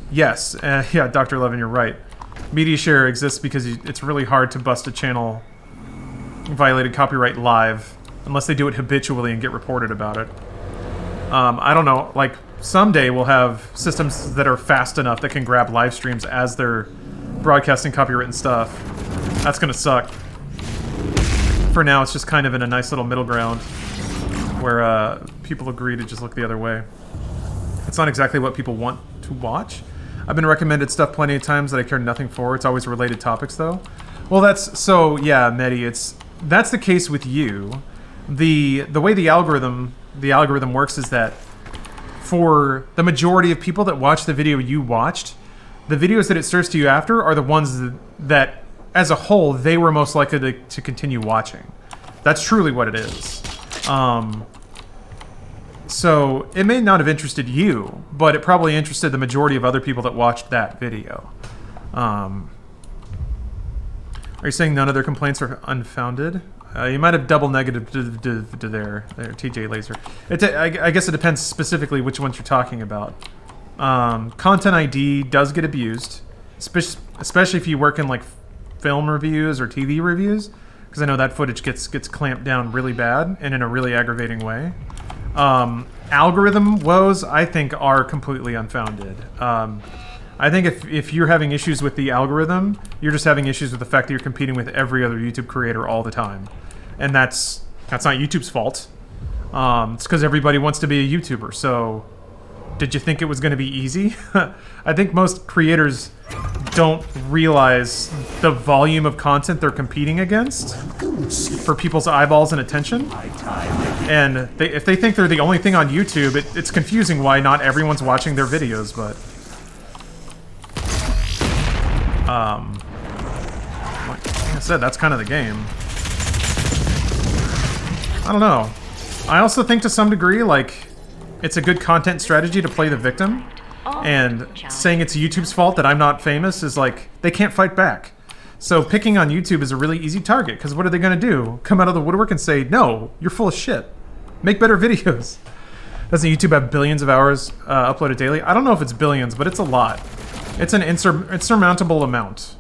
Yes, yeah, Dr. Levin, you're right. Media share exists because it's really hard to bust a channel violated copyright live, unless they do it habitually and get reported about it. I don't know, like, someday we'll have systems that are fast enough that can grab live streams as they're broadcasting copywritten stuff. That's gonna suck. For now, it's just kind of in a nice little middle ground where people agree to just look the other way. It's not exactly what people want to watch. I've been recommended stuff plenty of times that I care nothing for. It's always related topics, though. Well, yeah, Medi, that's the case with you. The way the algorithm works is that for the majority of people that watch the video you watched, the videos that it serves to you after are the ones that as a whole, they were most likely to continue watching. That's truly what it is. So it may not have interested you, but it probably interested the majority of other people that watched that video. Are you saying none of their complaints are unfounded? You might have double negative there, TJ Laser. I guess it depends specifically which ones you're talking about. Content ID does get abused, especially if you work in like film reviews or TV reviews, because I know that footage gets clamped down really bad and in a really aggravating way. Algorithm woes, I think, are completely unfounded. I think if you're having issues with the algorithm, you're just having issues with the fact that you're competing with every other YouTube creator all the time. And that's not YouTube's fault. It's because everybody wants to be a YouTuber. So, did you think it was going to be easy? I think most creators don't realize the volume of content they're competing against for people's eyeballs and attention. And if they think they're the only thing on YouTube, it's confusing why not everyone's watching their videos, but... like I said, that's kind of the game. I don't know. I also think to some degree, like, it's a good content strategy to play the victim. And saying it's YouTube's fault that I'm not famous is like, they can't fight back. So picking on YouTube is a really easy target, because what are they going to do? Come out of the woodwork and say, no, you're full of shit. Make better videos. Doesn't YouTube have billions of hours uploaded daily? I don't know if it's billions, but it's a lot. It's an insurmountable amount.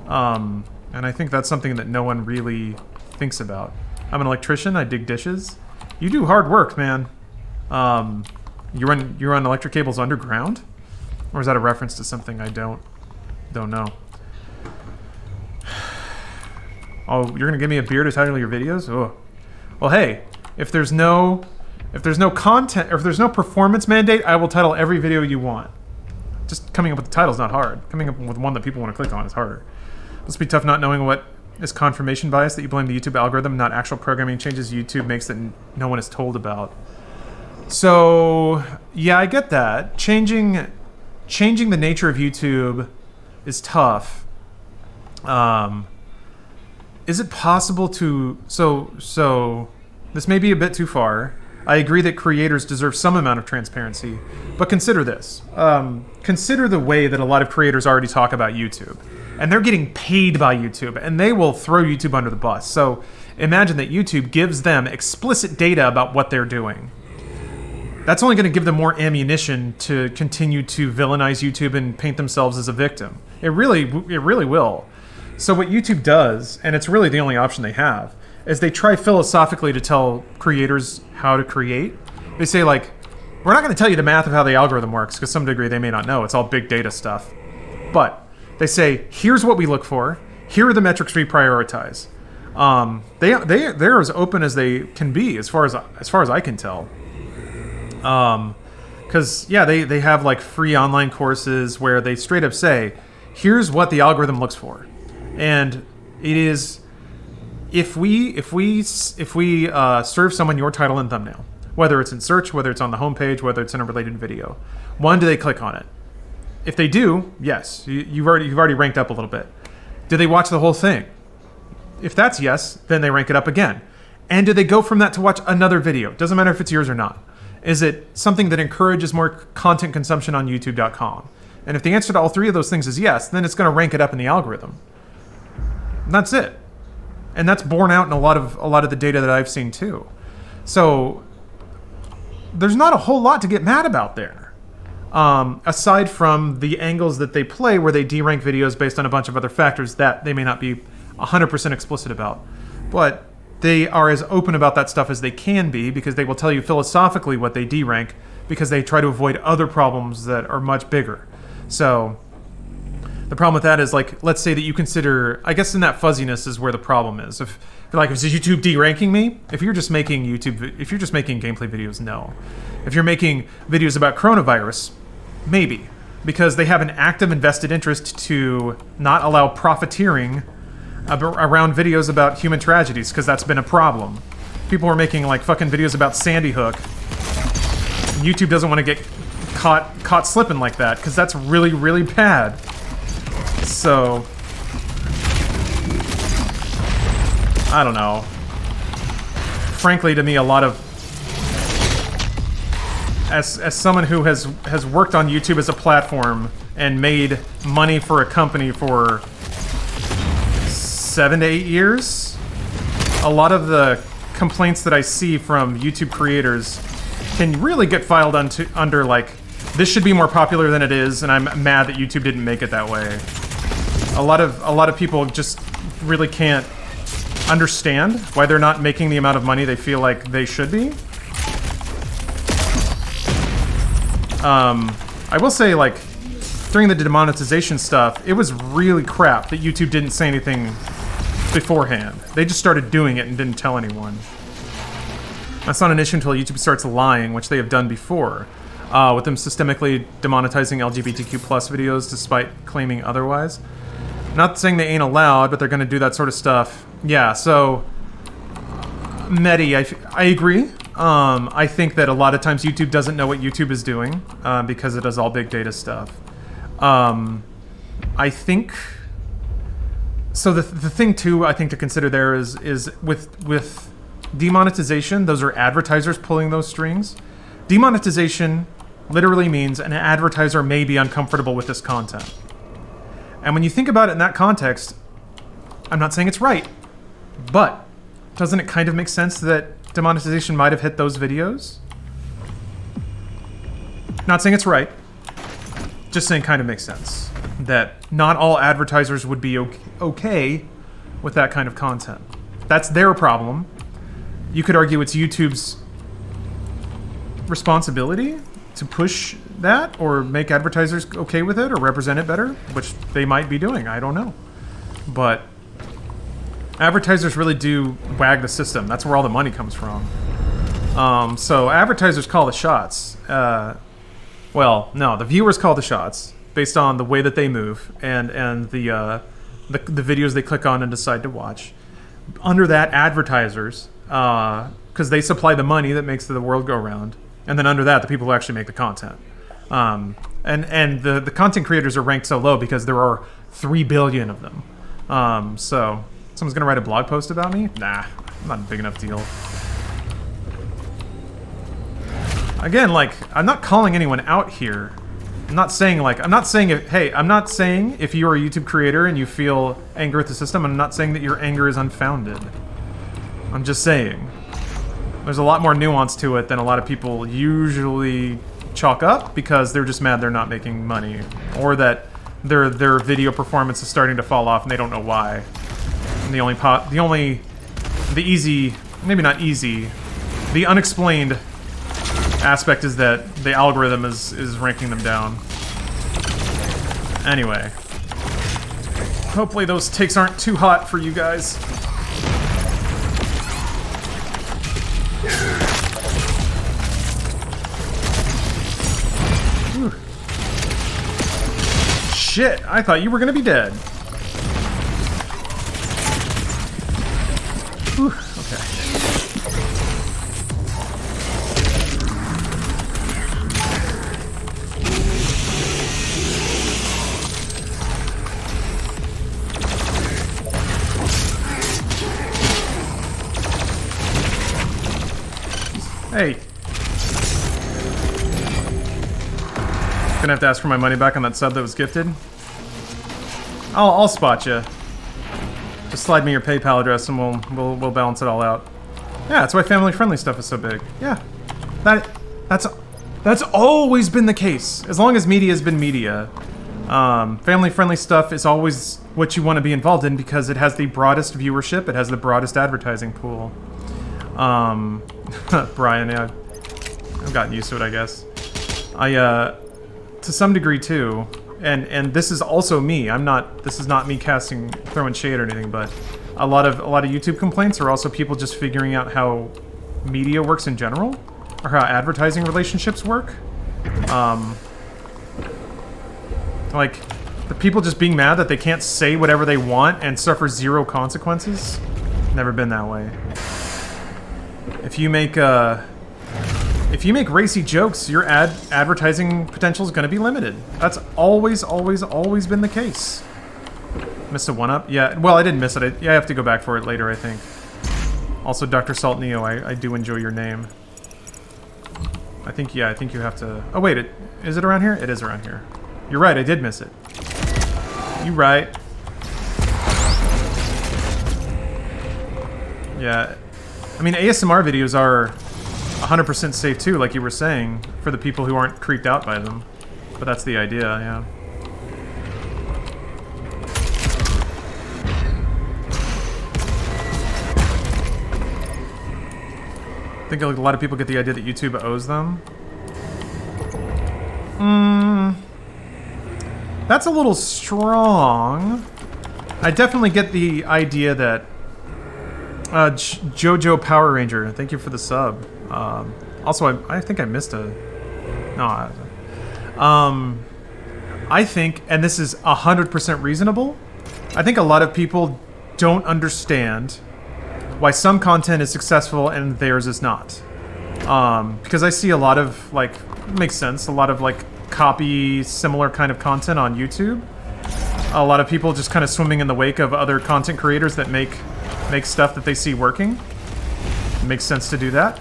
And I think that's something that no one really thinks about. I'm an electrician, I dig dishes. You do hard work, man. You run electric cables underground? Or is that a reference to something I don't know? Oh, you're gonna give me a beer to title your videos? Oh. Well, hey, if there's no content, or if there's no performance mandate, I will title every video you want. Just coming up with the title is not hard. Coming up with one that people want to click on is harder. Must be tough not knowing what is confirmation bias, that you blame the YouTube algorithm, not actual programming changes YouTube makes that no one is told about. So, yeah, I get that. Changing the nature of YouTube is tough. Is it possible to... So, this may be a bit too far. I agree that creators deserve some amount of transparency. But consider this. Consider the way that a lot of creators already talk about YouTube. And they're getting paid by YouTube, and they will throw YouTube under the bus. So, imagine that YouTube gives them explicit data about what they're doing. That's only going to give them more ammunition to continue to villainize YouTube and paint themselves as a victim. It really will. So what YouTube does, and it's really the only option they have, is they try philosophically to tell creators how to create. They say, like, we're not going to tell you the math of how the algorithm works, because to some degree they may not know. It's all big data stuff. But they say, here's what we look for. Here are the metrics we prioritize. They're as open as they can be, as far as I can tell. Because, yeah, they have, like, free online courses where they straight up say, here's what the algorithm looks for. And it is, if we serve someone your title and thumbnail, whether it's in search, whether it's on the homepage, whether it's in a related video, one, do they click on it? If they do, yes, you've already ranked up a little bit. Do they watch the whole thing? If that's yes, then they rank it up again. And do they go from that to watch another video? Doesn't matter if it's yours or not. Is it something that encourages more content consumption on YouTube.com? And if the answer to all three of those things is yes, then it's going to rank it up in the algorithm. And that's it. And that's borne out in a lot of the data that I've seen too. So there's not a whole lot to get mad about there. Aside from the angles that they play where they derank videos based on a bunch of other factors that they may not be 100% explicit about. But they are as open about that stuff as they can be, because they will tell you philosophically what they derank, because they try to avoid other problems that are much bigger. So the problem with that is, like, let's say that you consider, I guess in that fuzziness is where the problem is. If is YouTube deranking me? If you're just making gameplay videos, no. If you're making videos about coronavirus, maybe, because they have an active invested interest to not allow profiteering around videos about human tragedies, because that's been a problem. People are making, like, fucking videos about Sandy Hook. YouTube doesn't want to get caught slipping like that, because that's really, really bad. So I don't know. Frankly, to me, a lot of, as someone who has worked on YouTube as a platform and made money for a company for 7 to 8 years, a lot of the complaints that I see from YouTube creators can really get filed under like, this should be more popular than it is, and I'm mad that YouTube didn't make it that way. A lot of people just really can't understand why they're not making the amount of money they feel like they should be. I will say, like, during the demonetization stuff, it was really crap that YouTube didn't say anything beforehand. They just started doing it and didn't tell anyone. That's not an issue until YouTube starts lying, which they have done before. with them systemically demonetizing LGBTQ plus videos despite claiming otherwise. Not saying they ain't allowed, but they're going to do that sort of stuff. Yeah, so Medi, I agree. I think that a lot of times YouTube doesn't know what YouTube is doing because it does all big data stuff. I think... So the thing, too, I think to consider there is with demonetization, those are advertisers pulling those strings. Demonetization literally means an advertiser may be uncomfortable with this content. And when you think about it in that context, I'm not saying it's right, but doesn't it kind of make sense that demonetization might have hit those videos? Not saying it's right, just saying kind of makes sense. That not all advertisers would be okay with that kind of content. That's their problem. You could argue it's YouTube's responsibility to push that or make advertisers okay with it or represent it better, which they might be doing. I don't know. But advertisers really do wag the system. That's where all the money comes from. So advertisers call the shots. Well, no, the viewers call the shots based on the way that they move and the videos they click on and decide to watch. Under that, advertisers, because they supply the money that makes the world go round. And then under that, the people who actually make the content. And the content creators are ranked so low because there are 3 billion of them. So someone's going to write a blog post about me? Nah, I'm not a big enough deal. Again, like, I'm not calling anyone out here. I'm not saying if you're a YouTube creator and you feel anger at the system, I'm not saying that your anger is unfounded. I'm just saying there's a lot more nuance to it than a lot of people usually chalk up because they're just mad they're not making money or that their video performance is starting to fall off and they don't know why. And the unexplained aspect is that the algorithm is ranking them down. Anyway, hopefully those takes aren't too hot for you guys. Whew. Shit, I thought you were gonna be dead. Whew, okay. Hey. Gonna have to ask for my money back on that sub that was gifted. I'll spot you. Just slide me your PayPal address and we'll balance it all out. Yeah, that's why family-friendly stuff is so big. Yeah, that's always been the case. As long as media has been media, family-friendly stuff is always what you want to be involved in because it has the broadest viewership. It has the broadest advertising pool. Brian, yeah, I've gotten used to it, I guess. To some degree too, and this is also me. This is not me throwing shade or anything, but a lot of YouTube complaints are also people just figuring out how media works in general, or how advertising relationships work. Like the people just being mad that they can't say whatever they want and suffer zero consequences. Never been that way. If you make racy jokes, your advertising potential is going to be limited. That's always been the case. Missed a 1-up? Yeah, well, I didn't miss it. I have to go back for it later, I think. Also, Dr. Salt Neo, I do enjoy your name. I think you have to... Oh, wait, is it around here? It is around here. You're right, I did miss it. You right. Yeah. I mean, ASMR videos are 100% safe too, like you were saying, for the people who aren't creeped out by them. But that's the idea, yeah. I think a lot of people get the idea that YouTube owes them. That's a little strong. I definitely get the idea that Jojo Power Ranger, thank you for the sub. Also, I think I missed No. I think, and this is 100% reasonable, I think a lot of people don't understand why some content is successful and theirs is not. Because I see a lot of, like, makes sense, a lot of, like, copy similar kind of content on YouTube. A lot of people just kind of swimming in the wake of other content creators that make stuff that they see working. It makes sense to do that.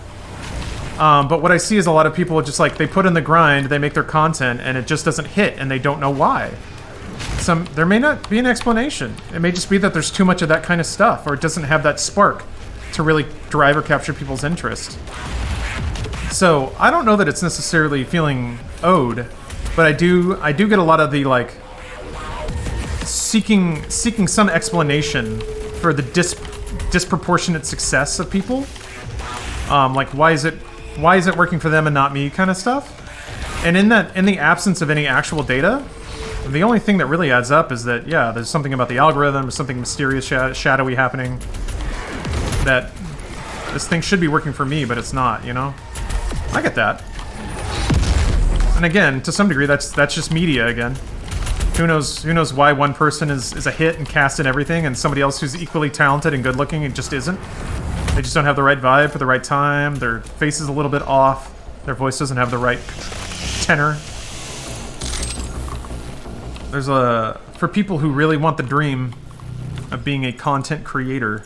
But what I see is a lot of people just like, they put in the grind, they make their content, and it just doesn't hit, and they don't know why. There may not be an explanation. It may just be that there's too much of that kind of stuff, or it doesn't have that spark to really drive or capture people's interest. So I don't know that it's necessarily feeling owed, but I do get a lot of the like seeking some explanation for the disproportionate success of people. Like why is it working for them and not me kind of stuff. And in the absence of any actual data, the only thing that really adds up is that, yeah, there's something about the algorithm, there's something mysterious, shadowy happening, that this thing should be working for me, but it's not, you know? I get that. And again, to some degree, that's just media again. Who knows why one person is a hit and cast in everything, and somebody else who's equally talented and good-looking and just isn't? They just don't have the right vibe for the right time, their face is a little bit off, their voice doesn't have the right tenor. For people who really want the dream of being a content creator,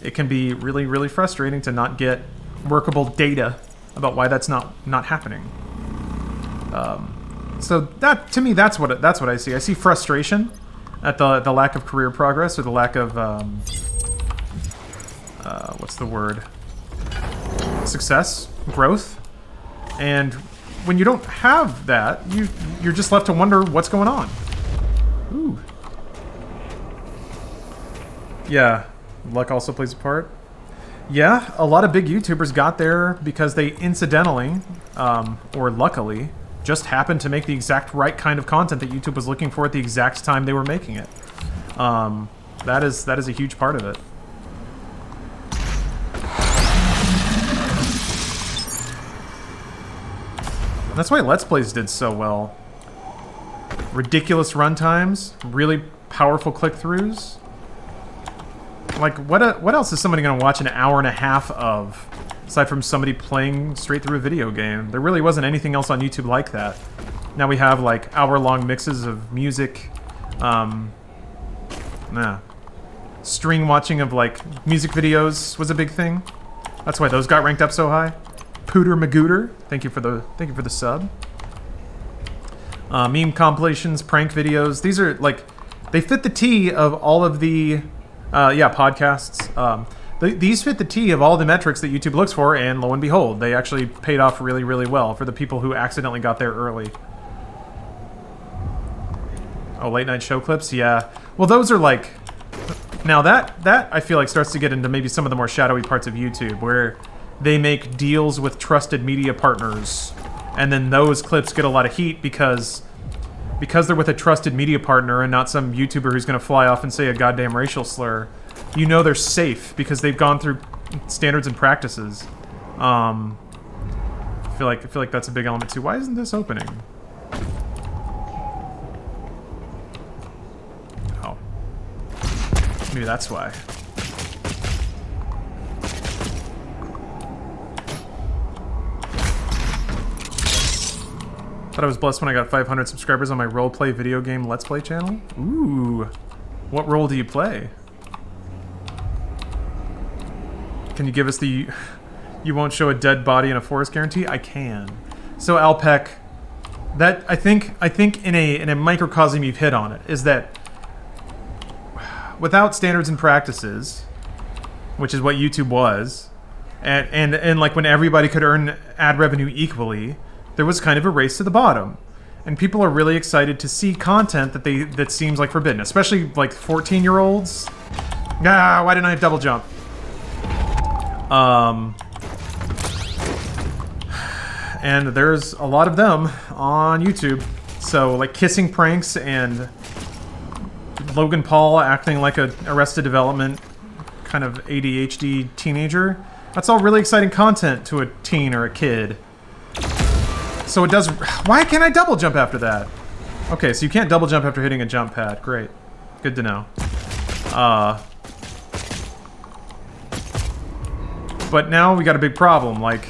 it can be really, really frustrating to not get workable data about why that's not happening. So that, to me, that's what I see. I see frustration at the lack of career progress, or the lack of what's the word? Success, growth, and when you don't have that, you're just left to wonder what's going on. Ooh. Yeah, luck also plays a part. Yeah, a lot of big YouTubers got there because they incidentally, or luckily, just happened to make the exact right kind of content that YouTube was looking for at the exact time they were making it. That is a huge part of it. That's why Let's Plays did so well. Ridiculous runtimes, really powerful click-throughs. Like, what else is somebody going to watch an hour and a half of, aside from somebody playing straight through a video game? There really wasn't anything else on YouTube like that. Now we have, like, hour-long mixes of music, string watching of, like, music videos was a big thing. That's why those got ranked up so high. Pooter Magooter, thank you for the sub. Meme compilations, prank videos. These are like, they fit the T of all of the, podcasts. These fit the T of all the metrics that YouTube looks for, and lo and behold, they actually paid off really, really well for the people who accidentally got there early. Oh, late night show clips, yeah. Well, those are like, now that I feel like starts to get into maybe some of the more shadowy parts of YouTube, where they make deals with trusted media partners, and then those clips get a lot of heat because they're with a trusted media partner and not some YouTuber who's going to fly off and say a goddamn racial slur. You know they're safe because they've gone through standards and practices. I feel like that's a big element too. Why isn't this opening? Oh, maybe that's why. Thought I was blessed when I got 500 subscribers on my roleplay video game Let's Play channel. Ooh. What role do you play? Can you give us the you won't show a dead body in a forest guarantee? I can. So Alpec, that I think in a microcosm you've hit on it, is that without standards and practices, which is what YouTube was, and like when everybody could earn ad revenue equally, there was kind of a race to the bottom, and people are really excited to see content that seems like forbidden, especially like 14-year-olds. Ah, why didn't I double jump? And there's a lot of them on YouTube. So like kissing pranks and Logan Paul acting like a Arrested Development kind of ADHD teenager. That's all really exciting content to a teen or a kid. So it does... Why can't I double jump after that? Okay, so you can't double jump after hitting a jump pad. Great. Good to know. But now we got a big problem. Like,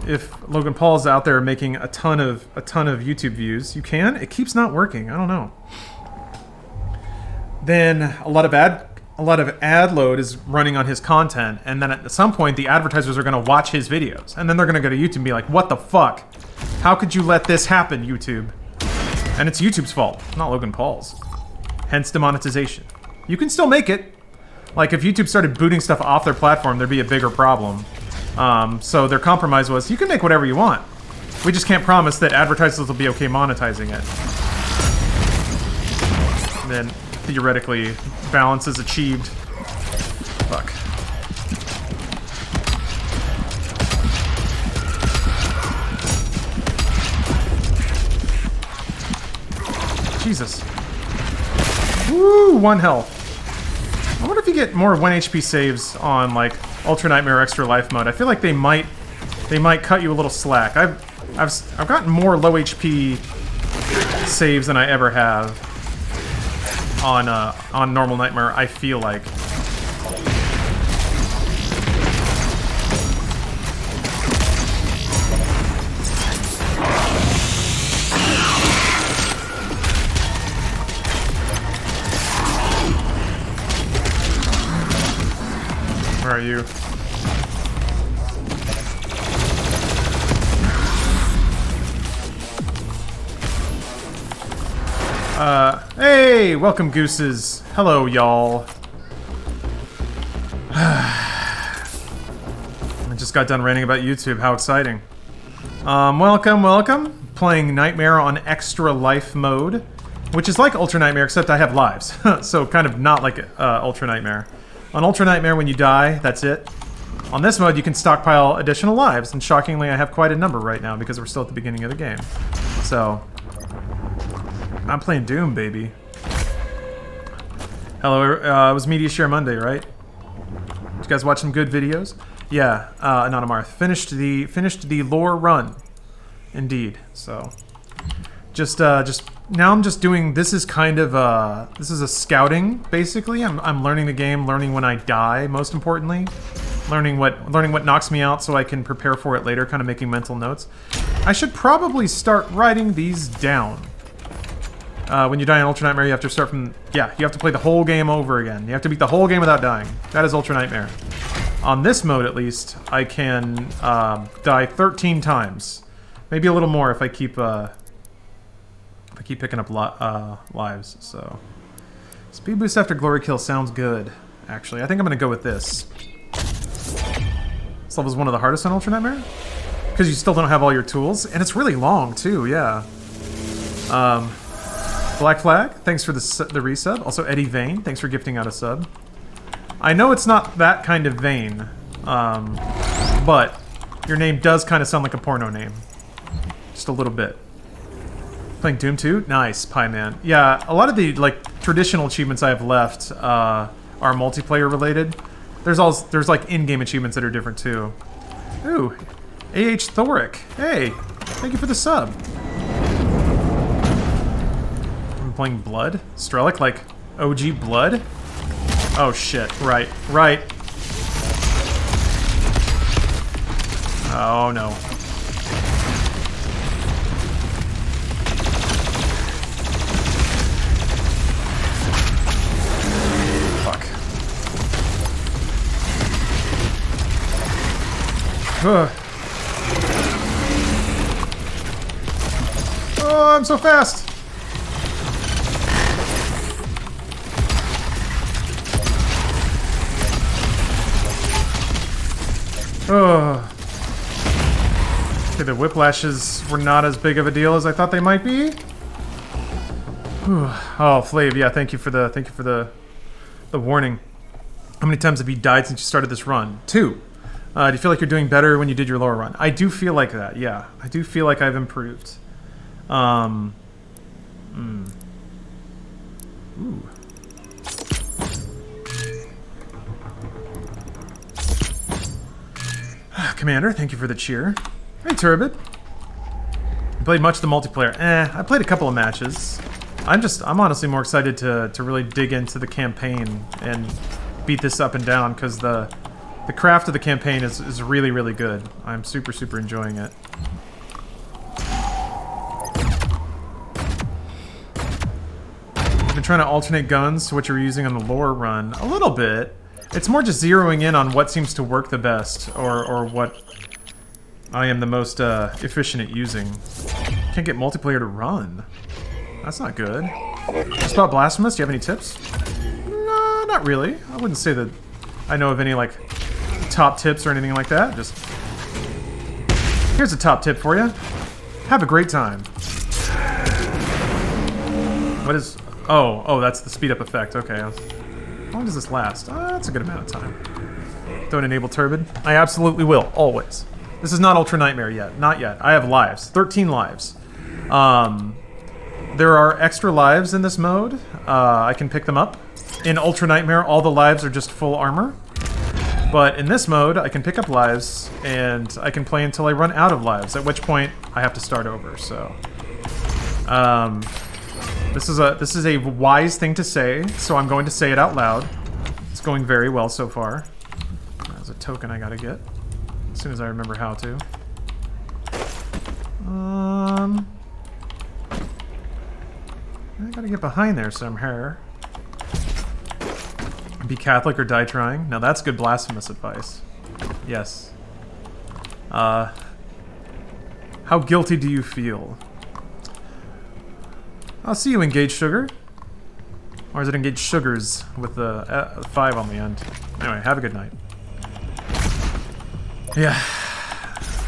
if Logan Paul's out there making a ton of YouTube views, you can. It keeps not working. I don't know. Then a lot of ad load is running on his content, and then at some point the advertisers are going to watch his videos, and then they're going to go to YouTube and be like, "What the fuck? How could you let this happen, YouTube?" And it's YouTube's fault, not Logan Paul's. Hence demonetization. You can still make it. Like, if YouTube started booting stuff off their platform, there'd be a bigger problem. So their compromise was, you can make whatever you want. We just can't promise that advertisers will be okay monetizing it. And then, theoretically, balance is achieved. Fuck. Jesus. Woo, 1 health. I wonder if you get more 1 HP saves on, like, Ultra Nightmare Extra Life mode. I feel like they might cut you a little slack. I've gotten more low HP saves than I ever have on normal Nightmare, I feel like. Where are you? Hey! Welcome, gooses. Hello, y'all. I just got done ranting about YouTube. How exciting. Welcome. Playing Nightmare on Extra Life mode, which is like Ultra Nightmare, except I have lives. So kind of not like Ultra Nightmare. On Ultra Nightmare, when you die, that's it. On this mode, you can stockpile additional lives, and shockingly, I have quite a number right now because we're still at the beginning of the game. So, I'm playing Doom, baby. Hello, it was Media Share Monday, right? Did you guys watch some good videos? Yeah, Anonymarth. Finished the lore run. Indeed, so... Just now I'm just doing, this is kind of this is a scouting, basically. I'm learning the game, learning when I die, most importantly. Learning what knocks me out so I can prepare for it later, kind of making mental notes. I should probably start writing these down. When you die in Ultra Nightmare, you have to start from, yeah, you have to play the whole game over again. You have to beat the whole game without dying. That is Ultra Nightmare. On this mode, at least, I can die 13 times. Maybe a little more if I keep picking up lives, so... Speed boost after glory kill sounds good, actually. I think I'm gonna go with this. This level's one of the hardest on Ultra Nightmare? Because you still don't have all your tools, and it's really long, too, yeah. Black Flag, thanks for the resub. Also, Eddie Vane, thanks for gifting out a sub. I know it's not that kind of Vane, but your name does kind of sound like a porno name. Just a little bit. Playing Doom 2? Nice, Pie Man. Yeah, a lot of the like traditional achievements I have left are multiplayer related. There's like in-game achievements that are different too. Ooh, AH Thoric. Hey, thank you for the sub. I'm playing Blood? Strelic, like OG Blood? Oh shit, right. Oh no. Ugh. Oh, I'm so fast! Oh. Okay, the whiplashes were not as big of a deal as I thought they might be. Whew. Oh, Flav, yeah, thank you for the warning. How many times have you died since you started this run? 2. Do you feel like you're doing better when you did your lower run? I do feel like that, yeah. I do feel like I've improved. Ooh. Commander, thank you for the cheer. Hey, Turbid. played much of the multiplayer. I played a couple of matches. I'm honestly more excited to really dig into the campaign and beat this up and down, because the craft of the campaign is really, really good. I'm super, super enjoying it. I've been trying to alternate guns to what you're using on the lore run a little bit. It's more just zeroing in on what seems to work the best, or what I am the most efficient at using. Can't get multiplayer to run. That's not good. Just about Blasphemous, do you have any tips? No, not really. I wouldn't say that I know of any, like, top tips or anything like that. Just... Here's a top tip for you. Have a great time. What is... Oh, that's the speed up effect. Okay. How long does this last? That's a good amount of time. Don't enable Turbid. I absolutely will. Always. This is not Ultra Nightmare yet. Not yet. I have lives. 13 lives. There are extra lives in this mode. I can pick them up. In Ultra Nightmare, all the lives are just full armor. But in this mode, I can pick up lives, and I can play until I run out of lives, at which point I have to start over, so... This is a wise thing to say, so I'm going to say it out loud. It's going very well so far. There's a token I gotta get. As soon as I remember how to. I gotta get behind there somehow. Be Catholic or die trying. Now that's good blasphemous advice. Yes. How guilty do you feel? I'll see you, Engaged Sugar. Or is it Engaged Sugars with the 5 on the end? Anyway, have a good night. Yeah.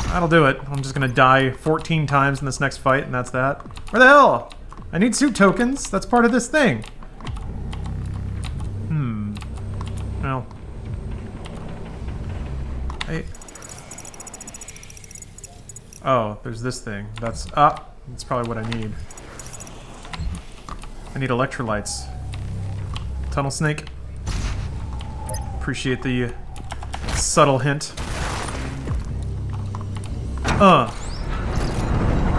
That'll do it. I'm just gonna die 14 times in this next fight, and that's that. Where the hell? I need suit tokens. That's part of this thing. Well. Hey. Oh, there's this thing. That's probably what I need. I need electrolytes. Tunnel snake. Appreciate the subtle hint.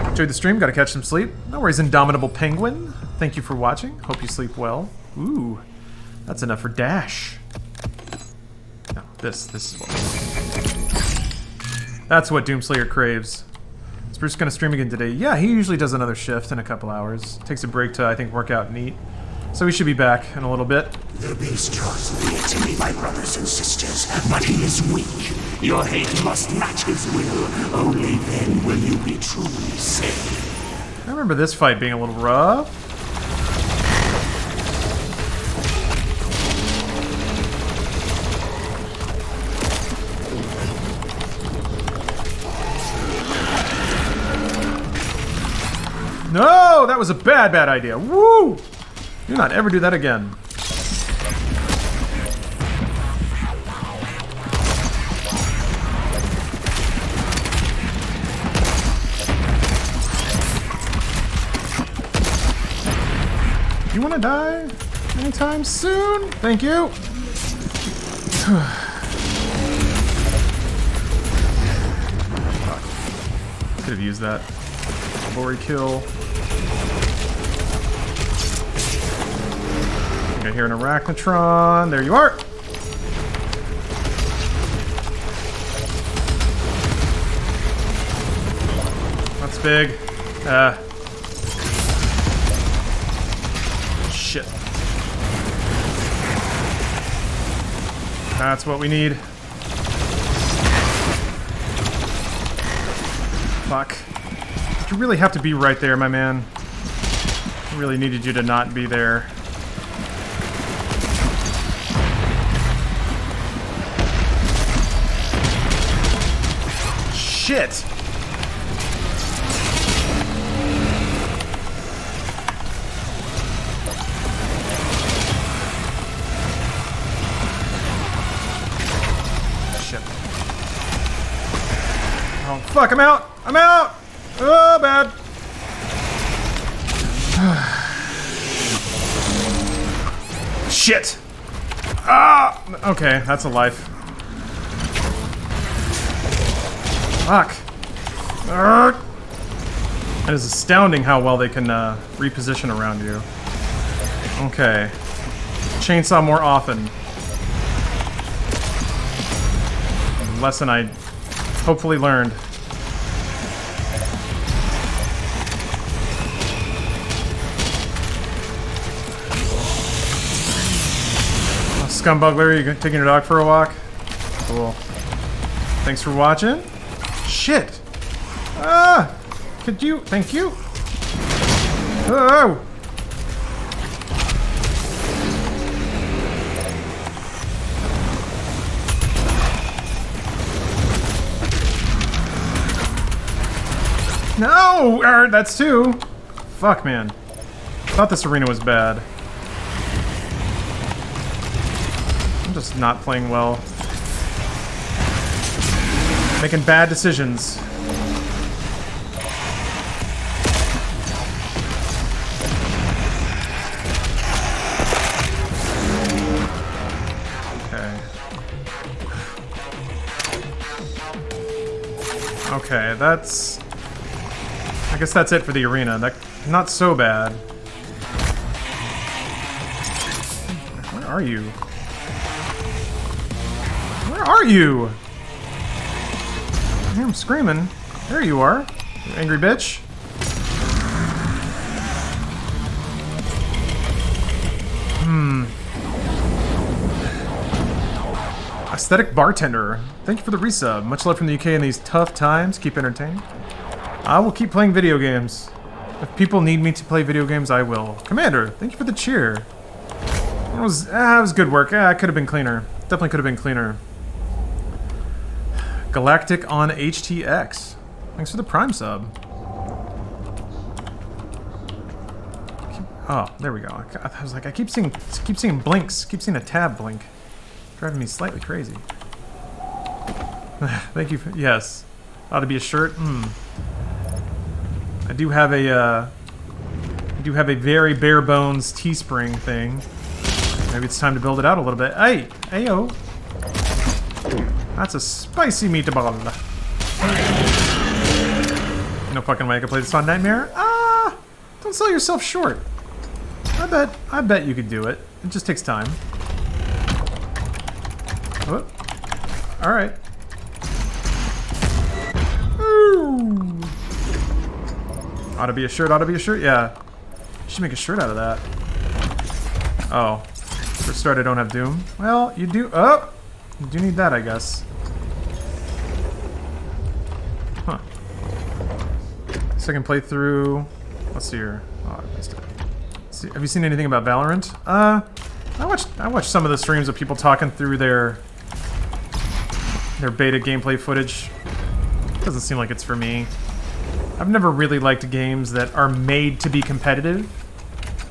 Enjoyed the stream, gotta catch some sleep. No worries, Indomitable Penguin. Thank you for watching. Hope you sleep well. Ooh, that's enough for Dash. No, this is what... That's what Doomslayer craves. Is Bruce gonna stream again today? Yeah, he usually does another shift in a couple hours. Takes a break to, I think, work out and eat. So we should be back in a little bit. The beast draws near to me, my brothers and sisters, but he is weak. Your hate must match his will. Only then will you be truly safe. I remember this fight being a little rough. No, that was a bad idea. Woo! Do not ever do that again. You want to die anytime soon? Thank you. Could have used that. Glory kill. I hear an Arachnotron. There you are. That's big. Shit. That's what we need. Fuck. You really have to be right there, my man. I really needed you to not be there. Shit! Shit. Oh, fuck, I'm out! I'm out! Oh, bad. Shit! Ah! Okay, that's a life. Fuck. It is astounding how well they can reposition around you. Okay. Chainsaw more often. Lesson I hopefully learned. Scumbugler, you taking your dog for a walk? Cool. Thanks for watching. Shit! Ah! Could you? Thank you. Oh! No! That's two. Fuck, man. Thought this arena was bad. I'm just not playing well. Making bad decisions. Okay. Okay, that's... I guess that's it for the arena. Not so bad. Where are you? Where are you? I hear him screaming. There you are, you angry bitch. Aesthetic Bartender. Thank you for the resub. Much love from the UK in these tough times. Keep entertained. I will keep playing video games. If people need me to play video games, I will. Commander, thank you for the cheer. It was good work. It could have been cleaner. Definitely could have been cleaner. Galactic on HTX. Thanks for the Prime sub. Oh, there we go. I was like, I keep seeing blinks. Keep seeing a tab blink. Driving me slightly crazy. Thank you. Yes. Ought to be a shirt. I do have a very bare bones Teespring thing. Maybe it's time to build it out a little bit. Hey, ayo. That's a spicy meatball. No fucking way I could play this on Nightmare. Ah! Don't sell yourself short. I bet you could do it. It just takes time. Oh. All right. Ooh. Ought to be a shirt. Ought to be a shirt. Yeah. You should make a shirt out of that. Oh. For start, I don't have Doom. Well, you do. Oh. You do need that, I guess. Huh. Second playthrough. Let's see here. Oh, I missed it. Let's see. Have you seen anything about Valorant? I watched some of the streams of people talking through their beta gameplay footage. Doesn't seem like it's for me. I've never really liked games that are made to be competitive.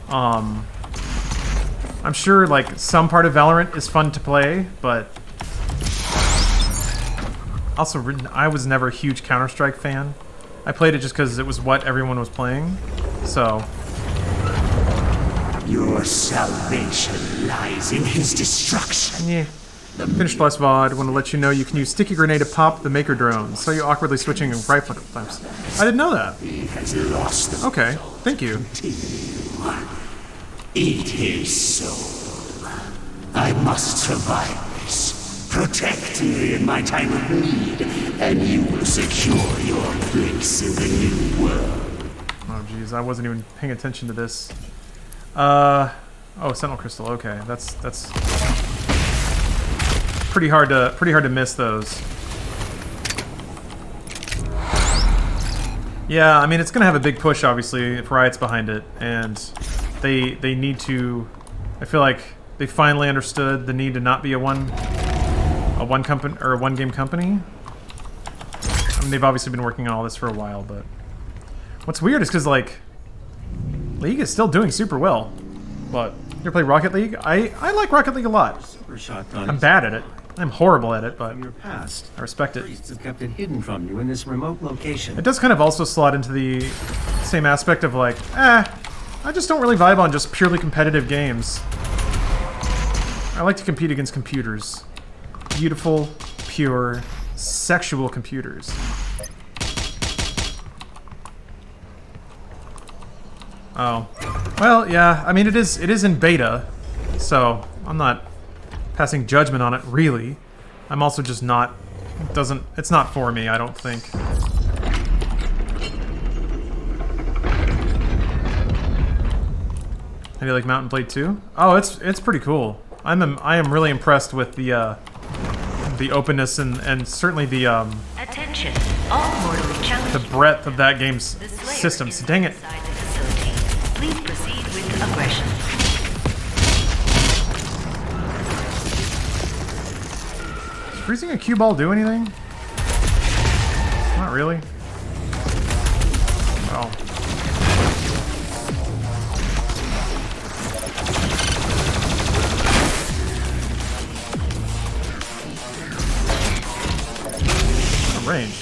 I'm sure like some part of Valorant is fun to play, but also I was never a huge Counter-Strike fan. I played it just because it was what everyone was playing. So your salvation lies in his destruction. yeah. Finished Blast VOD. Want to let you know you can use Sticky Grenade to pop the Maker drone. Saw you awkwardly switching rifle times. I didn't know that. He has lost the Okay, thank you. Eat his soul. I must survive this. Protect me in my time of need, and you will secure your place in the new world. Oh jeez, I wasn't even paying attention to this. Oh, Sentinel Crystal. Okay, that's pretty hard to miss those. Yeah, I mean it's gonna have a big push obviously if Riot's behind it, and they need to. I feel like they finally understood the need to not be a one company or a one game company. I mean they've obviously been working on all this for a while, but what's weird is because like League is still doing super well. But you ever play Rocket League? I like Rocket League a lot. Super shotgun. I'm bad at it. I'm horrible at it, but From your past. I respect it. Priests have kept it hidden from you in this remote location. It does kind of also slot into the same aspect of like, I just don't really vibe on just purely competitive games. I like to compete against computers. Beautiful, pure, sexual computers. Oh. Well, yeah, I mean, it is in beta, so I'm not passing judgment on it, really. I'm also just not... It's not for me, I don't think. Have you like Mountain Blade 2? Oh, it's pretty cool. I am really impressed with the openness and certainly the Attention, all mortally challenged. the breadth of that game's The Slayer systems. is Dang it. inside the facility. Please proceed with aggression. Does freezing a cue ball do anything? Not really. Oh. Range.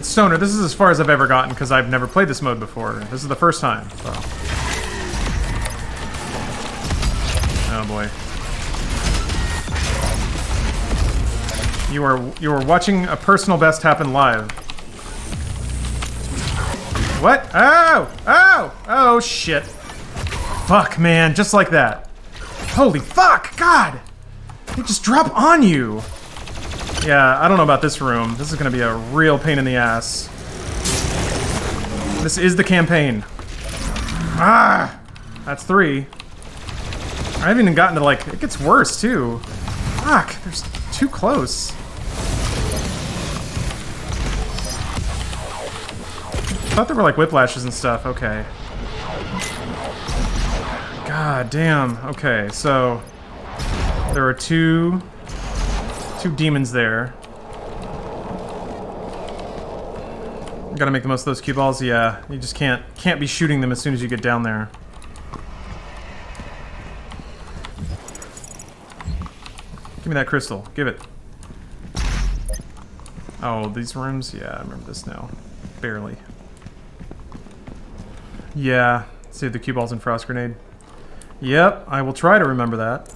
Stoner, this is as far as I've ever gotten because I've never played this mode before. This is the first time, so. Oh boy. You are watching a personal best happen live. What? Oh! Oh! Oh shit. Fuck, man, just like that. Holy fuck! God! They just drop on you! Yeah, I don't know about this room. This is gonna be a real pain in the ass. This is the campaign. Ah! That's 3. I haven't even gotten to, like, it gets worse, too. Fuck, there's too close. I thought there were, like, whiplashes and stuff. Okay. God damn. Okay, so... there are two demons there. Gotta make the most of those cue balls. Yeah, you just can't be shooting them as soon as you get down there. Give me that crystal. Give it. Oh, these rooms? Yeah, I remember this now. Barely. Yeah, save the cue balls and frost grenade. Yep, I will try to remember that.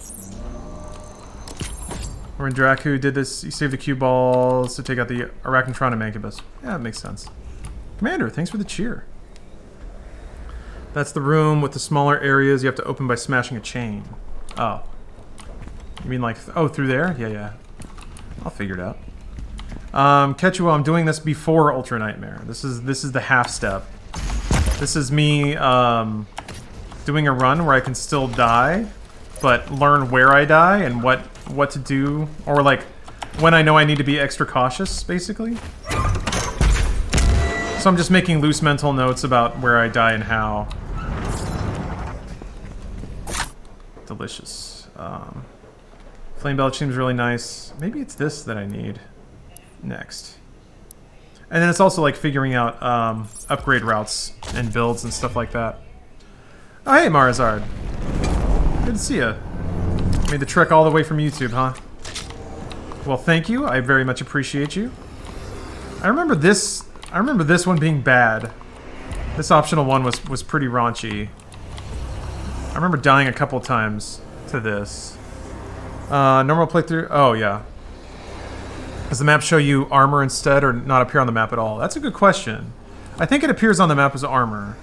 When Draku did this, he saved the cue balls to take out the Arachnotron and Mancubus. Yeah, that makes sense. Commander, thanks for the cheer. That's the room with the smaller areas you have to open by smashing a chain. Oh. You mean like... oh, through there? Yeah, yeah. I'll figure it out. Catch you while I'm doing this before Ultra Nightmare. This is the half step. This is me doing a run where I can still die, but learn where I die and what to do, or like when I know I need to be extra cautious, basically. So I'm just making loose mental notes about where I die and how. Delicious. Flame Belch seems really nice. Maybe it's this that I need next. And then it's also like figuring out upgrade routes and builds and stuff like that. Oh, hey, Marazard. Good to see ya. Made the trek all the way from YouTube, huh? Well, thank you. I very much appreciate you. I remember this one being bad. This optional one was pretty raunchy. I remember dying a couple times to this. Normal playthrough. Oh, yeah. Does the map show you armor instead or not appear on the map at all? That's a good question. I think it appears on the map as armor.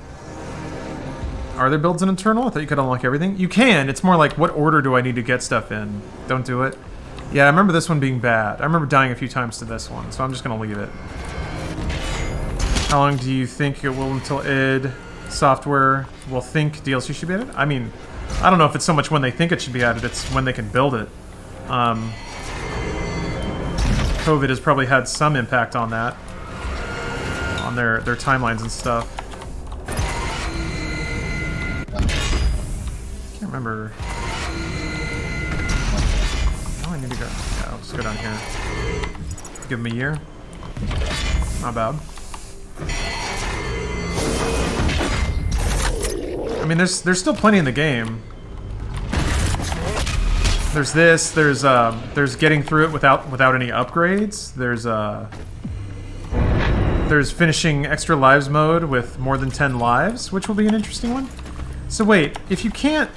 Are there builds in Eternal? I thought you could unlock everything. You can. It's more like, what order do I need to get stuff in? Don't do it. Yeah, I remember this one being bad. I remember dying a few times to this one, so I'm just going to leave it. How long do you think it will until id Software will think DLC should be added? I mean, I don't know if it's so much when they think it should be added, it's when they can build it. COVID has probably had some impact on that. On their timelines and stuff. Can't remember. Oh, I need to go. Yeah, I'll just go down here. Give him a year. Not bad. I mean, there's still plenty in the game. There's this. There's getting through it without any upgrades. There's finishing extra lives mode with more than 10 lives, which will be an interesting one. So wait, if you can't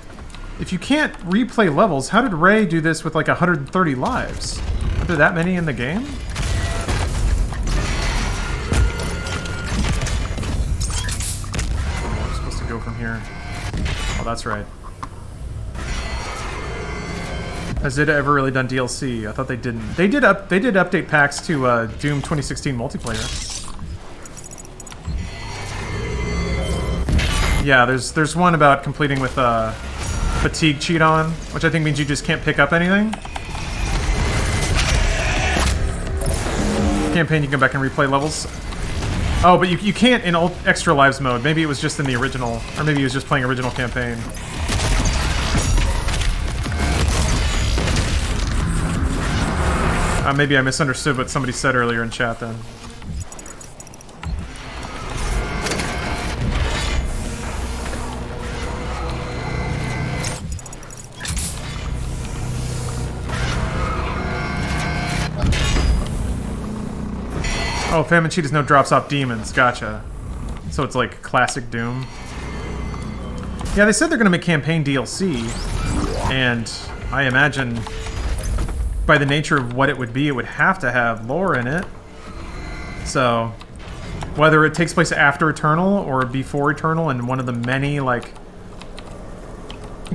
replay levels, how did Ray do this with like 130 lives? Are there that many in the game? here. Oh, that's right. Has it ever really done DLC? I thought they didn't. They did update packs to Doom 2016 multiplayer. Yeah, there's one about completing with fatigue cheat on, which I think means you just can't pick up anything. Campaign, you can go back and replay levels. Oh, but you can't in extra lives mode. Maybe it was just in the original, or maybe he was just playing original campaign. Maybe I misunderstood what somebody said earlier in chat then. Oh, Famine Cheat is no drops off demons. Gotcha. So it's like classic Doom. Yeah, they said they're going to make campaign DLC, and I imagine by the nature of what it would be, it would have to have lore in it. So, whether it takes place after Eternal or before Eternal in one of the many, like,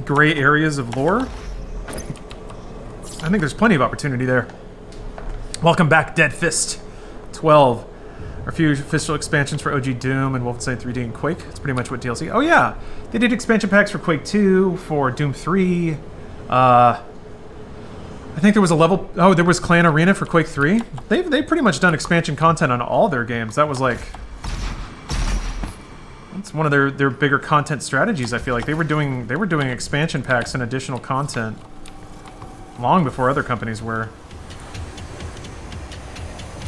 gray areas of lore, I think there's plenty of opportunity there. Welcome back, Dead Fist 12. A few official expansions for OG Doom and Wolfenstein 3D and Quake. It's pretty much what DLC. Oh yeah, they did expansion packs for Quake 2, for Doom 3. I think there was a level. Oh, there was Clan Arena for Quake 3. They've pretty much done expansion content on all their games. That was like, that's one of their bigger content strategies. I feel like they were doing expansion packs and additional content long before other companies were.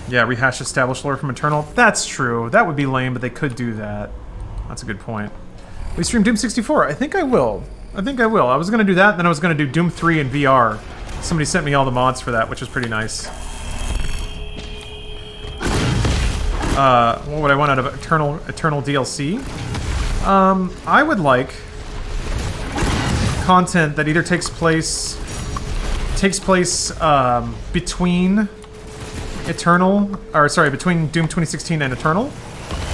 Yeah, rehash established lore from Eternal. That's true. That would be lame, but they could do that. That's a good point. We stream Doom 64. I think I will. I was going to do that, then I was going to do Doom 3 in VR. Somebody sent me all the mods for that, which was pretty nice. What would I want out of Eternal DLC? I would like content that either takes place between Eternal, or sorry, between Doom 2016 and Eternal,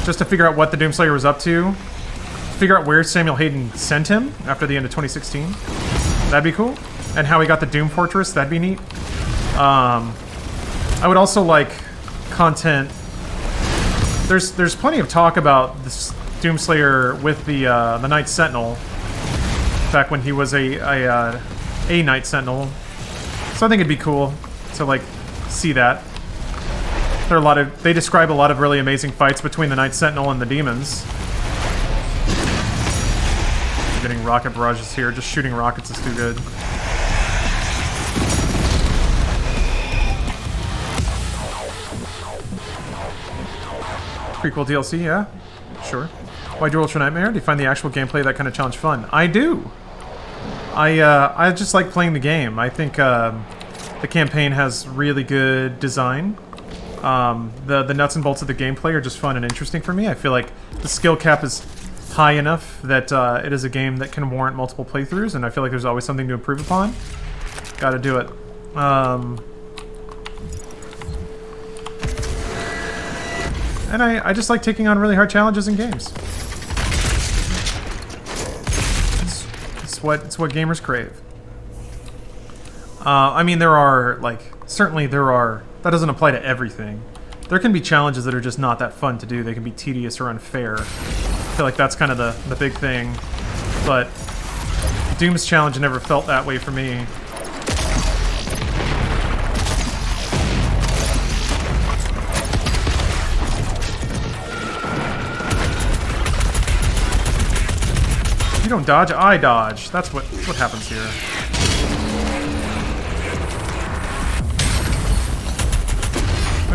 just to figure out what the Doomslayer was up to, figure out where Samuel Hayden sent him after the end of 2016. That'd be cool. And how he got the Doom Fortress, that'd be neat. I would also like content. There's plenty of talk about this Doomslayer with the Night Sentinel, back when he was a Night Sentinel. So I think it'd be cool to like see that. They describe a lot of really amazing fights between the Night Sentinel and the demons. Getting rocket barrages here, just shooting rockets is too good. Prequel DLC, yeah, sure. Why do Ultra Nightmare? Do you find the actual gameplay of that kind of challenge fun? I do. I just like playing the game. I think the campaign has really good design. The nuts and bolts of the gameplay are just fun and interesting for me. I feel like the skill cap is high enough that it is a game that can warrant multiple playthroughs, and I feel like there's always something to improve upon. Gotta do it. And I just like taking on really hard challenges in games. It's what gamers crave. I mean, there are, like, certainly there are, that doesn't apply to everything. There can be challenges that are just not that fun to do. They can be tedious or unfair. I feel like that's kind of the big thing. But Doom's challenge never felt that way for me. You don't dodge, I dodge. That's what happens here.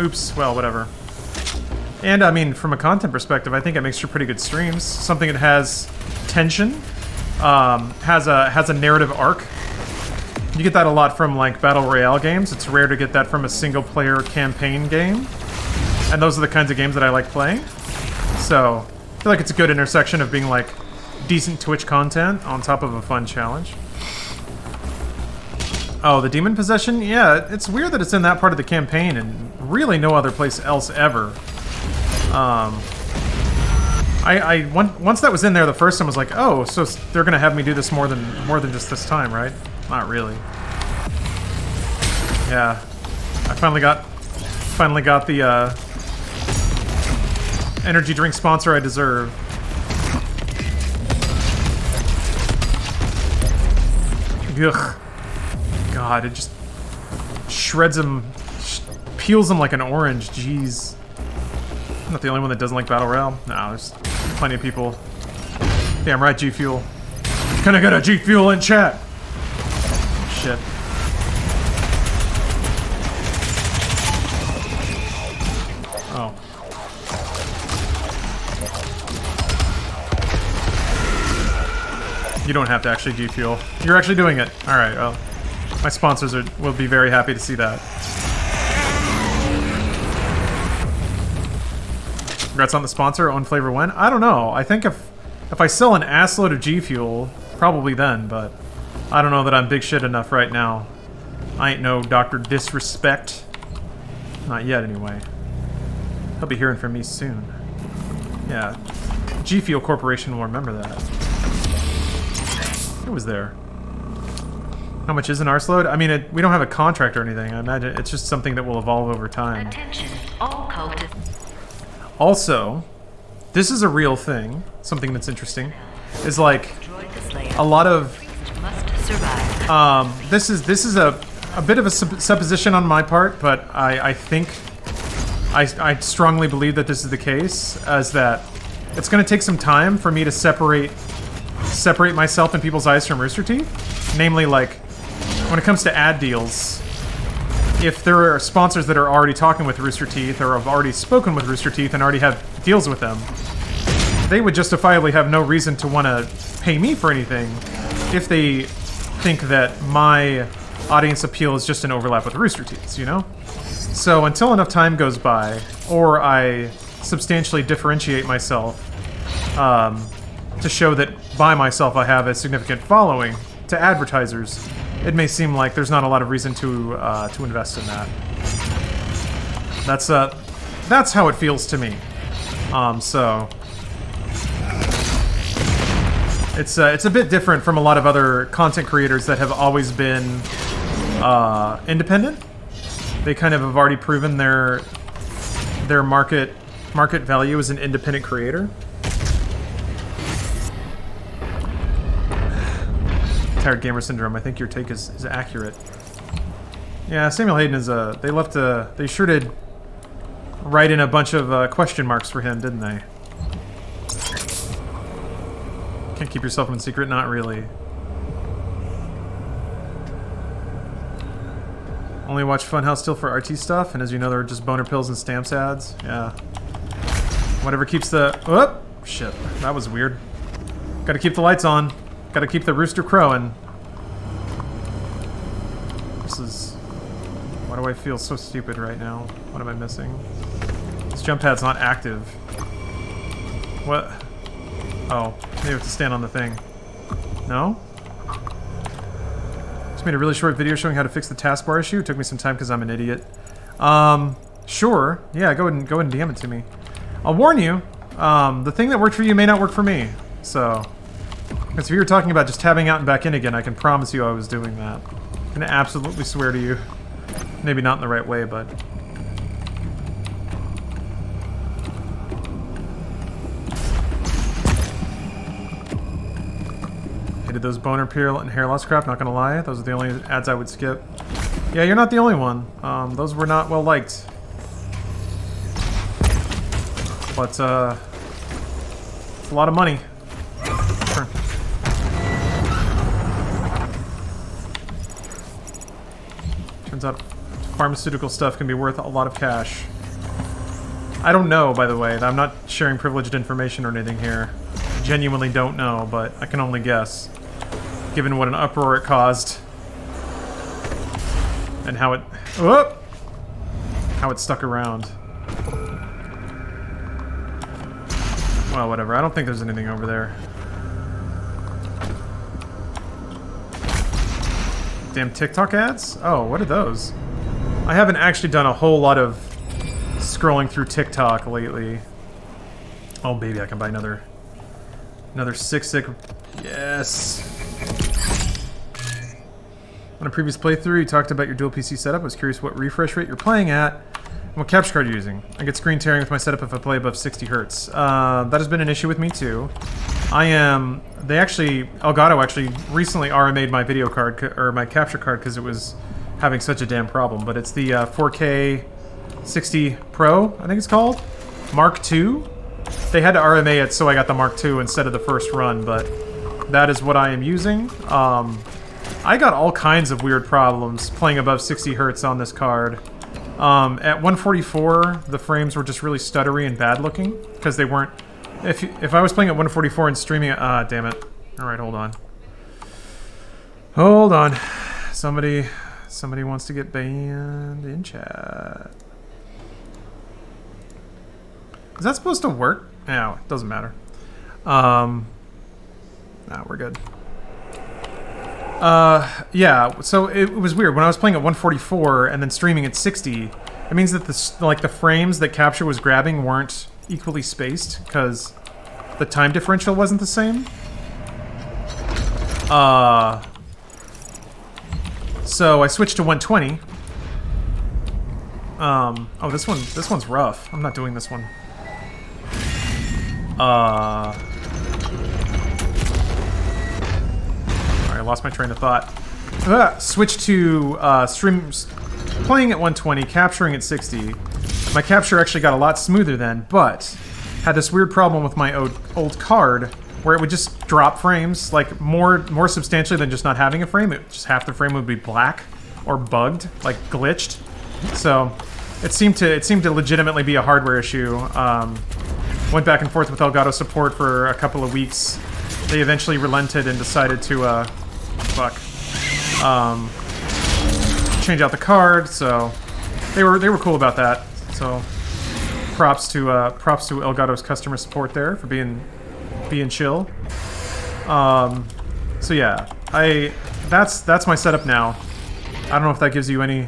Oops, well, whatever. And, I mean, from a content perspective, I think it makes for pretty good streams. Something that has tension, has a narrative arc. You get that a lot from, like, Battle Royale games. It's rare to get that from a single-player campaign game. And those are the kinds of games that I like playing. So, I feel like it's a good intersection of being, like, decent Twitch content on top of a fun challenge. Oh, the demon possession? Yeah, it's weird that it's in that part of the campaign and really no other place else ever. I Once that was in there the first time, I was like, oh, so they're gonna have me do this more than just this time, right? Not really. Yeah, I finally got the energy drink sponsor I deserve. Ugh. God, it just shreds him, peels him like an orange. Jeez. I'm not the only one that doesn't like Battle Royale. No, there's plenty of people. Damn right, G Fuel. Can I get a G Fuel in chat? Shit. Oh. You don't have to actually G Fuel. You're actually doing it. All right. Well, my sponsors will be very happy to see that. Congrats on the sponsor. Own flavor when? I don't know. I think if I sell an assload of G Fuel, probably then, but I don't know that I'm big shit enough right now. I ain't no Dr. Disrespect. Not yet, anyway. He'll be hearing from me soon. Yeah. G Fuel Corporation will remember that. It was there. How much is an arseload? I mean, we don't have a contract or anything. I imagine it's just something that will evolve over time. Attention, all cultists. Also, this is a real thing. Something that's interesting is like Destroy the Slayer. a lot of Priest must survive. this is a bit of a supposition on my part, but I think I strongly believe that this is the case, as that it's going to take some time for me to separate myself in people's eyes from Rooster Teeth. Namely, like when it comes to ad deals, if there are sponsors that are already talking with Rooster Teeth or have already spoken with Rooster Teeth and already have deals with them, they would justifiably have no reason to want to pay me for anything if they think that my audience appeal is just an overlap with Rooster Teeth's, you know? So until enough time goes by, or I substantially differentiate myself to show that by myself I have a significant following to advertisers, it may seem like there's not a lot of reason to invest in that. That's how it feels to me. So it's a bit different from a lot of other content creators that have always been independent. They kind of have already proven their market value as an independent creator. Tired gamer syndrome. I think your take is accurate. Yeah, Samuel Hayden is they sure did write in a bunch of question marks for him, didn't they? Can't keep yourself in secret? Not really. Only watch Funhouse still for RT stuff, and as you know, there are just boner pills and stamps ads. Yeah. Whatever keeps the... Oh! Shit. That was weird. Gotta keep the lights on. Gotta keep the rooster crowing. This is... Why do I feel so stupid right now? What am I missing? This jump pad's not active. What? Oh, maybe I have to stand on the thing. No? Just made a really short video showing how to fix the taskbar issue. It took me some time because I'm an idiot. Sure. Yeah, go ahead and DM it to me. I'll warn you, the thing that worked for you may not work for me. So, because if you were talking about just tabbing out and back in again, I can promise you I was doing that. I can absolutely swear to you. Maybe not in the right way, but... Hated those boner peel and hair loss crap, not gonna lie. Those are the only ads I would skip. Yeah, you're not the only one. Those were not well liked. But, it's a lot of money. Sure. Turns out pharmaceutical stuff can be worth a lot of cash. I don't know, by the way. I'm not sharing privileged information or anything here. I genuinely don't know, but I can only guess. Given what an uproar it caused. And how it... Whoop! How it stuck around. Well, whatever. I don't think there's anything over there. Damn TikTok ads? Oh, what are those? I haven't actually done a whole lot of scrolling through TikTok lately. Oh baby, I can buy another 6 Yes. On a previous playthrough, you talked about your dual PC setup. I was curious what refresh rate you're playing at and what capture card you're using. I get screen tearing with my setup if I play above 60 hertz. That has been an issue with me too. Elgato actually recently RMA'd my video card, or my capture card, because it was having such a damn problem. But it's the 4K 60 Pro, I think it's called, Mark II. They had to RMA it, so I got the Mark II instead of the first run, but that is what I am using. I got all kinds of weird problems playing above 60 hertz on this card. At 144, the frames were just really stuttery and bad looking, because they weren't... If I was playing at 144 and streaming it... damn it. Alright, hold on. Hold on. Somebody wants to get banned in chat. Is that supposed to work? No, it doesn't matter. Nah, we're good. Yeah, so it was weird. When I was playing at 144 and then streaming at 60, it means that the frames that capture was grabbing weren't equally spaced, because the time differential wasn't the same. So I switched to 120. Oh, this one's rough. I'm not doing this one. Alright, I lost my train of thought. Switch to playing at 120, capturing at 60. My capture actually got a lot smoother then, but had this weird problem with my old card where it would just drop frames, like more substantially than just not having a frame. Just half the frame would be black or bugged, like glitched. So it seemed to legitimately be a hardware issue. Went back and forth with Elgato support for a couple of weeks. They eventually relented and decided to change out the card. So they were cool about that. So props to Elgato's customer support there for being chill. So yeah, that's my setup now. I don't know if that gives you any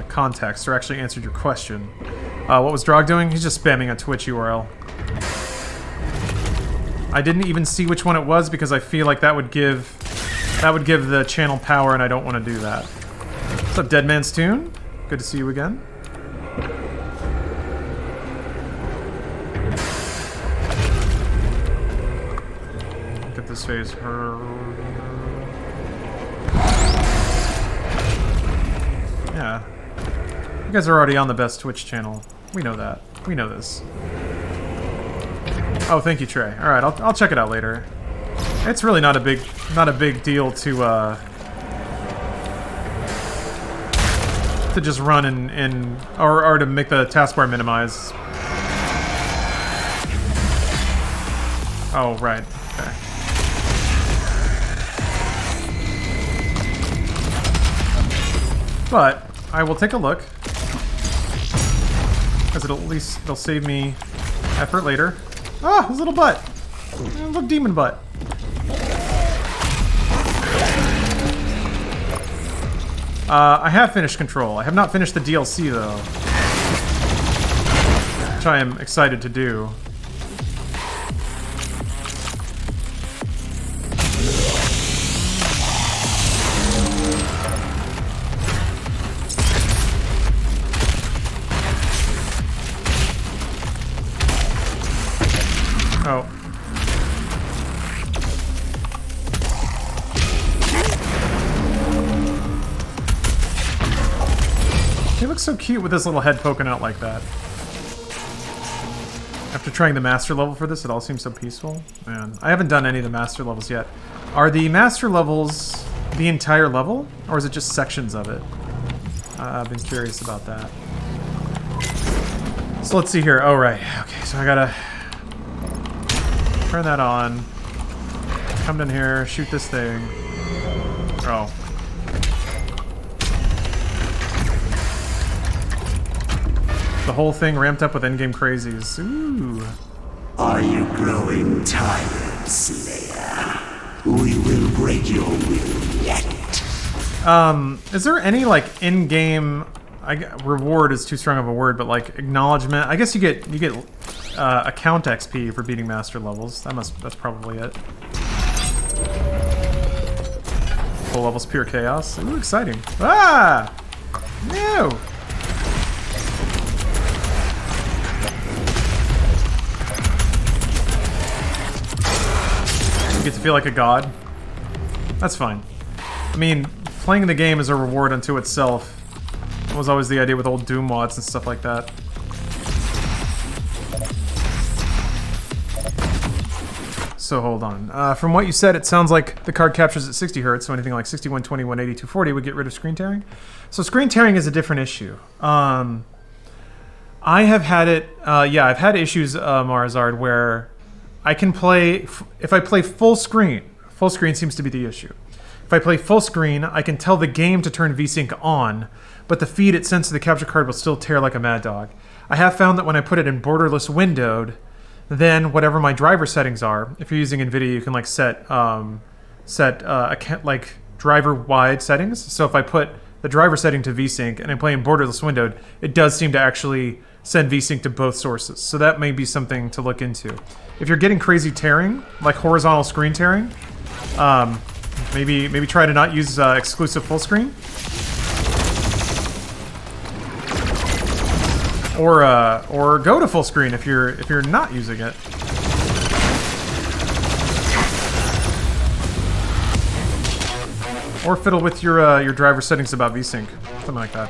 context or actually answered your question. What was Drog doing? He's just spamming a Twitch URL. I didn't even see which one it was because I feel like that would give the channel power, and I don't want to do that. What's up, Deadman's Tune? Good to see you again. Look at this face. Yeah. You guys are already on the best Twitch channel. We know that. We know this. Oh, thank you, Trey. All right, I'll check it out later. It's really not a big deal to just run or to make the taskbar minimize. Oh, right. Okay. But I will take a look, because it'll save me effort later. Ah, his little butt. Look, demon butt. I have finished Control. I have not finished the DLC though, which I am excited to do. Oh. He looks so cute with his little head poking out like that. After trying the master level for this, it all seems so peaceful. Man, I haven't done any of the master levels yet. Are the master levels the entire level, or is it just sections of it? I've been curious about that. So let's see here. Oh, right. Okay, so I gotta turn that on. Come down here, shoot this thing. Oh. The whole thing ramped up with endgame crazies. Ooh. Are you growing tired, Slayer? We will break your will yet. Is there any, like, in-game, reward is too strong of a word, but like acknowledgement. I guess you get account XP for beating master levels. That's probably it. Full levels, pure chaos. Ooh, exciting! Ah, no. You get to feel like a god. That's fine. I mean, playing the game is a reward unto itself. Was always the idea with old Doom mods and stuff like that. So hold on. From what you said, it sounds like the card captures at 60 Hz, so anything like 60, 120, 180, 240 would get rid of screen tearing. So screen tearing is a different issue. I have had it, yeah, I've had issues, Marazard, where I can play, if I play full screen seems to be the issue. If I play full screen, I can tell the game to turn VSync on, but the feed it sends to the capture card will still tear like a mad dog. I have found that when I put it in borderless windowed, then whatever my driver settings are, if you're using NVIDIA, you can like set like driver wide settings. So if I put the driver setting to VSync and I'm playing borderless windowed, it does seem to actually send VSync to both sources. So that may be something to look into. If you're getting crazy tearing, like horizontal screen tearing, maybe try to not use exclusive full screen. Or go to full screen if you're not using it. Or fiddle with your driver settings about VSync, something like that.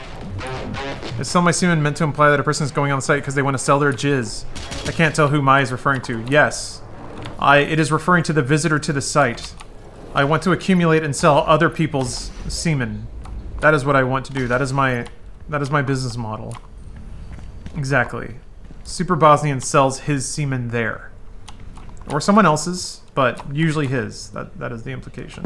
Is Sell My Semen meant to imply that a person is going on the site because they want to sell their jizz? I can't tell who Mai is referring to. Yes, it is referring to the visitor to the site. I want to accumulate and sell other people's semen. That is what I want to do. That is my business model. Exactly. Super Bosnian sells his semen there. Or someone else's, but usually his. That is the implication.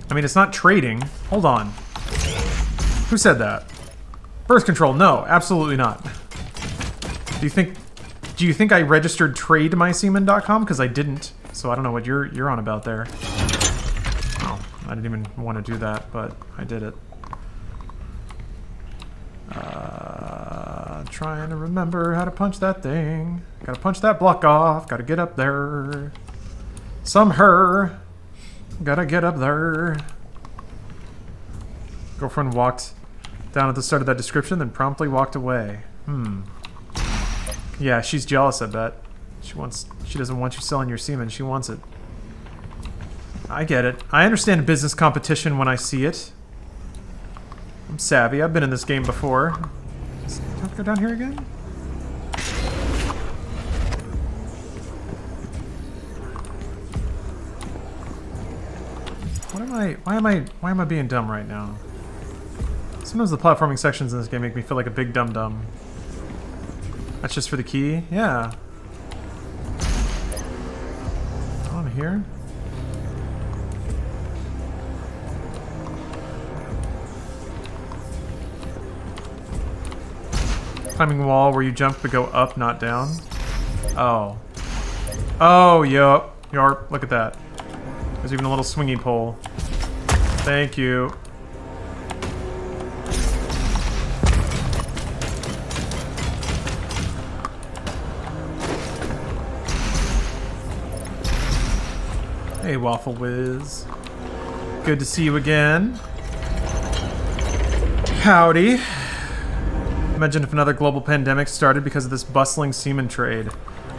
I mean, it's not trading. Hold on. Who said that? Birth control. No, absolutely not. Do you think I registered trademysemen.com? Because I didn't. So I don't know what you're on about there. I didn't even want to do that, but I did it. Trying to remember how to punch that thing. Gotta punch that block off. Gotta get up there. Gotta get up there. Girlfriend walked down at the start of that description, then promptly walked away. Yeah, she's jealous, I bet. She doesn't want you selling your semen. She wants it. I get it. I understand business competition when I see it. I'm savvy. I've been in this game before. Do I have to go down here again? Why am I being dumb right now? Sometimes the platforming sections in this game make me feel like a big dum-dum. That's just for the key? Yeah. On here? Climbing wall where you jump but go up, not down. Oh. Oh, yup. Yarp, look at that. There's even a little swingy pole. Thank you. Hey, Waffle Whiz. Good to see you again. Howdy. Imagine if another global pandemic started because of this bustling semen trade.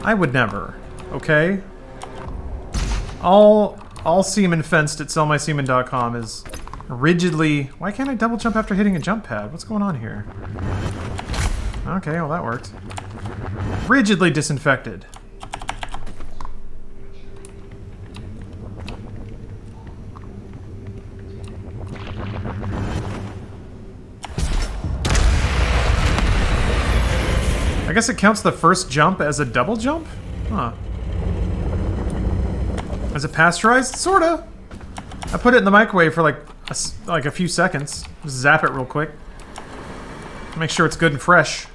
I would never. Okay? All semen fenced at sellmysemen.com is rigidly... Why can't I double jump after hitting a jump pad? What's going on here? Okay, well that worked. Rigidly disinfected. I guess it counts the first jump as a double jump? Huh. Is it pasteurized? Sorta. I put it in the microwave for like a few seconds. Just zap it real quick. Make sure it's good and fresh.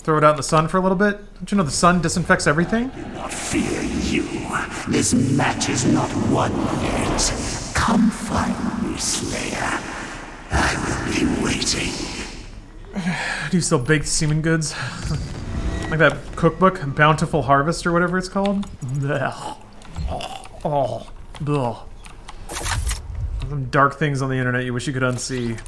throw it out in the sun for a little bit? Don't you know the sun disinfects everything? Do not fear you. This match is not won yet. Come find me, Slayer. I will be waiting. Do you sell baked semen goods? Like that cookbook, Bountiful Harvest or whatever it's called? Blech. Oh. Blech. Some dark things on the internet you wish you could unsee.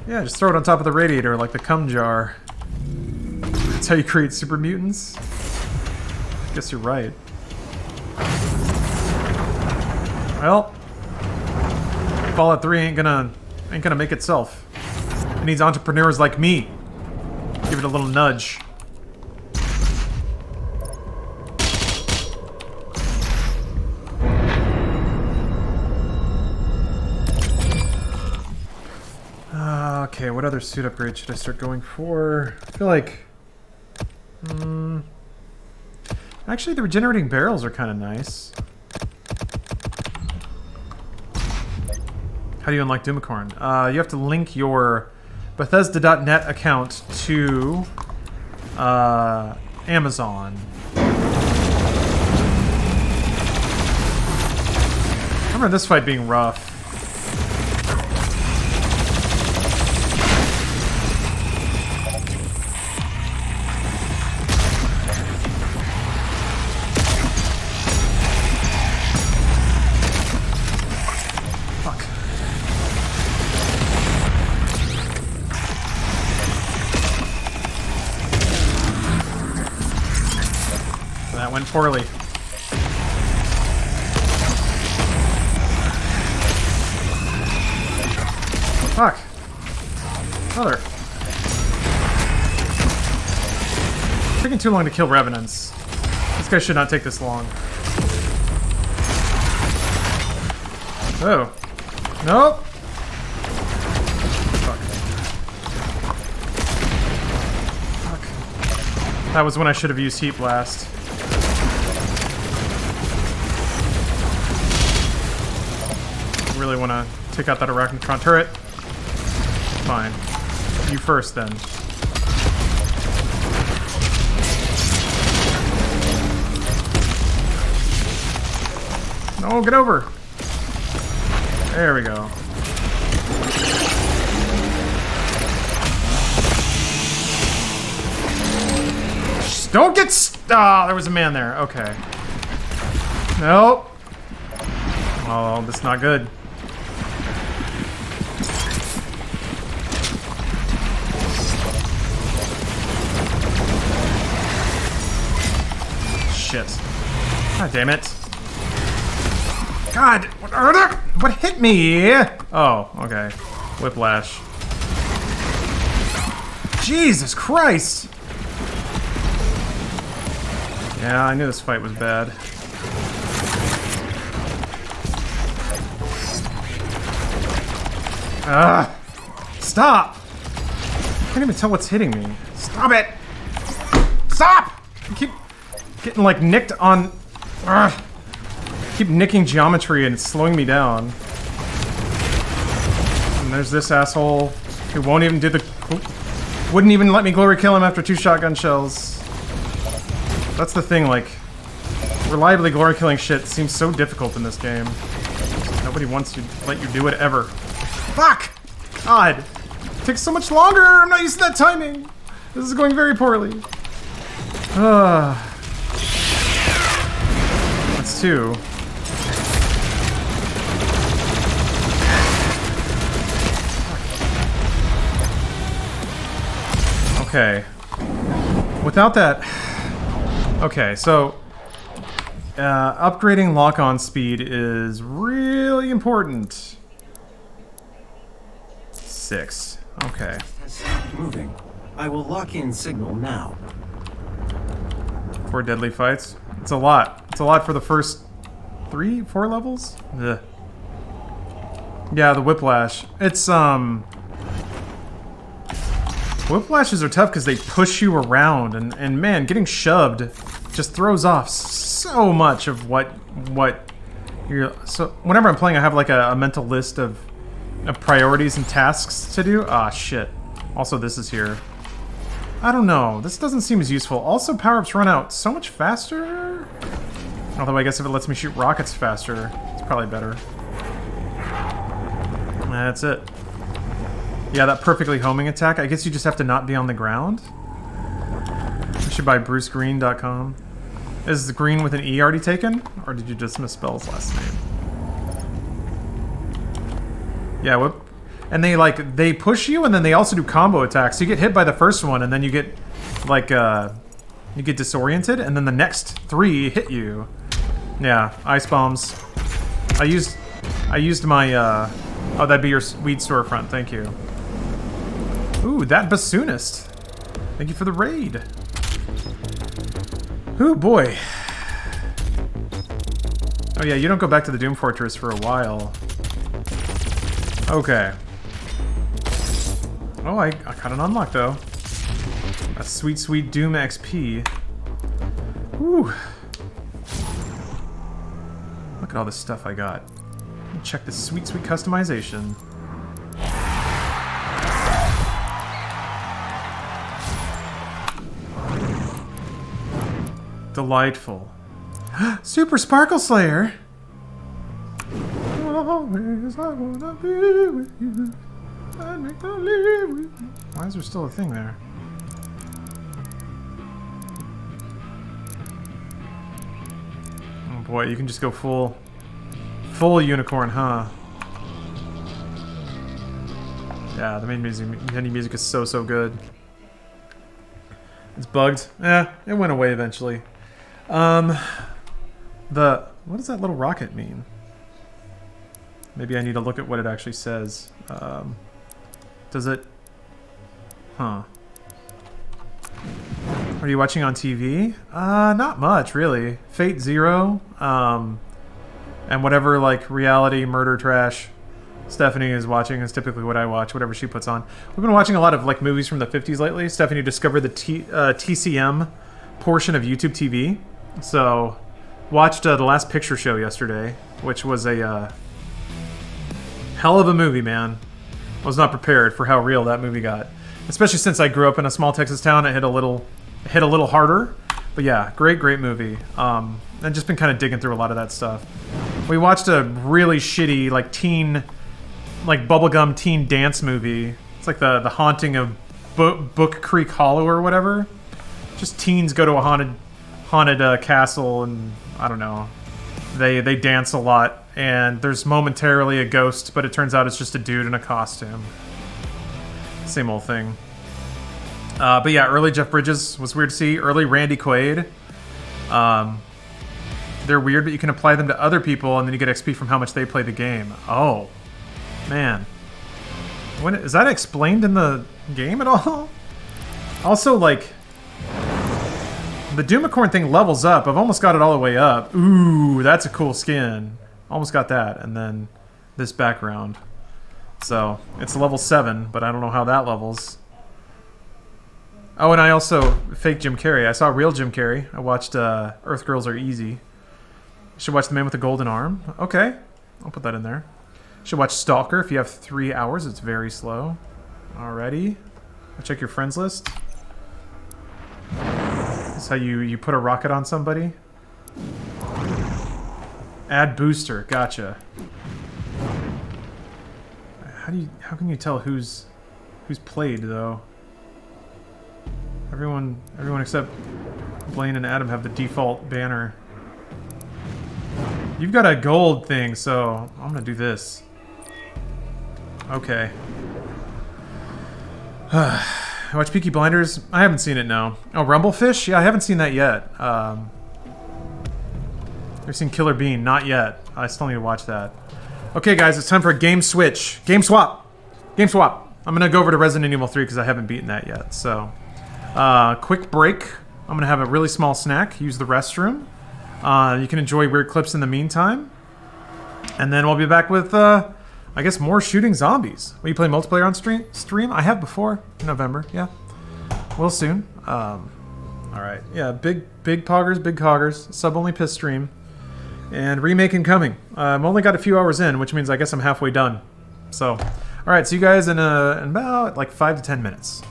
Yeah, just throw it on top of the radiator like the cum jar. That's how you create super mutants? I guess you're right. Well, Fallout 3 ain't gonna make itself. It needs entrepreneurs like me. Give it a little nudge. Okay, what other suit upgrade should I start going for? I feel like... actually, the regenerating barrels are kind of nice. How do you unlock Doomicorn? You have to link your Bethesda.net account to Amazon. I remember this fight being rough. That went poorly. Fuck. Mother. It's taking too long to kill revenants. This guy should not take this long. Oh. Nope. Fuck. Fuck. That was when I should have used Heat Blast. Really want to take out that Arachnotron turret. Fine. You first, then. No, get over. There we go. Just don't get ah, there was a man there. Okay. Nope. Oh, that's not good. Shit. God damn it. God, what hit me? Oh, okay. Whiplash. Jesus Christ! Yeah, I knew this fight was bad. Stop! I can't even tell what's hitting me. Stop it! Stop! I keep getting like nicked on. Keep nicking geometry and it's slowing me down. And there's this asshole who won't even do the. Wouldn't even let me glory kill him after 2 shotgun shells. That's the thing, like, reliably glory killing shit seems so difficult in this game. Nobody wants to let you do it ever. Fuck! God! It takes so much longer! I'm not used to that timing! This is going very poorly. That's 2. Okay. Without that... Okay, so... upgrading lock-on speed is really important. 6. Okay. Has stopped moving. I will lock in signal now. 4 deadly fights. It's a lot. It's a lot for the first 3, 4 levels? Ugh. Yeah, the whiplash. It's, Whiplashes are tough because they push you around, and man, getting shoved just throws off so much of what you're... So, whenever I'm playing, I have like a mental list of priorities and tasks to do. Ah, shit. Also, this is here. I don't know. This doesn't seem as useful. Also, power-ups run out so much faster. Although I guess if it lets me shoot rockets faster, it's probably better. That's it. Yeah, that perfectly homing attack. I guess you just have to not be on the ground. I should buy brucegreen.com. Is the green with an E already taken? Or did you just misspell his last name? Yeah, whoop. And they push you, and then they also do combo attacks. So you get hit by the first one, and then you get, like, you get disoriented, and then the next 3 hit you. Yeah, ice bombs. I used my, oh, that'd be your weed storefront, thank you. Ooh, that bassoonist. Thank you for the raid. Ooh, boy. Oh yeah, you don't go back to the Doom Fortress for a while. Okay. Oh, I got an unlock, though. That's sweet, sweet Doom XP. Whew. Look at all this stuff I got. Let me check this sweet, sweet customization. Delightful. Super Sparkle Slayer! Always I wanna be with you. I'd make the live with you. Why is there still a thing there? Oh boy, you can just go full unicorn, huh? Yeah, the main music is so good. It's bugged. Eh, it went away eventually. What does that little rocket mean? Maybe I need to look at what it actually says. Does it... Huh. What are you watching on TV? Not much, really. Fate Zero, and whatever, like, reality murder trash Stephanie is watching is typically what I watch, whatever she puts on. We've been watching a lot of, like, movies from the 50s lately. Stephanie discovered the TCM portion of YouTube TV. So, watched The Last Picture Show yesterday, which was a hell of a movie, man. I was not prepared for how real that movie got. Especially since I grew up in a small Texas town, it hit a little harder. But yeah, great movie. And just been kind of digging through a lot of that stuff. We watched a really shitty, like, teen, like, bubblegum teen dance movie. It's like the haunting of Book Creek Hollow or whatever. Just teens go to a haunted castle, and I don't know. They dance a lot, and there's momentarily a ghost, but it turns out it's just a dude in a costume. Same old thing. But yeah, early Jeff Bridges was weird to see. Early Randy Quaid. They're weird, but you can apply them to other people, and then you get XP from how much they play the game. Oh, man. Is that explained in the game at all? Also, like, the Doomicorn thing levels up. I've almost got it all the way up. Ooh, that's a cool skin. Almost got that. And then this background. So, it's level 7, but I don't know how that levels. Oh, and I also fake Jim Carrey. I saw real Jim Carrey. I watched Earth Girls Are Easy. Should watch The Man with the Golden Arm. Okay, I'll put that in there. Should watch Stalker if you have 3 hours. It's very slow. Alrighty. I'll check your friends list. That's how you put a rocket on somebody. Add booster. Gotcha. How can you tell who's played though? Everyone except Blaine and Adam have the default banner. You've got a gold thing, so I'm gonna do this. Okay. Watch Peaky Blinders? I haven't seen it, no. Oh, Rumblefish? Yeah, I haven't seen that yet. I've seen Killer Bean, not yet. I still need to watch that. Okay, guys, it's time for a game switch. Game swap. Game swap. I'm gonna go over to Resident Evil 3 because I haven't beaten that yet, so... quick break. I'm gonna have a really small snack, use the restroom. You can enjoy weird clips in the meantime. And then we'll be back with, I guess, more shooting zombies. Will you play multiplayer on stream? I have before, in November, yeah. Will soon. Alright, yeah, big poggers, big coggers. Sub-only piss stream. And remake incoming. I've only got a few hours in, which means I guess I'm halfway done. So, all right, see you guys in about like 5 to 10 minutes.